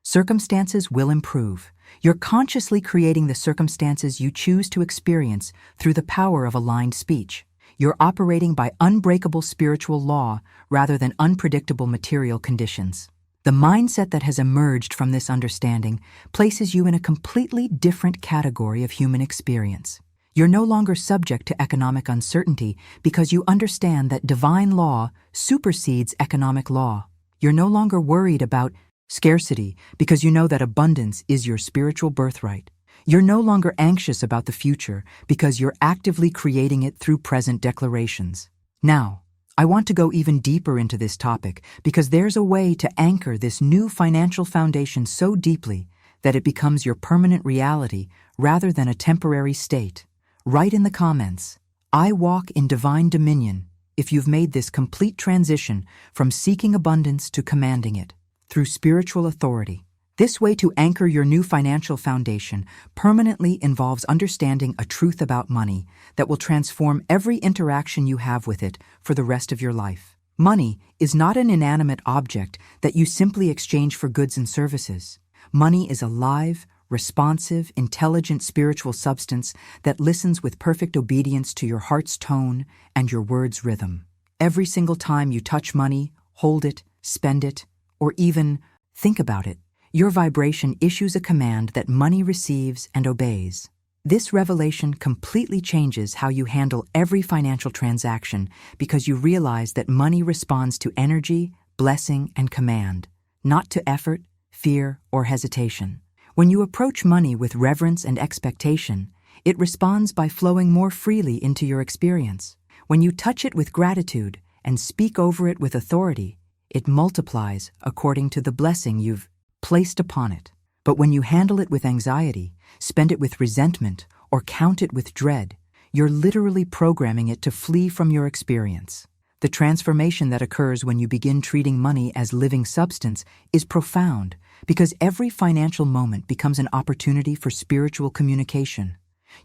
circumstances will improve. You're consciously creating the circumstances you choose to experience through the power of aligned speech. You're operating by unbreakable spiritual law rather than unpredictable material conditions. The mindset that has emerged from this understanding places you in a completely different category of human experience. You're no longer subject to economic uncertainty because you understand that divine law supersedes economic law. You're no longer worried about scarcity because you know that abundance is your spiritual birthright. You're no longer anxious about the future because you're actively creating it through present declarations. Now, I want to go even deeper into this topic because there's a way to anchor this new financial foundation so deeply that it becomes your permanent reality rather than a temporary state. Write in the comments, "I walk in divine dominion," if you've made this complete transition from seeking abundance to commanding it through spiritual authority. This way to anchor your new financial foundation permanently involves understanding a truth about money that will transform every interaction you have with it for the rest of your life. Money is not an inanimate object that you simply exchange for goods and services. Money is a live, responsive, intelligent spiritual substance that listens with perfect obedience to your heart's tone and your words' rhythm. Every single time you touch money, hold it, spend it, or even think about it, your vibration issues a command that money receives and obeys. This revelation completely changes how you handle every financial transaction because you realize that money responds to energy, blessing, and command, not to effort, fear, or hesitation. When you approach money with reverence and expectation, it responds by flowing more freely into your experience. When you touch it with gratitude and speak over it with authority, it multiplies according to the blessing you've placed upon it. But when you handle it with anxiety, spend it with resentment, or count it with dread, you're literally programming it to flee from your experience. The transformation that occurs when you begin treating money as living substance is profound because every financial moment becomes an opportunity for spiritual communication.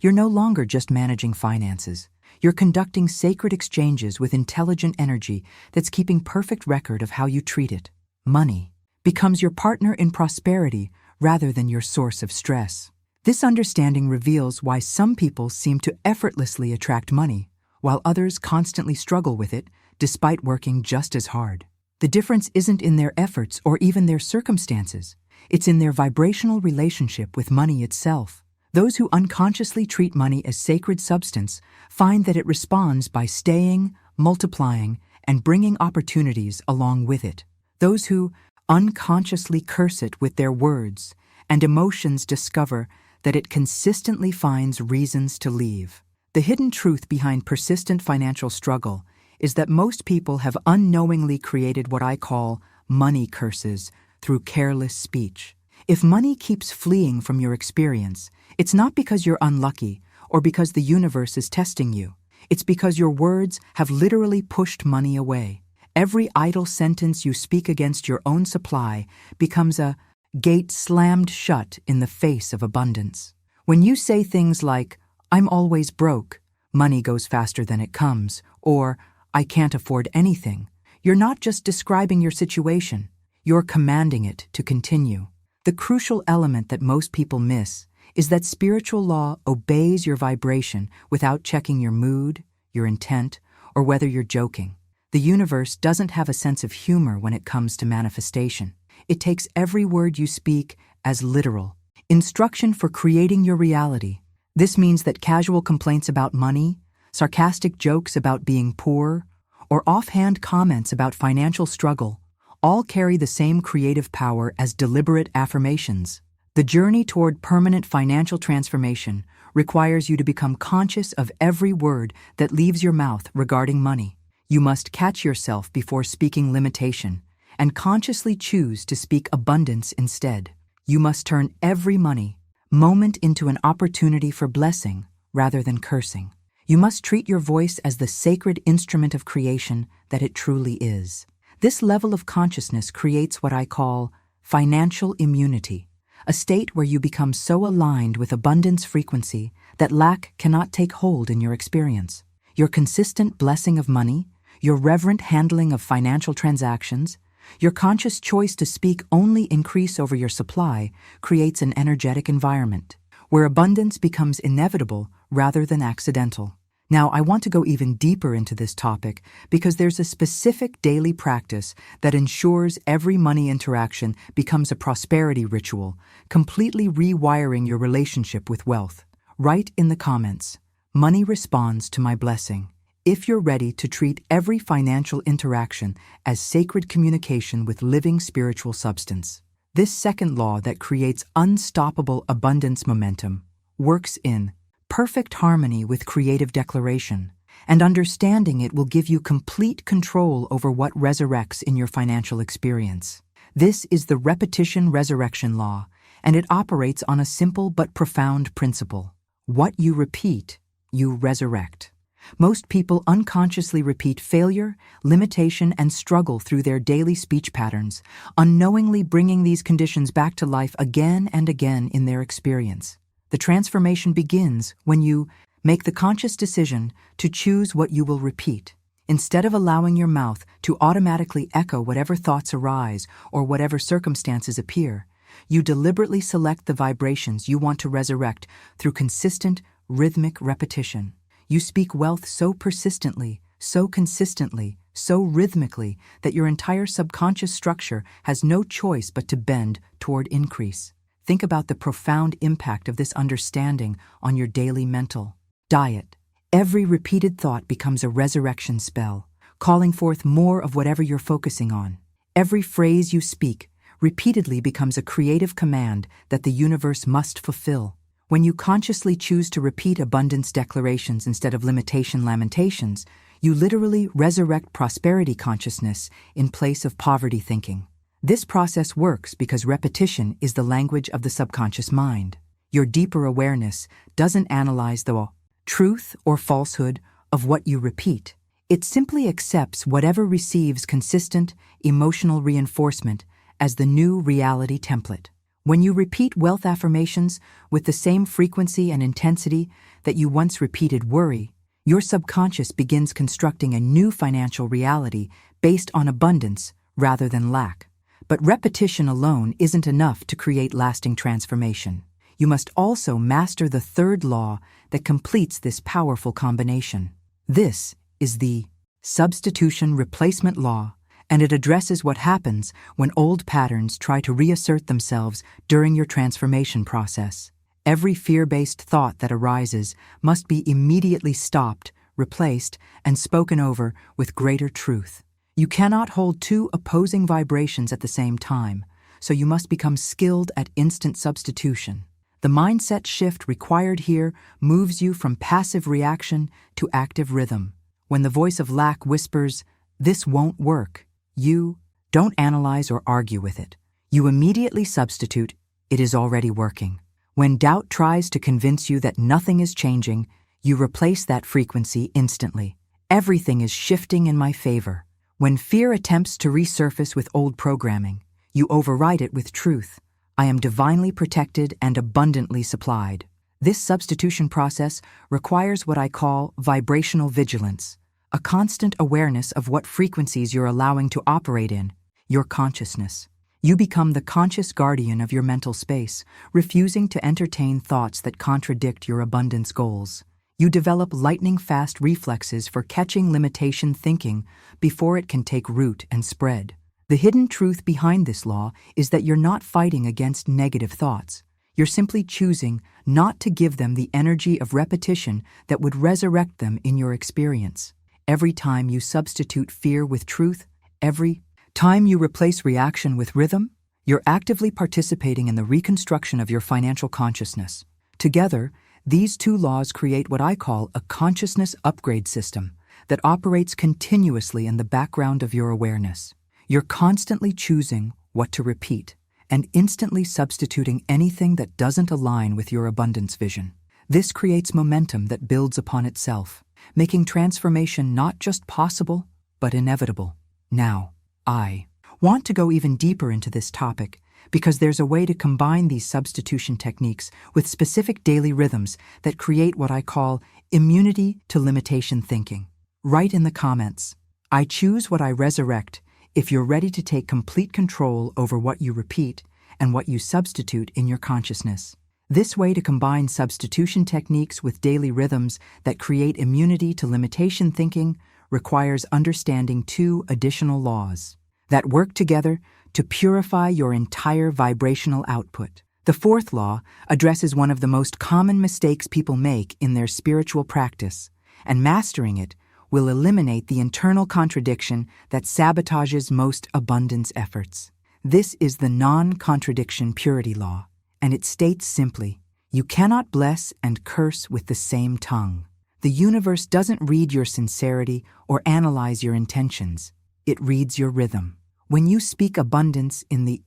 You're no longer just managing finances. You're conducting sacred exchanges with intelligent energy that's keeping perfect record of how you treat it. Money becomes your partner in prosperity rather than your source of stress. This understanding reveals why some people seem to effortlessly attract money, while others constantly struggle with it despite working just as hard. The difference isn't in their efforts or even their circumstances. It's in their vibrational relationship with money itself. Those who unconsciously treat money as sacred substance find that it responds by staying, multiplying, and bringing opportunities along with it. Those who unconsciously curse it with their words and emotions discover that it consistently finds reasons to leave. The hidden truth behind persistent financial struggle is that most people have unknowingly created what I call money curses through careless speech. If money keeps fleeing from your experience, it's not because you're unlucky or because the universe is testing you. It's because your words have literally pushed money away. Every idle sentence you speak against your own supply becomes a gate slammed shut in the face of abundance. When you say things like, "I'm always broke," "money goes faster than it comes," or "I can't afford anything," you're not just describing your situation, you're commanding it to continue. The crucial element that most people miss is that spiritual law obeys your vibration without checking your mood, your intent, or whether you're joking. The universe doesn't have a sense of humor when it comes to manifestation. It takes every word you speak as literal. Instruction for creating your reality. This means that casual complaints about money, sarcastic jokes about being poor, or offhand comments about financial struggle all carry the same creative power as deliberate affirmations. The journey toward permanent financial transformation requires you to become conscious of every word that leaves your mouth regarding money. You must catch yourself before speaking limitation and consciously choose to speak abundance instead. You must turn every money moment into an opportunity for blessing rather than cursing. You must treat your voice as the sacred instrument of creation that it truly is. This level of consciousness creates what I call financial immunity, a state where you become so aligned with abundance frequency that lack cannot take hold in your experience. Your consistent blessing of money, your reverent handling of financial transactions, your conscious choice to speak only increase over your supply creates an energetic environment where abundance becomes inevitable rather than accidental. Now, I want to go even deeper into this topic because there's a specific daily practice that ensures every money interaction becomes a prosperity ritual, completely rewiring your relationship with wealth. Write in the comments, "Money responds to my blessing," if you're ready to treat every financial interaction as sacred communication with living spiritual substance. This second law that creates unstoppable abundance momentum works in perfect harmony with creative declaration, and understanding it will give you complete control over what resurrects in your financial experience. This is the repetition resurrection law, and it operates on a simple but profound principle. What you repeat, you resurrect. Most people unconsciously repeat failure, limitation, and struggle through their daily speech patterns, unknowingly bringing these conditions back to life again and again in their experience. The transformation begins when you make the conscious decision to choose what you will repeat. Instead of allowing your mouth to automatically echo whatever thoughts arise or whatever circumstances appear, you deliberately select the vibrations you want to resurrect through consistent, rhythmic repetition. You speak wealth so persistently, so consistently, so rhythmically that your entire subconscious structure has no choice but to bend toward increase. Think about the profound impact of this understanding on your daily mental diet. Every repeated thought becomes a resurrection spell, calling forth more of whatever you're focusing on. Every phrase you speak repeatedly becomes a creative command that the universe must fulfill. When you consciously choose to repeat abundance declarations instead of limitation lamentations, you literally resurrect prosperity consciousness in place of poverty thinking. This process works because repetition is the language of the subconscious mind. Your deeper awareness doesn't analyze the truth or falsehood of what you repeat. It simply accepts whatever receives consistent, emotional reinforcement as the new reality template. When you repeat wealth affirmations with the same frequency and intensity that you once repeated worry, your subconscious begins constructing a new financial reality based on abundance rather than lack. But repetition alone isn't enough to create lasting transformation. You must also master the third law that completes this powerful combination. This is the substitution replacement law, and it addresses what happens when old patterns try to reassert themselves during your transformation process. Every fear-based thought that arises must be immediately stopped, replaced, and spoken over with greater truth. You cannot hold two opposing vibrations at the same time, so you must become skilled at instant substitution. The mindset shift required here moves you from passive reaction to active rhythm. When the voice of lack whispers, "This won't work," you don't analyze or argue with it. You immediately substitute, "It is already working." When doubt tries to convince you that nothing is changing, you replace that frequency instantly. "Everything is shifting in my favor." When fear attempts to resurface with old programming, you override it with truth. "I am divinely protected and abundantly supplied." This substitution process requires what I call vibrational vigilance, a constant awareness of what frequencies you're allowing to operate in, your consciousness. You become the conscious guardian of your mental space, refusing to entertain thoughts that contradict your abundance goals. You develop lightning-fast reflexes for catching limitation thinking before it can take root and spread. The hidden truth behind this law is that you're not fighting against negative thoughts. You're simply choosing not to give them the energy of repetition that would resurrect them in your experience. Every time you substitute fear with truth, every time you replace reaction with rhythm, you're actively participating in the reconstruction of your financial consciousness. Together, these two laws create what I call a consciousness upgrade system that operates continuously in the background of your awareness. You're constantly choosing what to repeat and instantly substituting anything that doesn't align with your abundance vision. This creates momentum that builds upon itself, making transformation not just possible, but inevitable. Now, I want to go even deeper into this topic because there's a way to combine these substitution techniques with specific daily rhythms that create what I call immunity to limitation thinking. Write in the comments, "I choose what I resurrect," if you're ready to take complete control over what you repeat and what you substitute in your consciousness. This way to combine substitution techniques with daily rhythms that create immunity to limitation thinking requires understanding two additional laws that work together to purify your entire vibrational output. The fourth law addresses one of the most common mistakes people make in their spiritual practice, and mastering it will eliminate the internal contradiction that sabotages most abundance efforts. This is the non-contradiction purity law, and it states simply, you cannot bless and curse with the same tongue. The universe doesn't read your sincerity or analyze your intentions. It reads your rhythm. When you speak abundance in the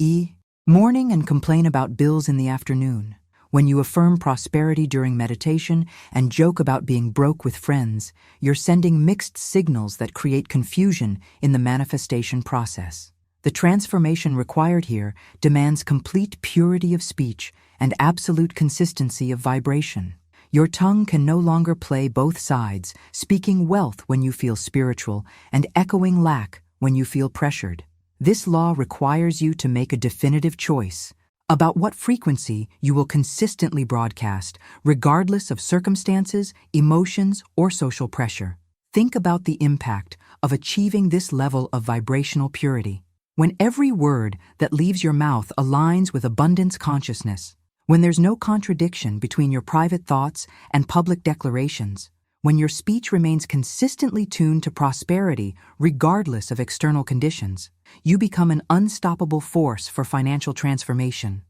morning and complain about bills in the afternoon, when you affirm prosperity during meditation and joke about being broke with friends, you're sending mixed signals that create confusion in the manifestation process. The transformation required here demands complete purity of speech and absolute consistency of vibration. Your tongue can no longer play both sides, speaking wealth when you feel spiritual and echoing lack when you feel pressured. This law requires you to make a definitive choice about what frequency you will consistently broadcast, regardless of circumstances, emotions, or social pressure. Think about the impact of achieving this level of vibrational purity. When every word that leaves your mouth aligns with abundance consciousness, when there's no contradiction between your private thoughts and public declarations, when your speech remains consistently tuned to prosperity regardless of external conditions, you become an unstoppable force for financial transformation.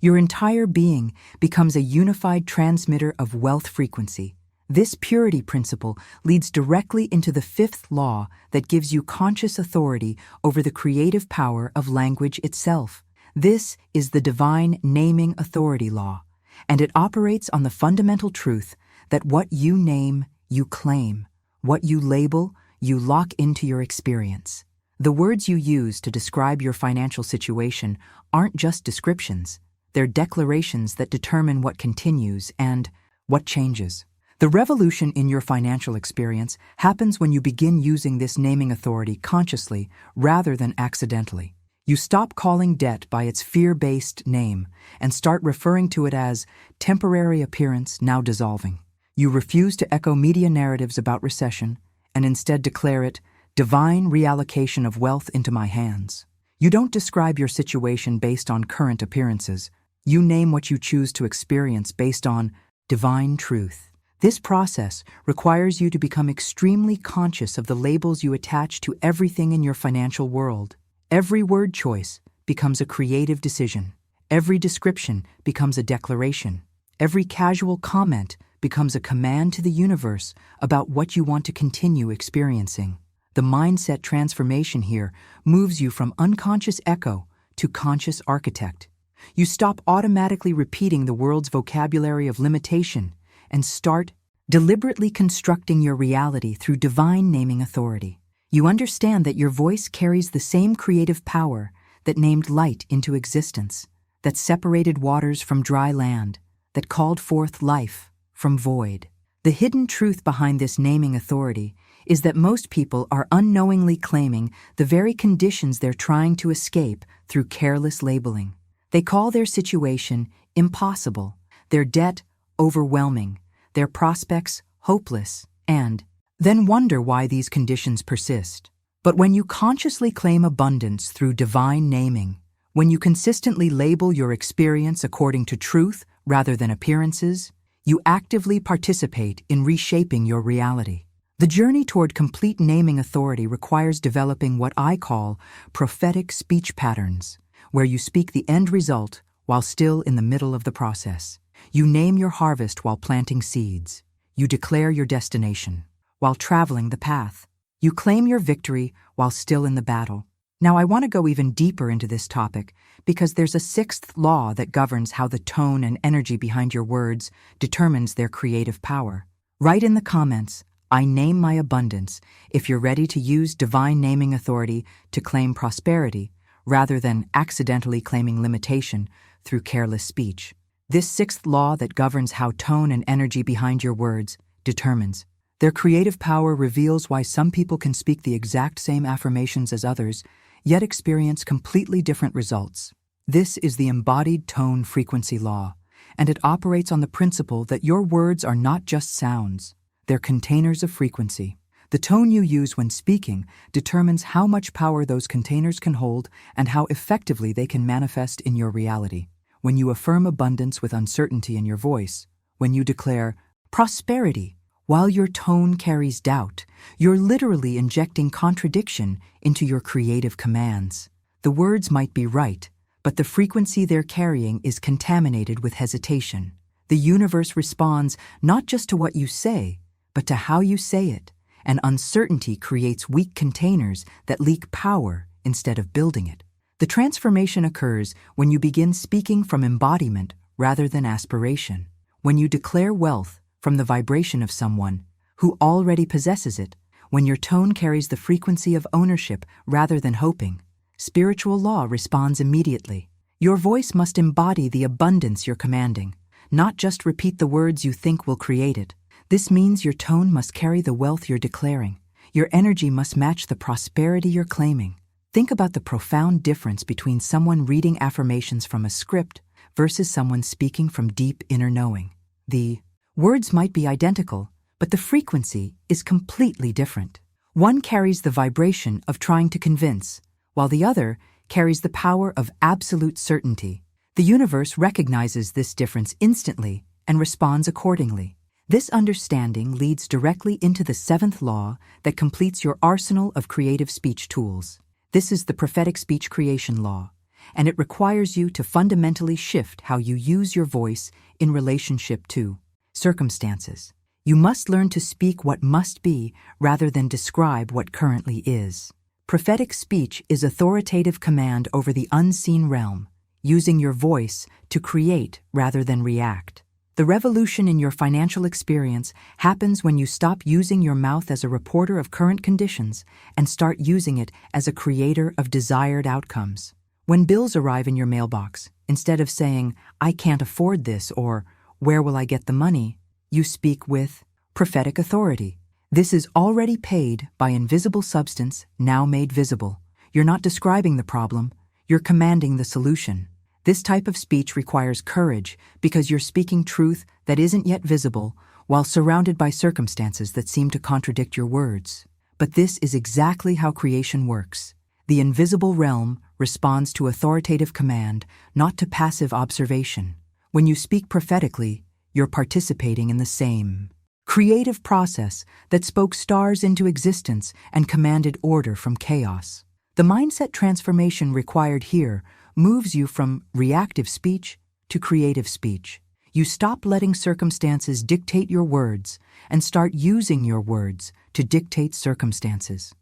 Your entire being becomes a unified transmitter of wealth frequency. This purity principle leads directly into the fifth law that gives you conscious authority over the creative power of language itself. This is the divine naming authority law, and it operates on the fundamental truth that what you name, you claim. What you label, you lock into your experience. The words you use to describe your financial situation aren't just descriptions. They're declarations that determine what continues and what changes. The revolution in your financial experience happens when you begin using this naming authority consciously rather than accidentally. You stop calling debt by its fear-based name and start referring to it as temporary appearance now dissolving. You refuse to echo media narratives about recession and instead declare it divine reallocation of wealth into my hands. You don't describe your situation based on current appearances. You name what you choose to experience based on divine truth. This process requires you to become extremely conscious of the labels you attach to everything in your financial world. Every word choice becomes a creative decision. Every description becomes a declaration. Every casual comment becomes a command to the universe about what you want to continue experiencing. The mindset transformation here moves you from unconscious echo to conscious architect. You stop automatically repeating the world's vocabulary of limitation and start deliberately constructing your reality through divine naming authority. You understand that your voice carries the same creative power that named light into existence, that separated waters from dry land, that called forth life from void. The hidden truth behind this naming authority is that most people are unknowingly claiming the very conditions they're trying to escape through careless labeling. They call their situation impossible, their debt overwhelming, their prospects hopeless, and then wonder why these conditions persist. But when you consciously claim abundance through divine naming, when you consistently label your experience according to truth rather than appearances, you actively participate in reshaping your reality. The journey toward complete naming authority requires developing what I call prophetic speech patterns, where you speak the end result while still in the middle of the process. You name your harvest while planting seeds. You declare your destination while traveling the path. You claim your victory while still in the battle. Now, I want to go even deeper into this topic because there's a sixth law that governs how the tone and energy behind your words determines their creative power. Write in the comments, "I name my abundance," if you're ready to use divine naming authority to claim prosperity rather than accidentally claiming limitation through careless speech. This sixth law that governs how tone and energy behind your words determines their creative power reveals why some people can speak the exact same affirmations as others, yet experience completely different results. This is the embodied tone frequency law, and it operates on the principle that your words are not just sounds, they're containers of frequency. The tone you use when speaking determines how much power those containers can hold and how effectively they can manifest in your reality. When you affirm abundance with uncertainty in your voice, when you declare prosperity while your tone carries doubt, you're literally injecting contradiction into your creative commands. The words might be right, but the frequency they're carrying is contaminated with hesitation. The universe responds not just to what you say, but to how you say it. And uncertainty creates weak containers that leak power instead of building it. The transformation occurs when you begin speaking from embodiment rather than aspiration. When you declare wealth from the vibration of someone who already possesses it, when your tone carries the frequency of ownership rather than hoping, spiritual law responds immediately. Your voice must embody the abundance you're commanding, not just repeat the words you think will create it. This means your tone must carry the wealth you're declaring. Your energy must match the prosperity you're claiming. Think about the profound difference between someone reading affirmations from a script versus someone speaking from deep inner knowing. The words might be identical, but the frequency is completely different. One carries the vibration of trying to convince, while the other carries the power of absolute certainty. The universe recognizes this difference instantly and responds accordingly. This understanding leads directly into the seventh law that completes your arsenal of creative speech tools. This is the prophetic speech creation law, and it requires you to fundamentally shift how you use your voice in relationship to circumstances. You must learn to speak what must be rather than describe what currently is. Prophetic speech is authoritative command over the unseen realm, using your voice to create rather than react. The revolution in your financial experience happens when you stop using your mouth as a reporter of current conditions and start using it as a creator of desired outcomes. When bills arrive in your mailbox, instead of saying, "I can't afford this," or "Where will I get the money?" you speak with prophetic authority. This is already paid by invisible substance now made visible. You're not describing the problem, you're commanding the solution. This type of speech requires courage because you're speaking truth that isn't yet visible while surrounded by circumstances that seem to contradict your words. But this is exactly how creation works. The invisible realm responds to authoritative command, not to passive observation. When you speak prophetically, you're participating in the same creative process that spoke stars into existence and commanded order from chaos. The mindset transformation required here moves you from reactive speech to creative speech. You stop letting circumstances dictate your words and start using your words to dictate circumstances.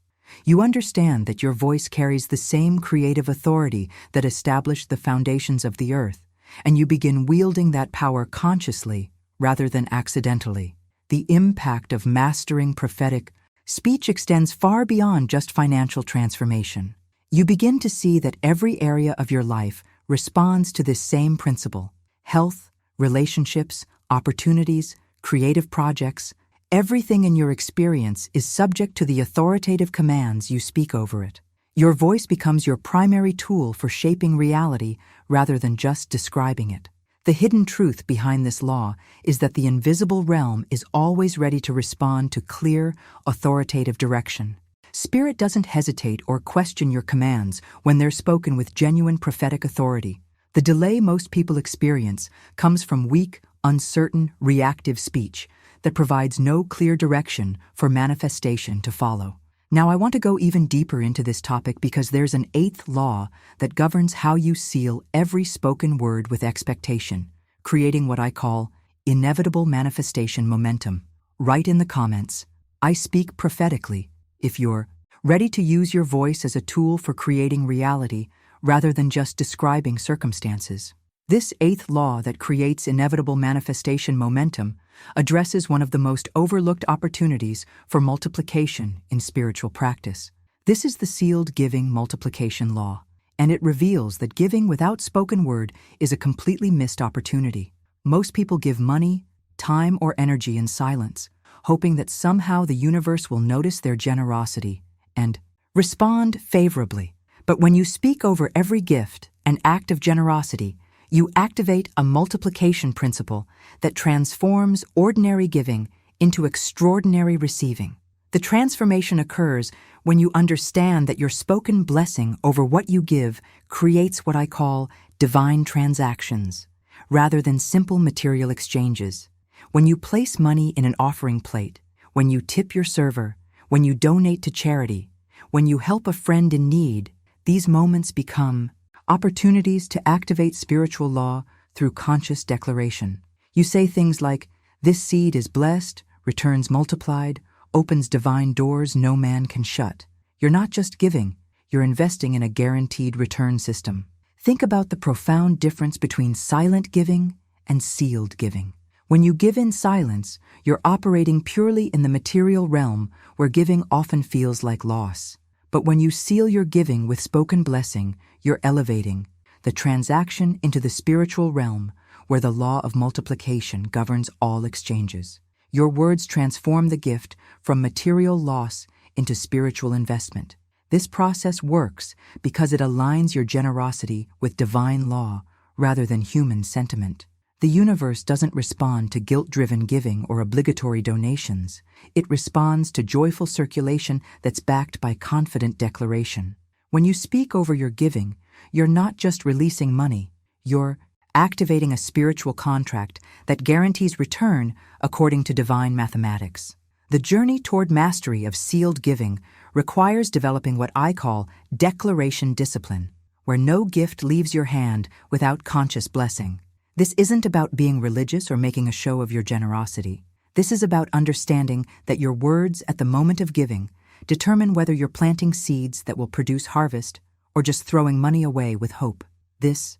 You understand that your voice carries the same creative authority that established the foundations of the earth, and you begin wielding that power consciously rather than accidentally. The impact of mastering prophetic speech extends far beyond just financial transformation. You begin to see that every area of your life responds to this same principle. Health, relationships, opportunities, creative projects, everything in your experience is subject to the authoritative commands you speak over it. Your voice becomes your primary tool for shaping reality rather than just describing it. The hidden truth behind this law is that the invisible realm is always ready to respond to clear, authoritative direction. Spirit doesn't hesitate or question your commands when they're spoken with genuine prophetic authority. The delay most people experience comes from weak, uncertain, reactive speech that provides no clear direction for manifestation to follow. Now, I want to go even deeper into this topic because there's an eighth law that governs how you seal every spoken word with expectation, creating what I call inevitable manifestation momentum. Write in the comments, "I speak prophetically," if you're ready to use your voice as a tool for creating reality rather than just describing circumstances. This eighth law that creates inevitable manifestation momentum addresses one of the most overlooked opportunities for multiplication in spiritual practice. This is the sealed giving multiplication law. And it reveals that giving without spoken word is a completely missed opportunity. Most people give money, time, or energy in silence, hoping that somehow the universe will notice their generosity and respond favorably. But when you speak over every gift, an act of generosity, you activate a multiplication principle that transforms ordinary giving into extraordinary receiving. The transformation occurs when you understand that your spoken blessing over what you give creates what I call divine transactions, rather than simple material exchanges. When you place money in an offering plate, when you tip your server, when you donate to charity, when you help a friend in need, these moments become opportunities to activate spiritual law through conscious declaration. You say things like, "This seed is blessed, returns multiplied, opens divine doors no man can shut." You're not just giving, you're investing in a guaranteed return system. Think about the profound difference between silent giving and sealed giving. When you give in silence, you're operating purely in the material realm where giving often feels like loss. But when you seal your giving with spoken blessing, you're elevating the transaction into the spiritual realm where the law of multiplication governs all exchanges. Your words transform the gift from material loss into spiritual investment. This process works because it aligns your generosity with divine law rather than human sentiment. The universe doesn't respond to guilt-driven giving or obligatory donations. It responds to joyful circulation that's backed by confident declaration. When you speak over your giving, you're not just releasing money, you're activating a spiritual contract that guarantees return according to divine mathematics. The journey toward mastery of sealed giving requires developing what I call declaration discipline, where no gift leaves your hand without conscious blessing. This isn't about being religious or making a show of your generosity. This is about understanding that your words at the moment of giving determine whether you're planting seeds that will produce harvest or just throwing money away with hope. This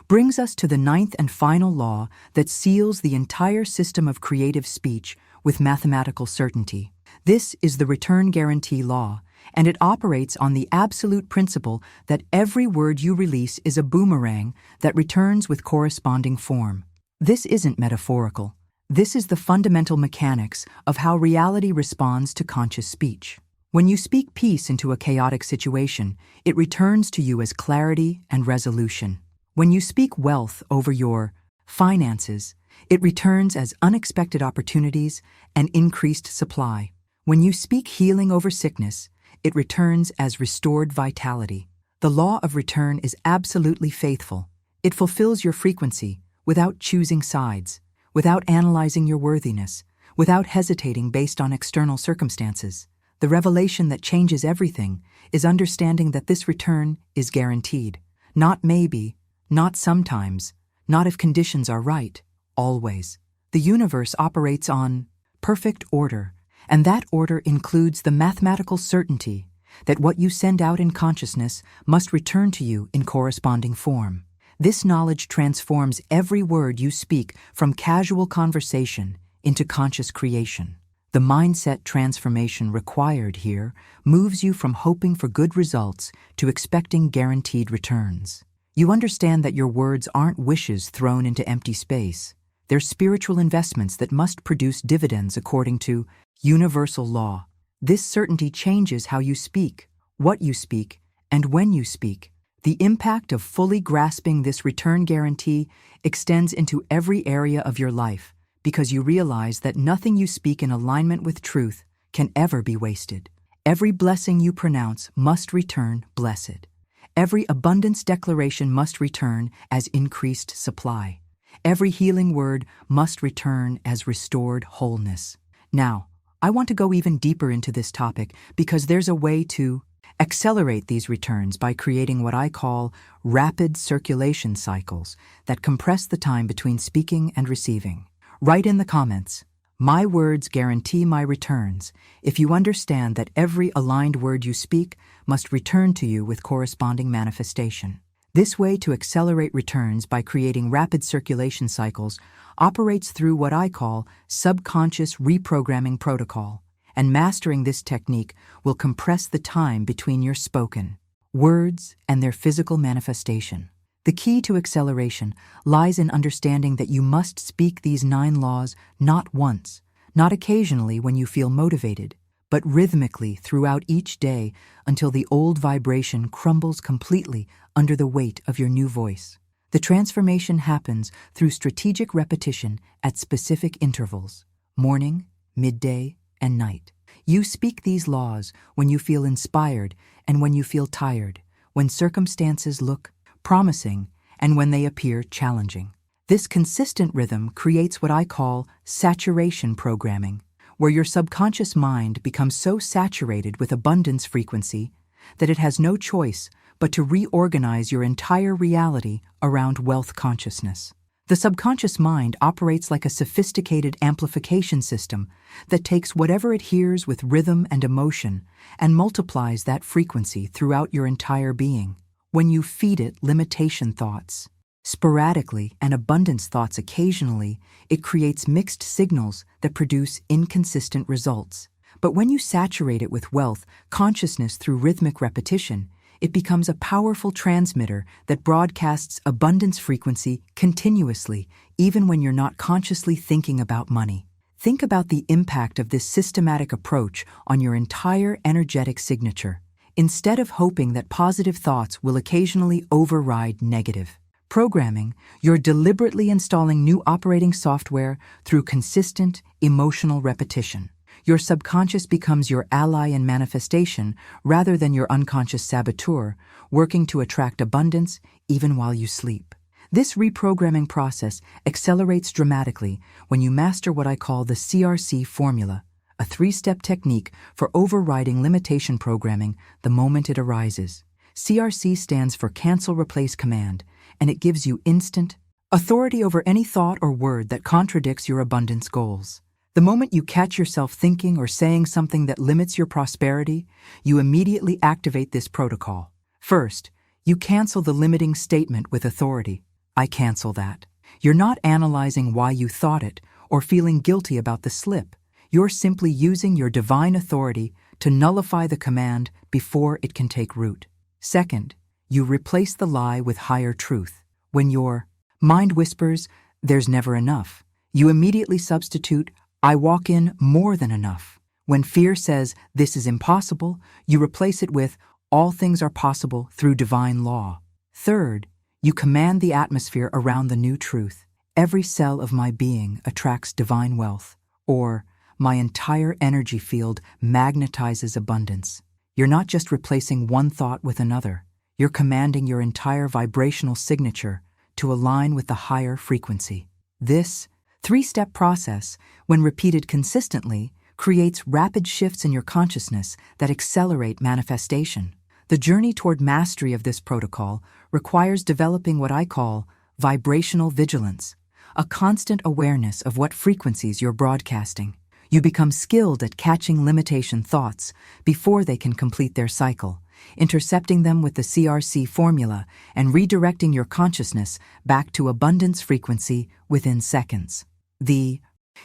brings us to the ninth and final law that seals the entire system of creative speech with mathematical certainty. This is the return guarantee law, and it operates on the absolute principle that every word you release is a boomerang that returns with corresponding form. This isn't metaphorical. This is the fundamental mechanics of how reality responds to conscious speech. When you speak peace into a chaotic situation, it returns to you as clarity and resolution. When you speak wealth over your finances, it returns as unexpected opportunities and increased supply. When you speak healing over sickness, it returns as restored vitality. The law of return is absolutely faithful. It fulfills your frequency without choosing sides, without analyzing your worthiness, without hesitating based on external circumstances. The revelation that changes everything is understanding that this return is guaranteed. Not maybe, not sometimes, not if conditions are right, always. The universe operates on perfect order, and that order includes the mathematical certainty that what you send out in consciousness must return to you in corresponding form. This knowledge transforms every word you speak from casual conversation into conscious creation. The mindset transformation required here moves you from hoping for good results to expecting guaranteed returns. You understand that your words aren't wishes thrown into empty space. They're spiritual investments that must produce dividends according to universal law. This certainty changes how you speak, what you speak, and when you speak. The impact of fully grasping this return guarantee extends into every area of your life because you realize that nothing you speak in alignment with truth can ever be wasted. Every blessing you pronounce must return blessed. Every abundance declaration must return as increased supply. Every healing word must return as restored wholeness. Now, I want to go even deeper into this topic because there's a way to accelerate these returns by creating what I call rapid circulation cycles that compress the time between speaking and receiving. Write in the comments, "My words guarantee my returns," if you understand that every aligned word you speak must return to you with corresponding manifestation. This way to accelerate returns by creating rapid circulation cycles operates through what I call subconscious reprogramming protocol, and mastering this technique will compress the time between your spoken words, and their physical manifestation. The key to acceleration lies in understanding that you must speak these 9 laws not once, not occasionally when you feel motivated, but rhythmically throughout each day until the old vibration crumbles completely under the weight of your new voice. The transformation happens through strategic repetition at specific intervals, morning, midday, and night. You speak these laws when you feel inspired and when you feel tired, when circumstances look promising, and when they appear challenging. This consistent rhythm creates what I call saturation programming, where your subconscious mind becomes so saturated with abundance frequency that it has no choice but to reorganize your entire reality around wealth consciousness. The subconscious mind operates like a sophisticated amplification system that takes whatever it hears with rhythm and emotion and multiplies that frequency throughout your entire being. When you feed it limitation thoughts, sporadically, and abundance thoughts occasionally, it creates mixed signals that produce inconsistent results. But when you saturate it with wealth consciousness through rhythmic repetition, it becomes a powerful transmitter that broadcasts abundance frequency continuously, even when you're not consciously thinking about money. Think about the impact of this systematic approach on your entire energetic signature. Instead of hoping that positive thoughts will occasionally override negative programming, you're deliberately installing new operating software through consistent, emotional repetition. Your subconscious becomes your ally in manifestation rather than your unconscious saboteur, working to attract abundance even while you sleep. This reprogramming process accelerates dramatically when you master what I call the CRC formula, a 3-step technique for overriding limitation programming the moment it arises. CRC stands for Cancel Replace Command, and it gives you instant authority over any thought or word that contradicts your abundance goals. The moment you catch yourself thinking or saying something that limits your prosperity, you immediately activate this protocol. First, you cancel the limiting statement with authority. I cancel that. You're not analyzing why you thought it or feeling guilty about the slip. You're simply using your divine authority to nullify the command before it can take root. Second, you replace the lie with higher truth. When your mind whispers, "There's never enough," you immediately substitute, "I walk in more than enough." When fear says, "This is impossible," you replace it with, "All things are possible through divine law." Third, you command the atmosphere around the new truth. Every cell of my being attracts divine wealth, or my entire energy field magnetizes abundance. You're not just replacing one thought with another. You're commanding your entire vibrational signature to align with the higher frequency. This 3-step process, when repeated consistently, creates rapid shifts in your consciousness that accelerate manifestation. The journey toward mastery of this protocol requires developing what I call vibrational vigilance, a constant awareness of what frequencies you're broadcasting. You become skilled at catching limitation thoughts before they can complete their cycle, intercepting them with the CRC formula and redirecting your consciousness back to abundance frequency within seconds. The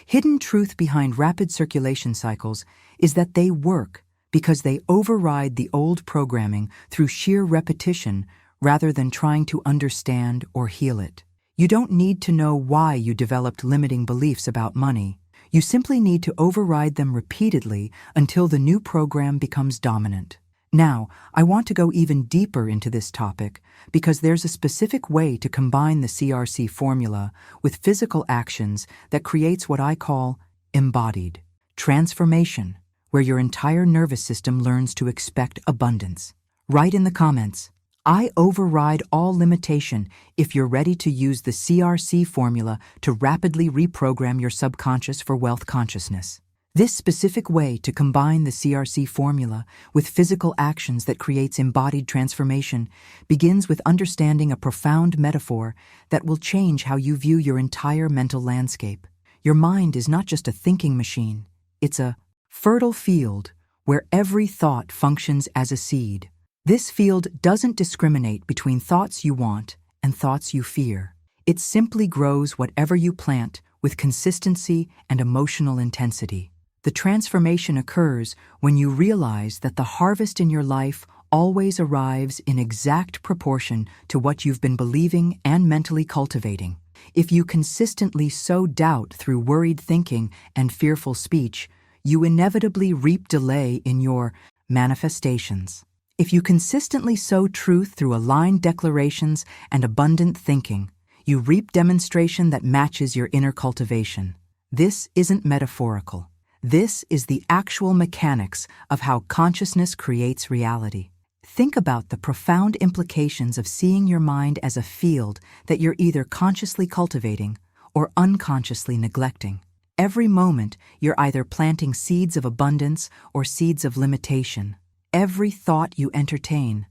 hidden truth behind rapid circulation cycles is that they work because they override the old programming through sheer repetition rather than trying to understand or heal it. You don't need to know why you developed limiting beliefs about money. You simply need to override them repeatedly until the new program becomes dominant. Now, I want to go even deeper into this topic because there's a specific way to combine the CRC formula with physical actions that creates what I call embodied transformation, where your entire nervous system learns to expect abundance. Write in the comments, "I override all limitation," if you're ready to use the CRC formula to rapidly reprogram your subconscious for wealth consciousness. This specific way to combine the CRC formula with physical actions that creates embodied transformation begins with understanding a profound metaphor that will change how you view your entire mental landscape. Your mind is not just a thinking machine, it's a fertile field where every thought functions as a seed. This field doesn't discriminate between thoughts you want and thoughts you fear. It simply grows whatever you plant with consistency and emotional intensity. The transformation occurs when you realize that the harvest in your life always arrives in exact proportion to what you've been believing and mentally cultivating. If you consistently sow doubt through worried thinking and fearful speech, you inevitably reap delay in your manifestations. If you consistently sow truth through aligned declarations and abundant thinking, you reap demonstration that matches your inner cultivation. This isn't metaphorical. This is the actual mechanics of how consciousness creates reality. Think about the profound implications of seeing your mind as a field that you're either consciously cultivating or unconsciously neglecting. Every moment, you're either planting seeds of abundance or seeds of limitation. Every thought you entertain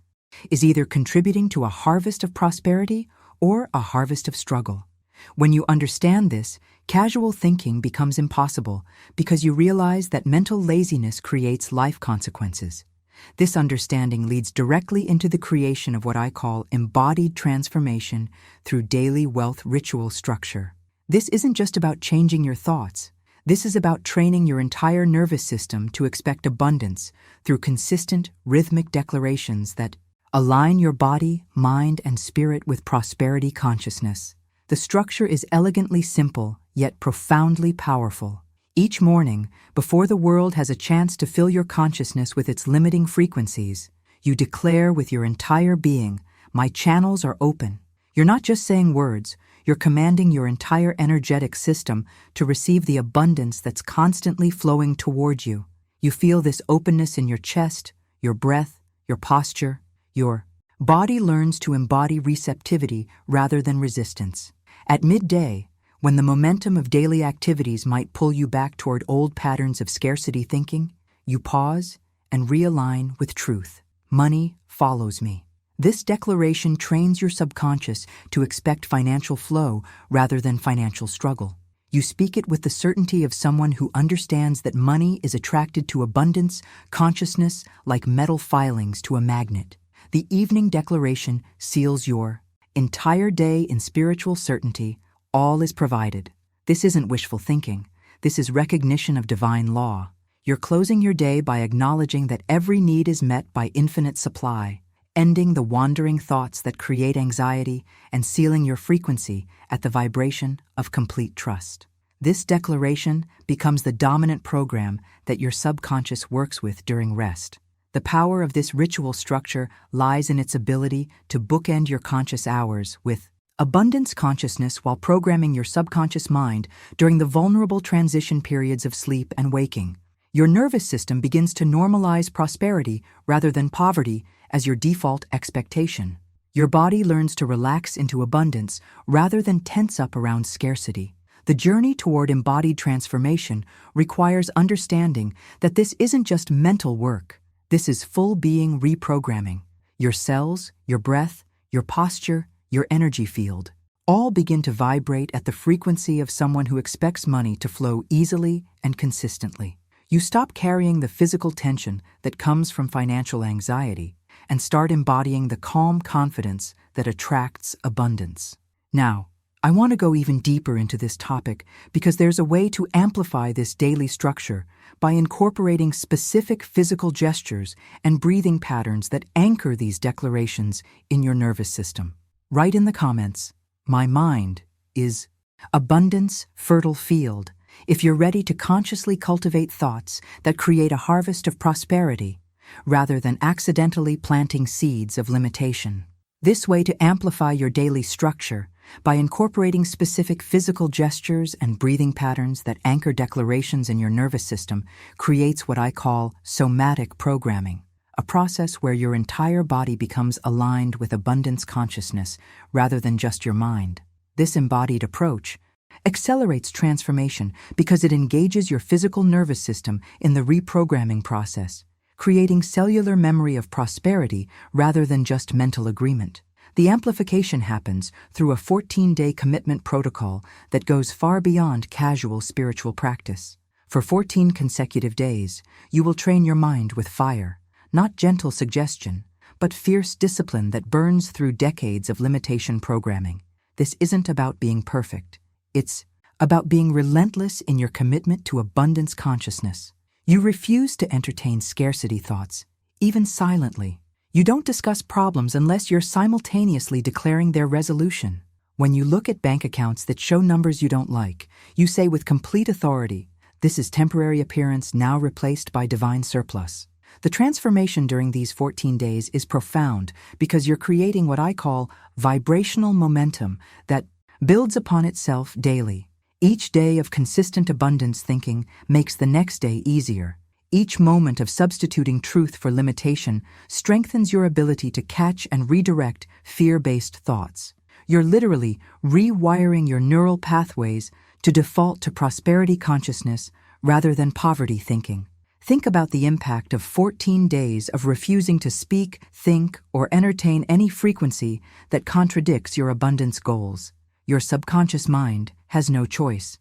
is either contributing to a harvest of prosperity or a harvest of struggle. When you understand this, casual thinking becomes impossible because you realize that mental laziness creates life consequences. This understanding leads directly into the creation of what I call embodied transformation through daily wealth ritual structure. This isn't just about changing your thoughts. This is about training your entire nervous system to expect abundance through consistent, rhythmic declarations that align your body, mind, and spirit with prosperity consciousness. The structure is elegantly simple, yet profoundly powerful. Each morning, before the world has a chance to fill your consciousness with its limiting frequencies, you declare with your entire being, "My channels are open." You're not just saying words, you're commanding your entire energetic system to receive the abundance that's constantly flowing toward you. You feel this openness in your chest, your breath, your posture. Your body learns to embody receptivity rather than resistance. At midday, when the momentum of daily activities might pull you back toward old patterns of scarcity thinking, you pause and realign with truth. Money follows me. This declaration trains your subconscious to expect financial flow rather than financial struggle. You speak it with the certainty of someone who understands that money is attracted to abundance, consciousness, like metal filings to a magnet. The evening declaration seals your entire day in spiritual certainty. All is provided. This isn't wishful thinking. This is recognition of divine law. You're closing your day by acknowledging that every need is met by infinite supply, ending the wandering thoughts that create anxiety and sealing your frequency at the vibration of complete trust. This declaration becomes the dominant program that your subconscious works with during rest. The power of this ritual structure lies in its ability to bookend your conscious hours with abundance consciousness while programming your subconscious mind during the vulnerable transition periods of sleep and waking. Your nervous system begins to normalize prosperity rather than poverty as your default expectation. Your body learns to relax into abundance rather than tense up around scarcity. The journey toward embodied transformation requires understanding that this isn't just mental work. This is full being reprogramming. Your cells, your breath, your posture, your energy field, all begin to vibrate at the frequency of someone who expects money to flow easily and consistently. You stop carrying the physical tension that comes from financial anxiety and start embodying the calm confidence that attracts abundance. Now, I want to go even deeper into this topic because there's a way to amplify this daily structure by incorporating specific physical gestures and breathing patterns that anchor these declarations in your nervous system. Write in the comments, "My mind is abundance, fertile field," if you're ready to consciously cultivate thoughts that create a harvest of prosperity rather than accidentally planting seeds of limitation. This way to amplify your daily structure by incorporating specific physical gestures and breathing patterns that anchor declarations in your nervous system creates what I call somatic programming, a process where your entire body becomes aligned with abundance consciousness rather than just your mind. This embodied approach accelerates transformation because it engages your physical nervous system in the reprogramming process, creating cellular memory of prosperity rather than just mental agreement. The amplification happens through a 14-day commitment protocol that goes far beyond casual spiritual practice. For 14 consecutive days, you will train your mind with fire, not gentle suggestion, but fierce discipline that burns through decades of limitation programming. This isn't about being perfect. It's about being relentless in your commitment to abundance consciousness. You refuse to entertain scarcity thoughts, even silently. You don't discuss problems unless you're simultaneously declaring their resolution. When you look at bank accounts that show numbers you don't like, you say with complete authority, "This is temporary appearance now replaced by divine surplus." The transformation during these 14 days is profound because you're creating what I call vibrational momentum that builds upon itself daily. Each day of consistent abundance thinking makes the next day easier. Each moment of substituting truth for limitation strengthens your ability to catch and redirect fear-based thoughts. You're literally rewiring your neural pathways to default to prosperity consciousness rather than poverty thinking. Think about the impact of 14 days of refusing to speak, think, or entertain any frequency that contradicts your abundance goals. Your subconscious mind has no choice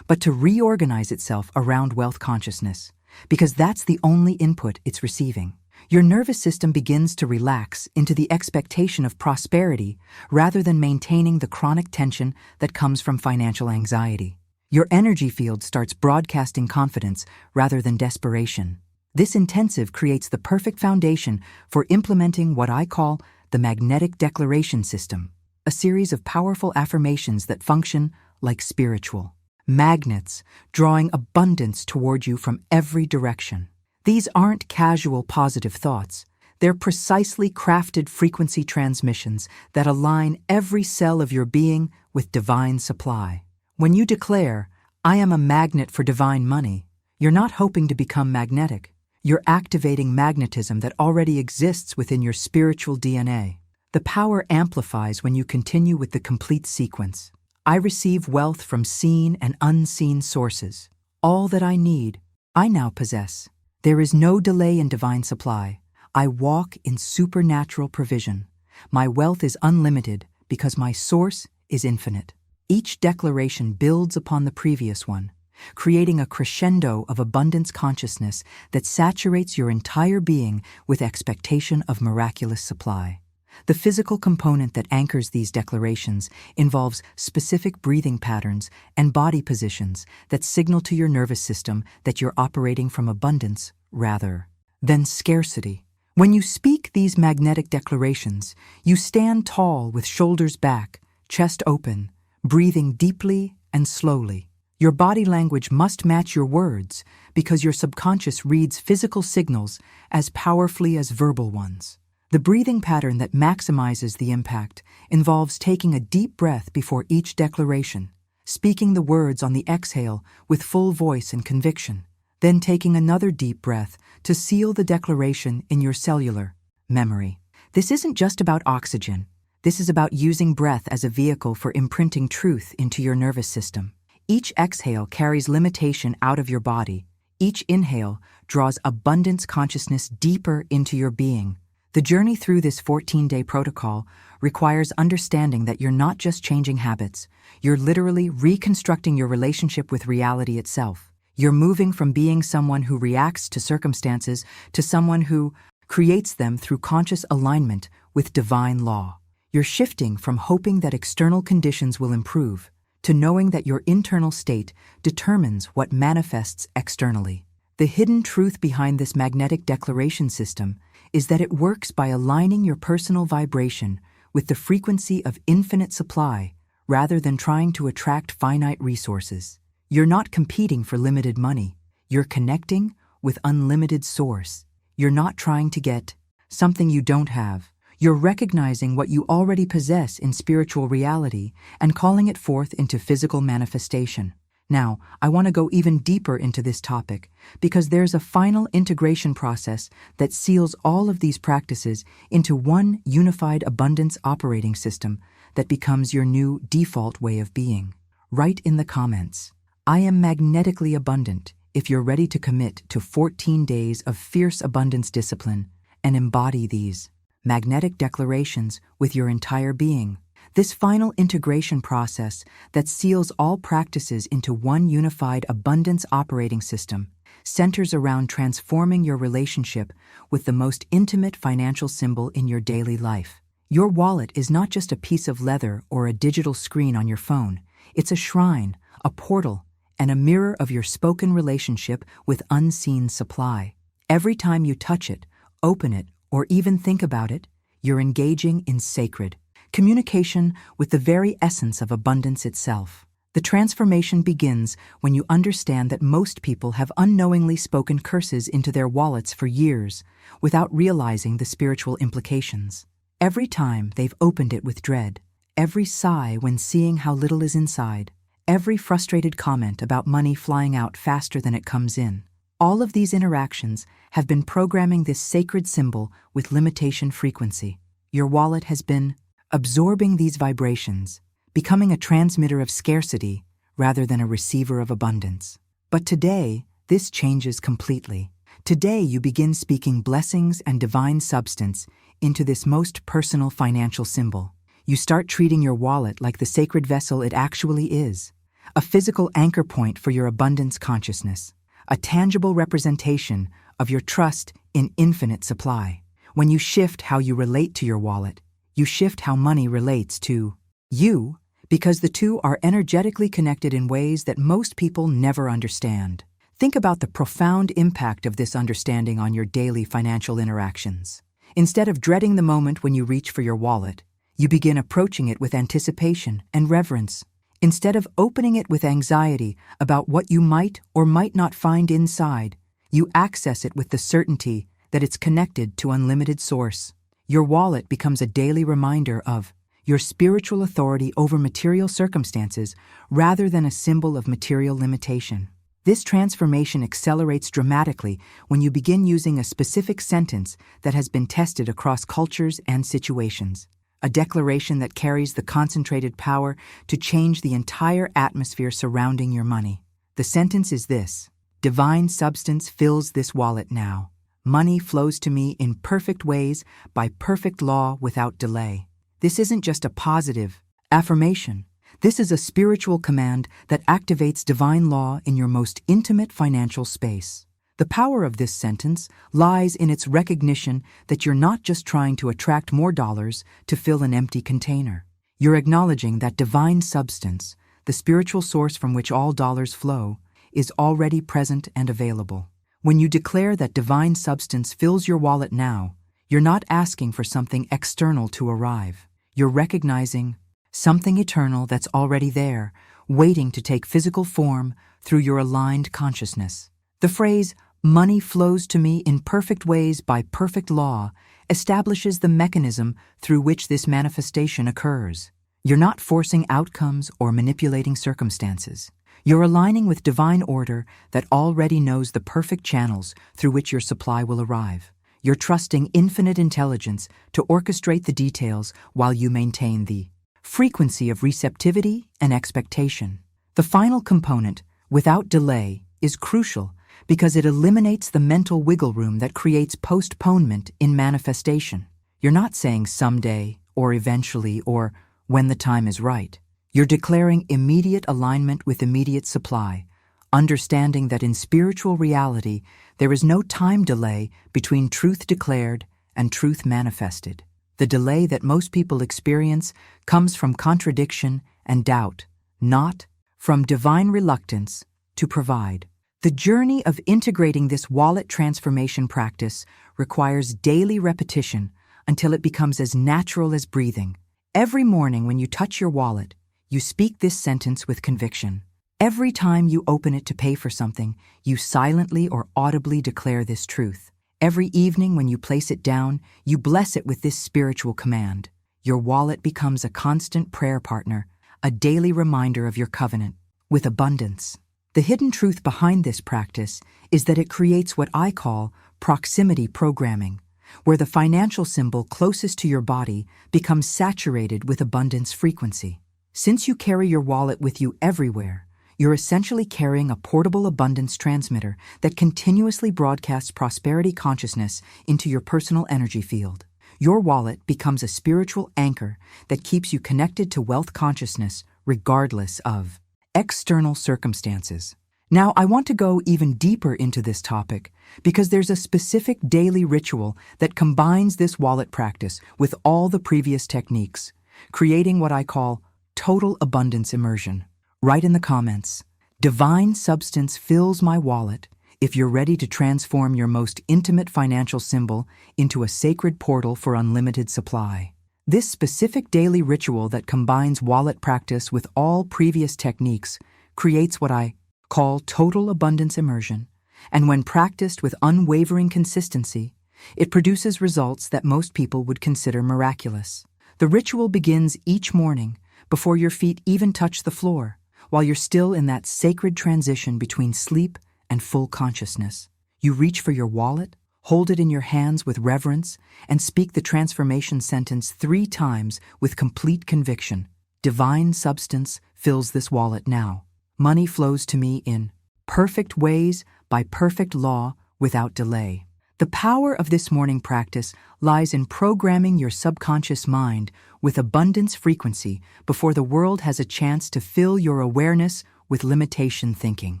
but to reorganize itself around wealth consciousness, because that's the only input it's receiving. Your nervous system begins to relax into the expectation of prosperity rather than maintaining the chronic tension that comes from financial anxiety. Your energy field starts broadcasting confidence rather than desperation. This intensive creates the perfect foundation for implementing what I call the magnetic declaration system, a series of powerful affirmations that function like spiritual magnets, drawing abundance toward you from every direction. These aren't casual positive thoughts. They're precisely crafted frequency transmissions that align every cell of your being with divine supply. When you declare, "I am a magnet for divine money," you're not hoping to become magnetic. You're activating magnetism that already exists within your spiritual DNA. The power amplifies when you continue with the complete sequence. I receive wealth from seen and unseen sources. All that I need, I now possess. There is no delay in divine supply. I walk in supernatural provision. My wealth is unlimited because my source is infinite. Each declaration builds upon the previous one, creating a crescendo of abundance consciousness that saturates your entire being with expectation of miraculous supply. The physical component that anchors these declarations involves specific breathing patterns and body positions that signal to your nervous system that you're operating from abundance rather than scarcity. When you speak these magnetic declarations, you stand tall with shoulders back, chest open, breathing deeply and slowly. Your body language must match your words because your subconscious reads physical signals as powerfully as verbal ones. The breathing pattern that maximizes the impact involves taking a deep breath before each declaration, speaking the words on the exhale with full voice and conviction, then taking another deep breath to seal the declaration in your cellular memory. This isn't just about oxygen. This is about using breath as a vehicle for imprinting truth into your nervous system. Each exhale carries limitation out of your body. Each inhale draws abundance consciousness deeper into your being. The journey through this 14-day protocol requires understanding that you're not just changing habits, you're literally reconstructing your relationship with reality itself. You're moving from being someone who reacts to circumstances to someone who creates them through conscious alignment with divine law. You're shifting from hoping that external conditions will improve to knowing that your internal state determines what manifests externally. The hidden truth behind this magnetic declaration system is that it works by aligning your personal vibration with the frequency of infinite supply rather than trying to attract finite resources. You're not competing for limited money. You're connecting with unlimited source. You're not trying to get something you don't have. You're recognizing what you already possess in spiritual reality and calling it forth into physical manifestation. Now, I want to go even deeper into this topic because there's a final integration process that seals all of these practices into one unified abundance operating system that becomes your new default way of being. Write in the comments, "I am magnetically abundant," if you're ready to commit to 14 days of fierce abundance discipline and embody these magnetic declarations with your entire being. This final integration process that seals all practices into one unified abundance operating system centers around transforming your relationship with the most intimate financial symbol in your daily life. Your wallet is not just a piece of leather or a digital screen on your phone. It's a shrine, a portal, and a mirror of your spoken relationship with unseen supply. Every time you touch it, open it, or even think about it, you're engaging in sacred communication with the very essence of abundance itself. The transformation begins when you understand that most people have unknowingly spoken curses into their wallets for years without realizing the spiritual implications. Every time they've opened it with dread, every sigh when seeing how little is inside, every frustrated comment about money flying out faster than it comes in. All of these interactions have been programming this sacred symbol with limitation frequency. Your wallet has been absorbing these vibrations, becoming a transmitter of scarcity rather than a receiver of abundance. But today, this changes completely. Today, you begin speaking blessings and divine substance into this most personal financial symbol. You start treating your wallet like the sacred vessel it actually is, a physical anchor point for your abundance consciousness, a tangible representation of your trust in infinite supply. When you shift how you relate to your wallet, you shift how money relates to you, because the two are energetically connected in ways that most people never understand. Think about the profound impact of this understanding on your daily financial interactions. Instead of dreading the moment when you reach for your wallet, you begin approaching it with anticipation and reverence. Instead of opening it with anxiety about what you might or might not find inside, you access it with the certainty that it's connected to unlimited source. Your wallet becomes a daily reminder of your spiritual authority over material circumstances rather than a symbol of material limitation. This transformation accelerates dramatically when you begin using a specific sentence that has been tested across cultures and situations, a declaration that carries the concentrated power to change the entire atmosphere surrounding your money. The sentence is this: divine substance fills this wallet now. Money flows to me in perfect ways by perfect law without delay. This isn't just a positive affirmation. This is a spiritual command that activates divine law in your most intimate financial space. The power of this sentence lies in its recognition that you're not just trying to attract more dollars to fill an empty container. You're acknowledging that divine substance, the spiritual source from which all dollars flow, is already present and available. When you declare that divine substance fills your wallet now, you're not asking for something external to arrive. You're recognizing something eternal that's already there, waiting to take physical form through your aligned consciousness. The phrase, "money flows to me in perfect ways by perfect law," establishes the mechanism through which this manifestation occurs. You're not forcing outcomes or manipulating circumstances. You're aligning with divine order that already knows the perfect channels through which your supply will arrive. You're trusting infinite intelligence to orchestrate the details while you maintain the frequency of receptivity and expectation. The final component, without delay, is crucial because it eliminates the mental wiggle room that creates postponement in manifestation. You're not saying someday or eventually or when the time is right. You're declaring immediate alignment with immediate supply, understanding that in spiritual reality, there is no time delay between truth declared and truth manifested. The delay that most people experience comes from contradiction and doubt, not from divine reluctance to provide. The journey of integrating this wallet transformation practice requires daily repetition until it becomes as natural as breathing. Every morning when you touch your wallet, you speak this sentence with conviction. Every time you open it to pay for something, you silently or audibly declare this truth. Every evening when you place it down, you bless it with this spiritual command. Your wallet becomes a constant prayer partner, a daily reminder of your covenant with abundance. The hidden truth behind this practice is that it creates what I call proximity programming, where the financial symbol closest to your body becomes saturated with abundance frequency. Since you carry your wallet with you everywhere, you're essentially carrying a portable abundance transmitter that continuously broadcasts prosperity consciousness into your personal energy field. Your wallet becomes a spiritual anchor that keeps you connected to wealth consciousness regardless of external circumstances. Now, I want to go even deeper into this topic because there's a specific daily ritual that combines this wallet practice with all the previous techniques, creating what I call total abundance immersion. Write in the comments, "Divine substance fills my wallet," if you're ready to transform your most intimate financial symbol into a sacred portal for unlimited supply. This specific daily ritual that combines wallet practice with all previous techniques creates what I call total abundance immersion, and when practiced with unwavering consistency, it produces results that most people would consider miraculous. The ritual begins each morning before your feet even touch the floor, while you're still in that sacred transition between sleep and full consciousness. You reach for your wallet, hold it in your hands with reverence, and speak the transformation sentence 3 times with complete conviction. Divine substance fills this wallet now. Money flows to me in perfect ways, by perfect law, without delay. The power of this morning practice lies in programming your subconscious mind with abundance frequency before the world has a chance to fill your awareness with limitation thinking.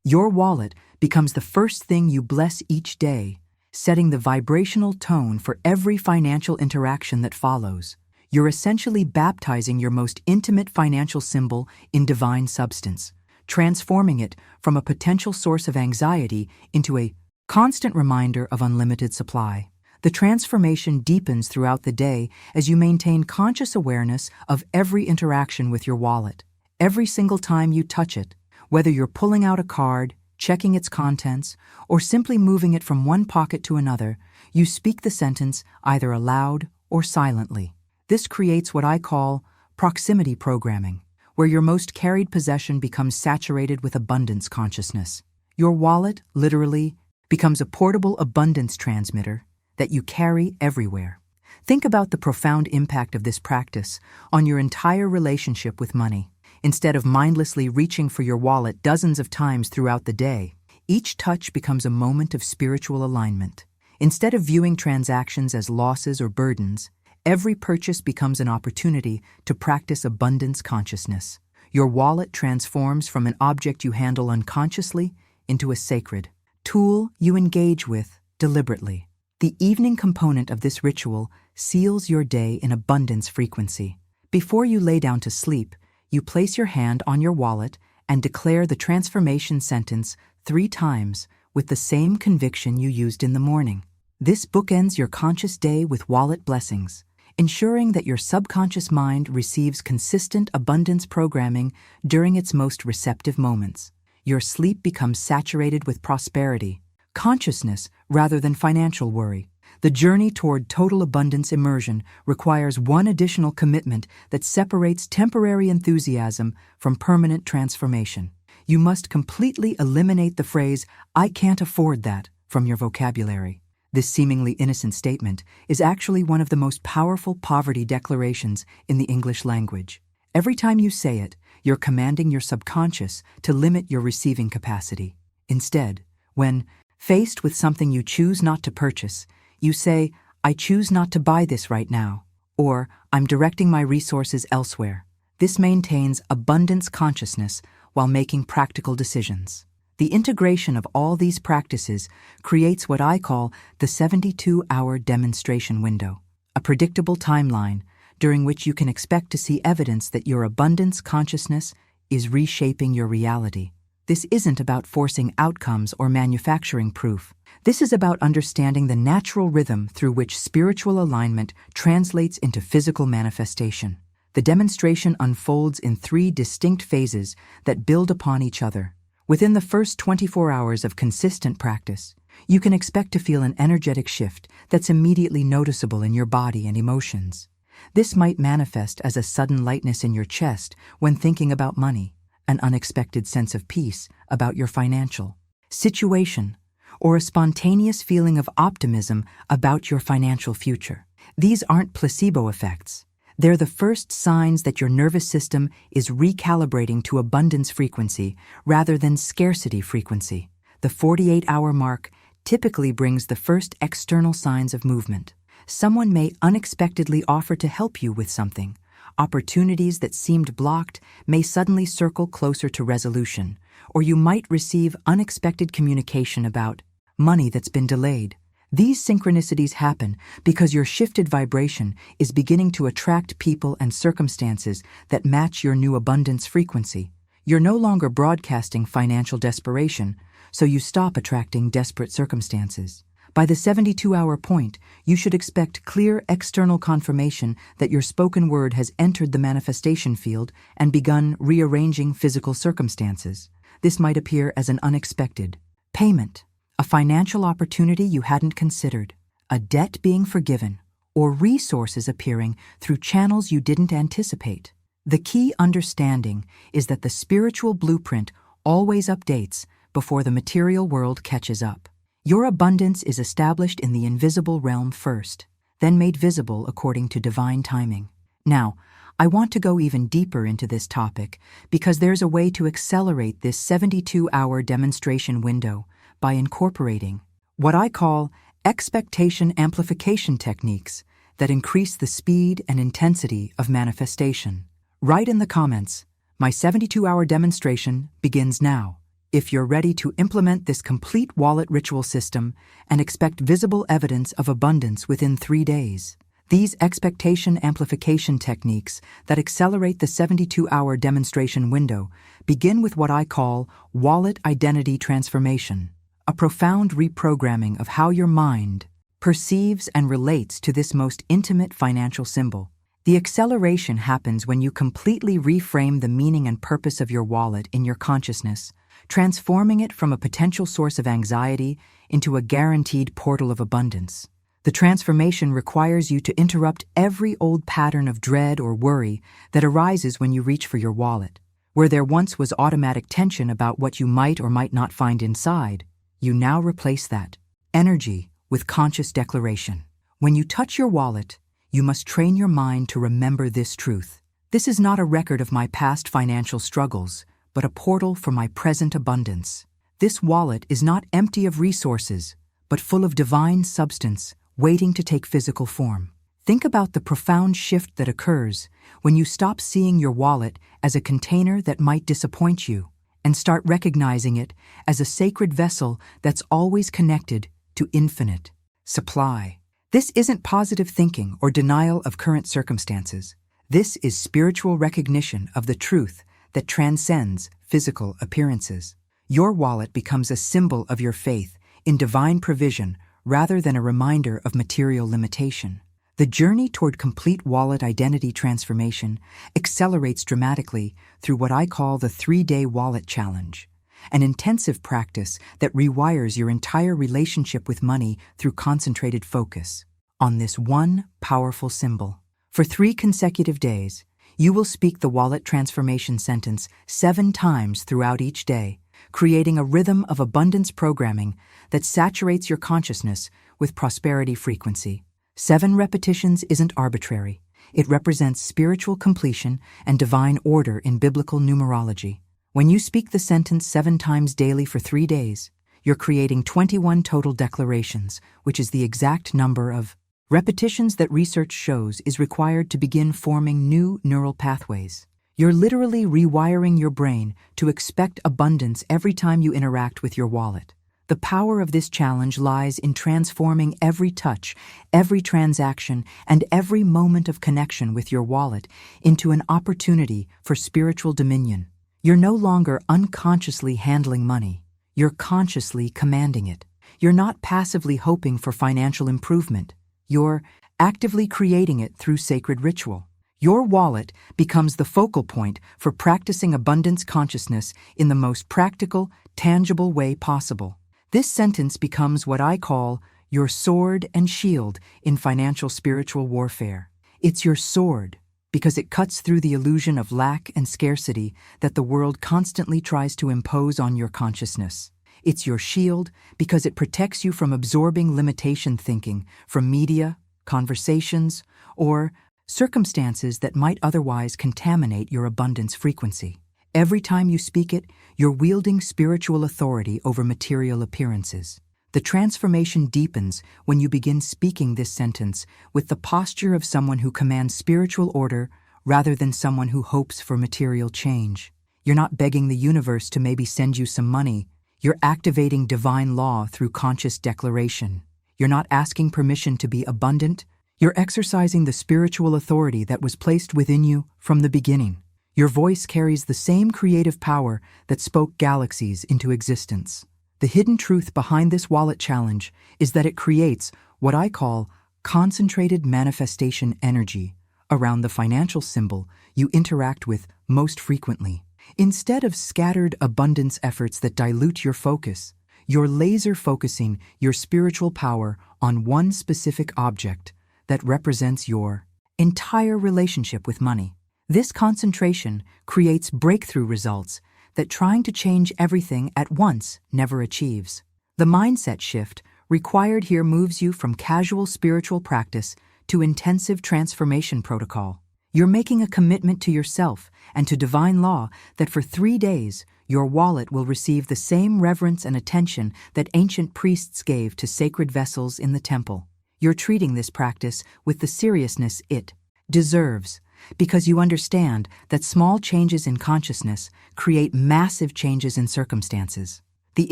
Your wallet becomes the first thing you bless each day, setting the vibrational tone for every financial interaction that follows. You're essentially baptizing your most intimate financial symbol in divine substance, transforming it from a potential source of anxiety into a constant reminder of unlimited supply. The transformation deepens throughout the day as you maintain conscious awareness of every interaction with your wallet. Every single time you touch it, whether you're pulling out a card, checking its contents, or simply moving it from one pocket to another, you speak the sentence either aloud or silently. This creates what I call proximity programming, where your most carried possession becomes saturated with abundance consciousness. Your wallet, literally, becomes a portable abundance transmitter that you carry everywhere. Think about the profound impact of this practice on your entire relationship with money. Instead of mindlessly reaching for your wallet dozens of times throughout the day, each touch becomes a moment of spiritual alignment. Instead of viewing transactions as losses or burdens, every purchase becomes an opportunity to practice abundance consciousness. Your wallet transforms from an object you handle unconsciously into a sacred tool you engage with deliberately. The evening component of this ritual seals your day in abundance frequency. Before you lay down to sleep, you place your hand on your wallet and declare the transformation sentence 3 times with the same conviction you used in the morning. This bookends your conscious day with wallet blessings, ensuring that your subconscious mind receives consistent abundance programming during its most receptive moments. Your sleep becomes saturated with prosperity, consciousness rather than financial worry. The journey toward total abundance immersion requires one additional commitment that separates temporary enthusiasm from permanent transformation. You must completely eliminate the phrase, "I can't afford that," from your vocabulary. This seemingly innocent statement is actually one of the most powerful poverty declarations in the English language. Every time you say it, you're commanding your subconscious to limit your receiving capacity. Instead, when faced with something you choose not to purchase, you say, "I choose not to buy this right now," or "I'm directing my resources elsewhere." This maintains abundance consciousness while making practical decisions. The integration of all these practices creates what I call the 72-hour demonstration window, a predictable timeline during which you can expect to see evidence that your abundance consciousness is reshaping your reality. This isn't about forcing outcomes or manufacturing proof. This is about understanding the natural rhythm through which spiritual alignment translates into physical manifestation. The demonstration unfolds in 3 distinct phases that build upon each other. Within the first 24 hours of consistent practice, you can expect to feel an energetic shift that's immediately noticeable in your body and emotions. This might manifest as a sudden lightness in your chest when thinking about money, an unexpected sense of peace about your financial situation, or a spontaneous feeling of optimism about your financial future. These aren't placebo effects. They're the first signs that your nervous system is recalibrating to abundance frequency rather than scarcity frequency. The 48-hour mark typically brings the first external signs of movement. Someone may unexpectedly offer to help you with something. Opportunities that seemed blocked may suddenly circle closer to resolution, or you might receive unexpected communication about money that's been delayed. These synchronicities happen because your shifted vibration is beginning to attract people and circumstances that match your new abundance frequency. You're no longer broadcasting financial desperation, so you stop attracting desperate circumstances. By the 72-hour point, you should expect clear external confirmation that your spoken word has entered the manifestation field and begun rearranging physical circumstances. This might appear as an unexpected payment, a financial opportunity you hadn't considered, a debt being forgiven, or resources appearing through channels you didn't anticipate. The key understanding is that the spiritual blueprint always updates before the material world catches up. Your abundance is established in the invisible realm first, then made visible according to divine timing. Now, I want to go even deeper into this topic because there's a way to accelerate this 72-hour demonstration window by incorporating what I call expectation amplification techniques that increase the speed and intensity of manifestation. Write in the comments, "My 72-hour demonstration begins now," if you're ready to implement this complete wallet ritual system and expect visible evidence of abundance within 3 days. These expectation amplification techniques that accelerate the 72-hour demonstration window begin with what I call wallet identity transformation, a profound reprogramming of how your mind perceives and relates to this most intimate financial symbol. The acceleration happens when you completely reframe the meaning and purpose of your wallet in your consciousness, transforming it from a potential source of anxiety into a guaranteed portal of abundance. The transformation requires you to interrupt every old pattern of dread or worry that arises when you reach for your wallet. Where there once was automatic tension about what you might or might not find inside, you now replace that energy with conscious declaration. When you touch your wallet, you must train your mind to remember this truth. This is not a record of my past financial struggles, but a portal for my present abundance. This wallet is not empty of resources, but full of divine substance waiting to take physical form. Think about the profound shift that occurs when you stop seeing your wallet as a container that might disappoint you and start recognizing it as a sacred vessel that's always connected to infinite supply. This isn't positive thinking or denial of current circumstances. This is spiritual recognition of the truth that transcends physical appearances. Your wallet becomes a symbol of your faith in divine provision rather than a reminder of material limitation. The journey toward complete wallet identity transformation accelerates dramatically through what I call the 3-day wallet challenge, an intensive practice that rewires your entire relationship with money through concentrated focus on this one powerful symbol. For 3 consecutive days, you will speak the wallet transformation sentence 7 times throughout each day, creating a rhythm of abundance programming that saturates your consciousness with prosperity frequency. 7 repetitions isn't arbitrary. It represents spiritual completion and divine order in biblical numerology. When you speak the sentence 7 times daily for 3 days, you're creating 21 total declarations, which is the exact number of repetitions that research shows is required to begin forming new neural pathways. You're literally rewiring your brain to expect abundance every time you interact with your wallet. The power of this challenge lies in transforming every touch, every transaction, and every moment of connection with your wallet into an opportunity for spiritual dominion. You're no longer unconsciously handling money. You're consciously commanding it. You're not passively hoping for financial improvement. You're actively creating it through sacred ritual. Your wallet becomes the focal point for practicing abundance consciousness in the most practical, tangible way possible. This sentence becomes what I call your sword and shield in financial spiritual warfare. It's your sword because it cuts through the illusion of lack and scarcity that the world constantly tries to impose on your consciousness. It's your shield because it protects you from absorbing limitation thinking from media, conversations, or circumstances that might otherwise contaminate your abundance frequency. Every time you speak it, you're wielding spiritual authority over material appearances. The transformation deepens when you begin speaking this sentence with the posture of someone who commands spiritual order rather than someone who hopes for material change. You're not begging the universe to maybe send you some money. You're activating divine law through conscious declaration. You're not asking permission to be abundant. You're exercising the spiritual authority that was placed within you from the beginning. Your voice carries the same creative power that spoke galaxies into existence. The hidden truth behind this wallet challenge is that it creates what I call concentrated manifestation energy around the financial symbol you interact with most frequently. Instead of scattered abundance efforts that dilute your focus, you're laser focusing your spiritual power on one specific object that represents your entire relationship with money. This concentration creates breakthrough results that trying to change everything at once never achieves. The mindset shift required here moves you from casual spiritual practice to intensive transformation protocol. You're making a commitment to yourself and to divine law that for 3 days, your wallet will receive the same reverence and attention that ancient priests gave to sacred vessels in the temple. You're treating this practice with the seriousness it deserves, because you understand that small changes in consciousness create massive changes in circumstances. The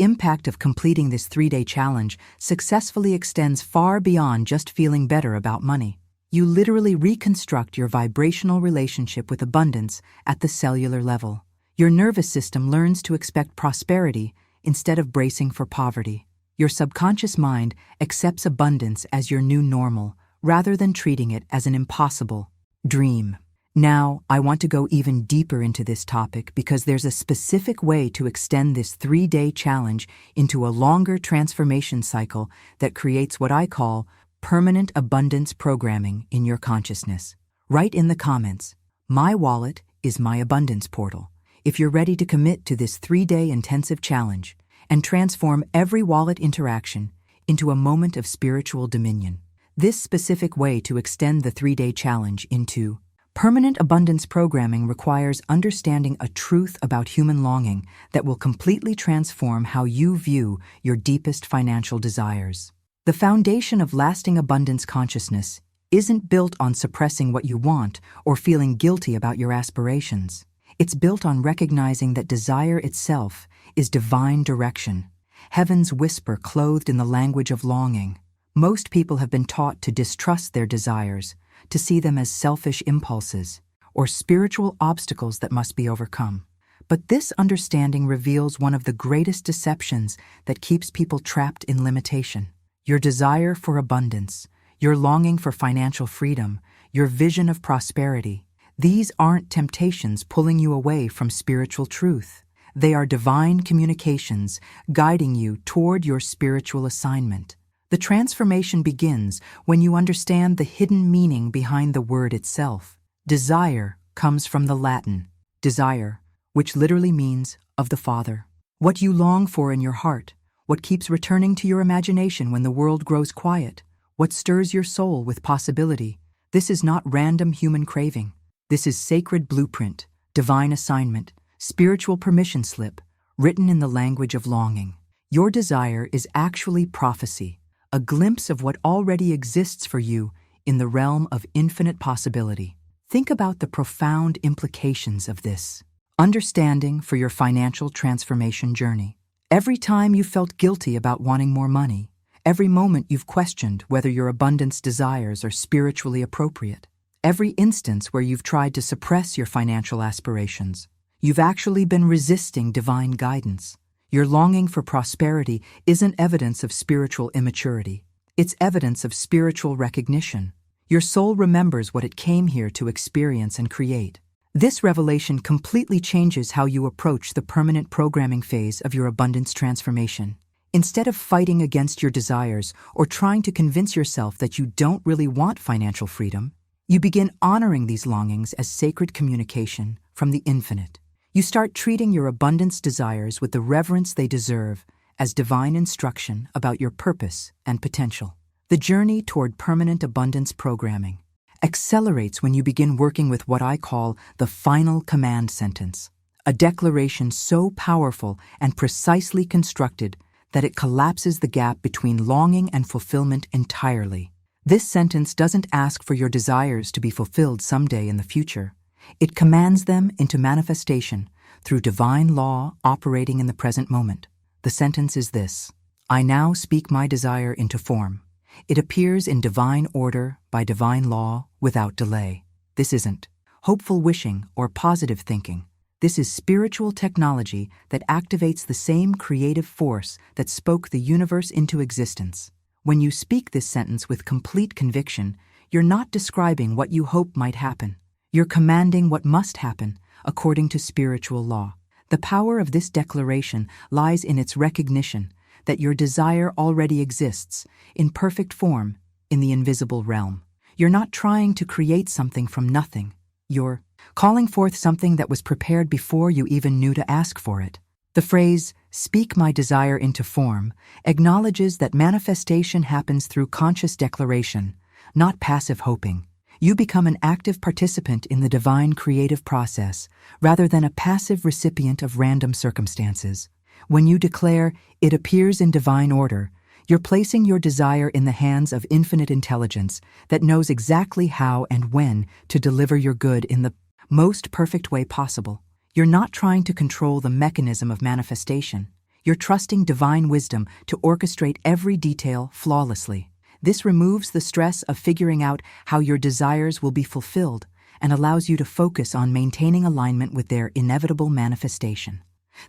impact of completing this 3-day challenge successfully extends far beyond just feeling better about money. You literally reconstruct your vibrational relationship with abundance at the cellular level. Your nervous system learns to expect prosperity instead of bracing for poverty. Your subconscious mind accepts abundance as your new normal, rather than treating it as an impossible dream. Now, I want to go even deeper into this topic because there's a specific way to extend this 3-day challenge into a longer transformation cycle that creates what I call permanent abundance programming in your consciousness. Write in the comments, "My wallet is my abundance portal," if you're ready to commit to this 3-day intensive challenge and transform every wallet interaction into a moment of spiritual dominion. This specific way to extend the 3-day challenge into permanent abundance programming requires understanding a truth about human longing that will completely transform how you view your deepest financial desires. The foundation of lasting abundance consciousness isn't built on suppressing what you want or feeling guilty about your aspirations. It's built on recognizing that desire itself is divine direction, heaven's whisper clothed in the language of longing. Most people have been taught to distrust their desires, to see them as selfish impulses or spiritual obstacles that must be overcome. But this understanding reveals one of the greatest deceptions that keeps people trapped in limitation. Your desire for abundance, your longing for financial freedom, your vision of prosperity, these aren't temptations pulling you away from spiritual truth. They are divine communications guiding you toward your spiritual assignment. The transformation begins when you understand the hidden meaning behind the word itself. Desire comes from the Latin desire, which literally means of the Father. What you long for in your heart, what keeps returning to your imagination when the world grows quiet, what stirs your soul with possibility. This is not random human craving. This is sacred blueprint, divine assignment, spiritual permission slip, written in the language of longing. Your desire is actually prophecy, a glimpse of what already exists for you in the realm of infinite possibility. Think about the profound implications of this understanding for your financial transformation journey. Every time you felt guilty about wanting more money, every moment you've questioned whether your abundance desires are spiritually appropriate, every instance where you've tried to suppress your financial aspirations, you've actually been resisting divine guidance. Your longing for prosperity isn't evidence of spiritual immaturity. It's evidence of spiritual recognition. Your soul remembers what it came here to experience and create. This revelation completely changes how you approach the permanent programming phase of your abundance transformation. Instead of fighting against your desires or trying to convince yourself that you don't really want financial freedom, you begin honoring these longings as sacred communication from the infinite. You start treating your abundance desires with the reverence they deserve as divine instruction about your purpose and potential. The journey toward permanent abundance programming accelerates when you begin working with what I call the final command sentence, a declaration so powerful and precisely constructed that it collapses the gap between longing and fulfillment entirely. This sentence doesn't ask for your desires to be fulfilled someday in the future. It commands them into manifestation through divine law operating in the present moment. The sentence is this: I now speak my desire into form. It appears in divine order by divine law without delay. This isn't hopeful wishing or positive thinking. This is spiritual technology that activates the same creative force that spoke the universe into existence. When you speak this sentence with complete conviction, you're not describing what you hope might happen. You're commanding what must happen, according to spiritual law. The power of this declaration lies in its recognition that your desire already exists, in perfect form, in the invisible realm. You're not trying to create something from nothing. You're calling forth something that was prepared before you even knew to ask for it. The phrase, "speak my desire into form," acknowledges that manifestation happens through conscious declaration, not passive hoping. You become an active participant in the divine creative process, rather than a passive recipient of random circumstances. When you declare, "it appears in divine order," you're placing your desire in the hands of infinite intelligence that knows exactly how and when to deliver your good in the most perfect way possible. You're not trying to control the mechanism of manifestation. You're trusting divine wisdom to orchestrate every detail flawlessly. This removes the stress of figuring out how your desires will be fulfilled and allows you to focus on maintaining alignment with their inevitable manifestation.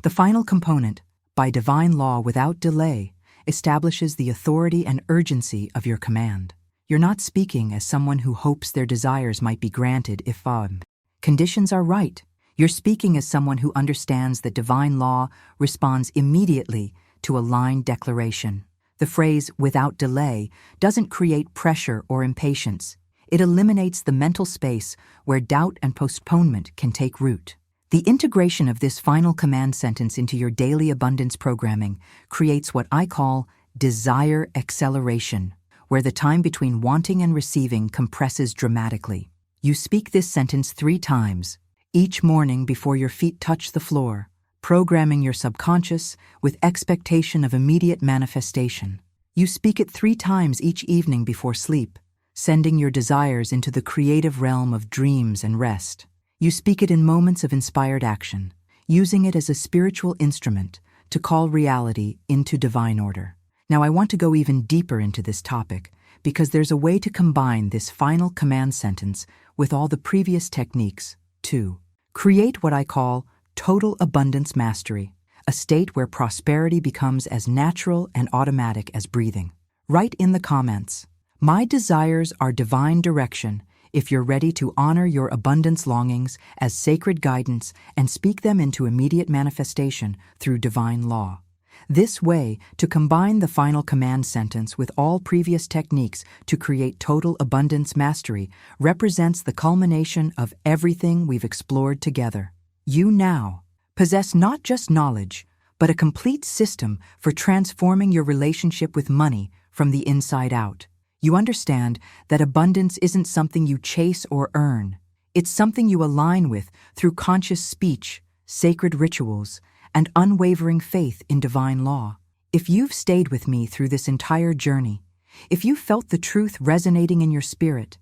The final component, by divine law without delay, establishes the authority and urgency of your command. You're not speaking as someone who hopes their desires might be granted if conditions are right. You're speaking as someone who understands that divine law responds immediately to a line declaration. The phrase, "without delay," doesn't create pressure or impatience. It eliminates the mental space where doubt and postponement can take root. The integration of this final command sentence into your daily abundance programming creates what I call desire acceleration, where the time between wanting and receiving compresses dramatically. You speak this sentence 3 times, each morning before your feet touch the floor, programming your subconscious with expectation of immediate manifestation. You speak it 3 times each evening before sleep, sending your desires into the creative realm of dreams and rest. You speak it in moments of inspired action, using it as a spiritual instrument to call reality into divine order. Now, I want to go even deeper into this topic because there's a way to combine this final command sentence with all the previous techniques to create what I call total abundance mastery, a state where prosperity becomes as natural and automatic as breathing. Write in the comments, "My desires are divine direction," if you're ready to honor your abundance longings as sacred guidance and speak them into immediate manifestation through divine law. This way, to combine the final command sentence with all previous techniques to create total abundance mastery represents the culmination of everything we've explored together. You now possess not just knowledge, but a complete system for transforming your relationship with money from the inside out. You understand that abundance isn't something you chase or earn. It's something you align with through conscious speech, sacred rituals, and unwavering faith in divine law. If you've stayed with me through this entire journey, if you felt the truth resonating in your spirit,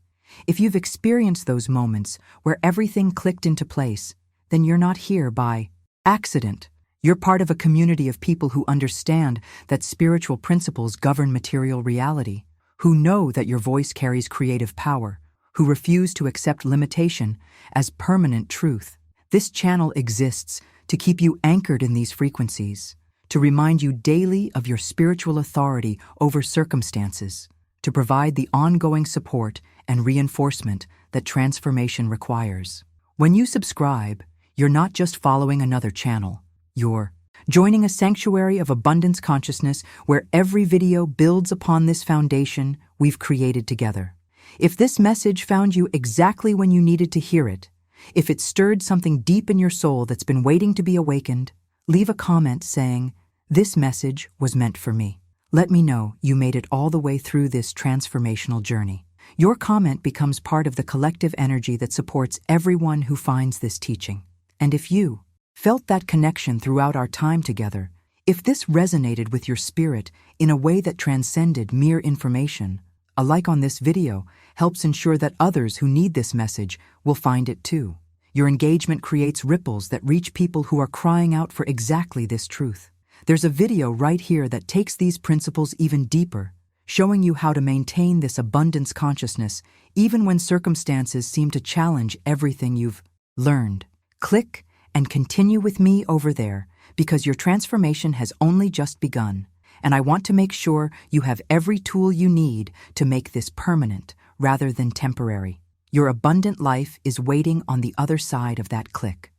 if you've experienced those moments where everything clicked into place, then you're not here by accident. You're part of a community of people who understand that spiritual principles govern material reality, who know that your voice carries creative power, who refuse to accept limitation as permanent truth. This channel exists to keep you anchored in these frequencies, to remind you daily of your spiritual authority over circumstances, to provide the ongoing support and reinforcement that transformation requires. When you subscribe, you're not just following another channel, you're joining a sanctuary of abundance consciousness where every video builds upon this foundation we've created together. If this message found you exactly when you needed to hear it, if it stirred something deep in your soul that's been waiting to be awakened, leave a comment saying, "This message was meant for me." Let me know you made it all the way through this transformational journey. Your comment becomes part of the collective energy that supports everyone who finds this teaching. And if you felt that connection throughout our time together, if this resonated with your spirit in a way that transcended mere information, a like on this video helps ensure that others who need this message will find it too. Your engagement creates ripples that reach people who are crying out for exactly this truth. There's a video right here that takes these principles even deeper, showing you how to maintain this abundance consciousness even when circumstances seem to challenge everything you've learned. Click and continue with me over there, because your transformation has only just begun, and I want to make sure you have every tool you need to make this permanent rather than temporary. Your abundant life is waiting on the other side of that click.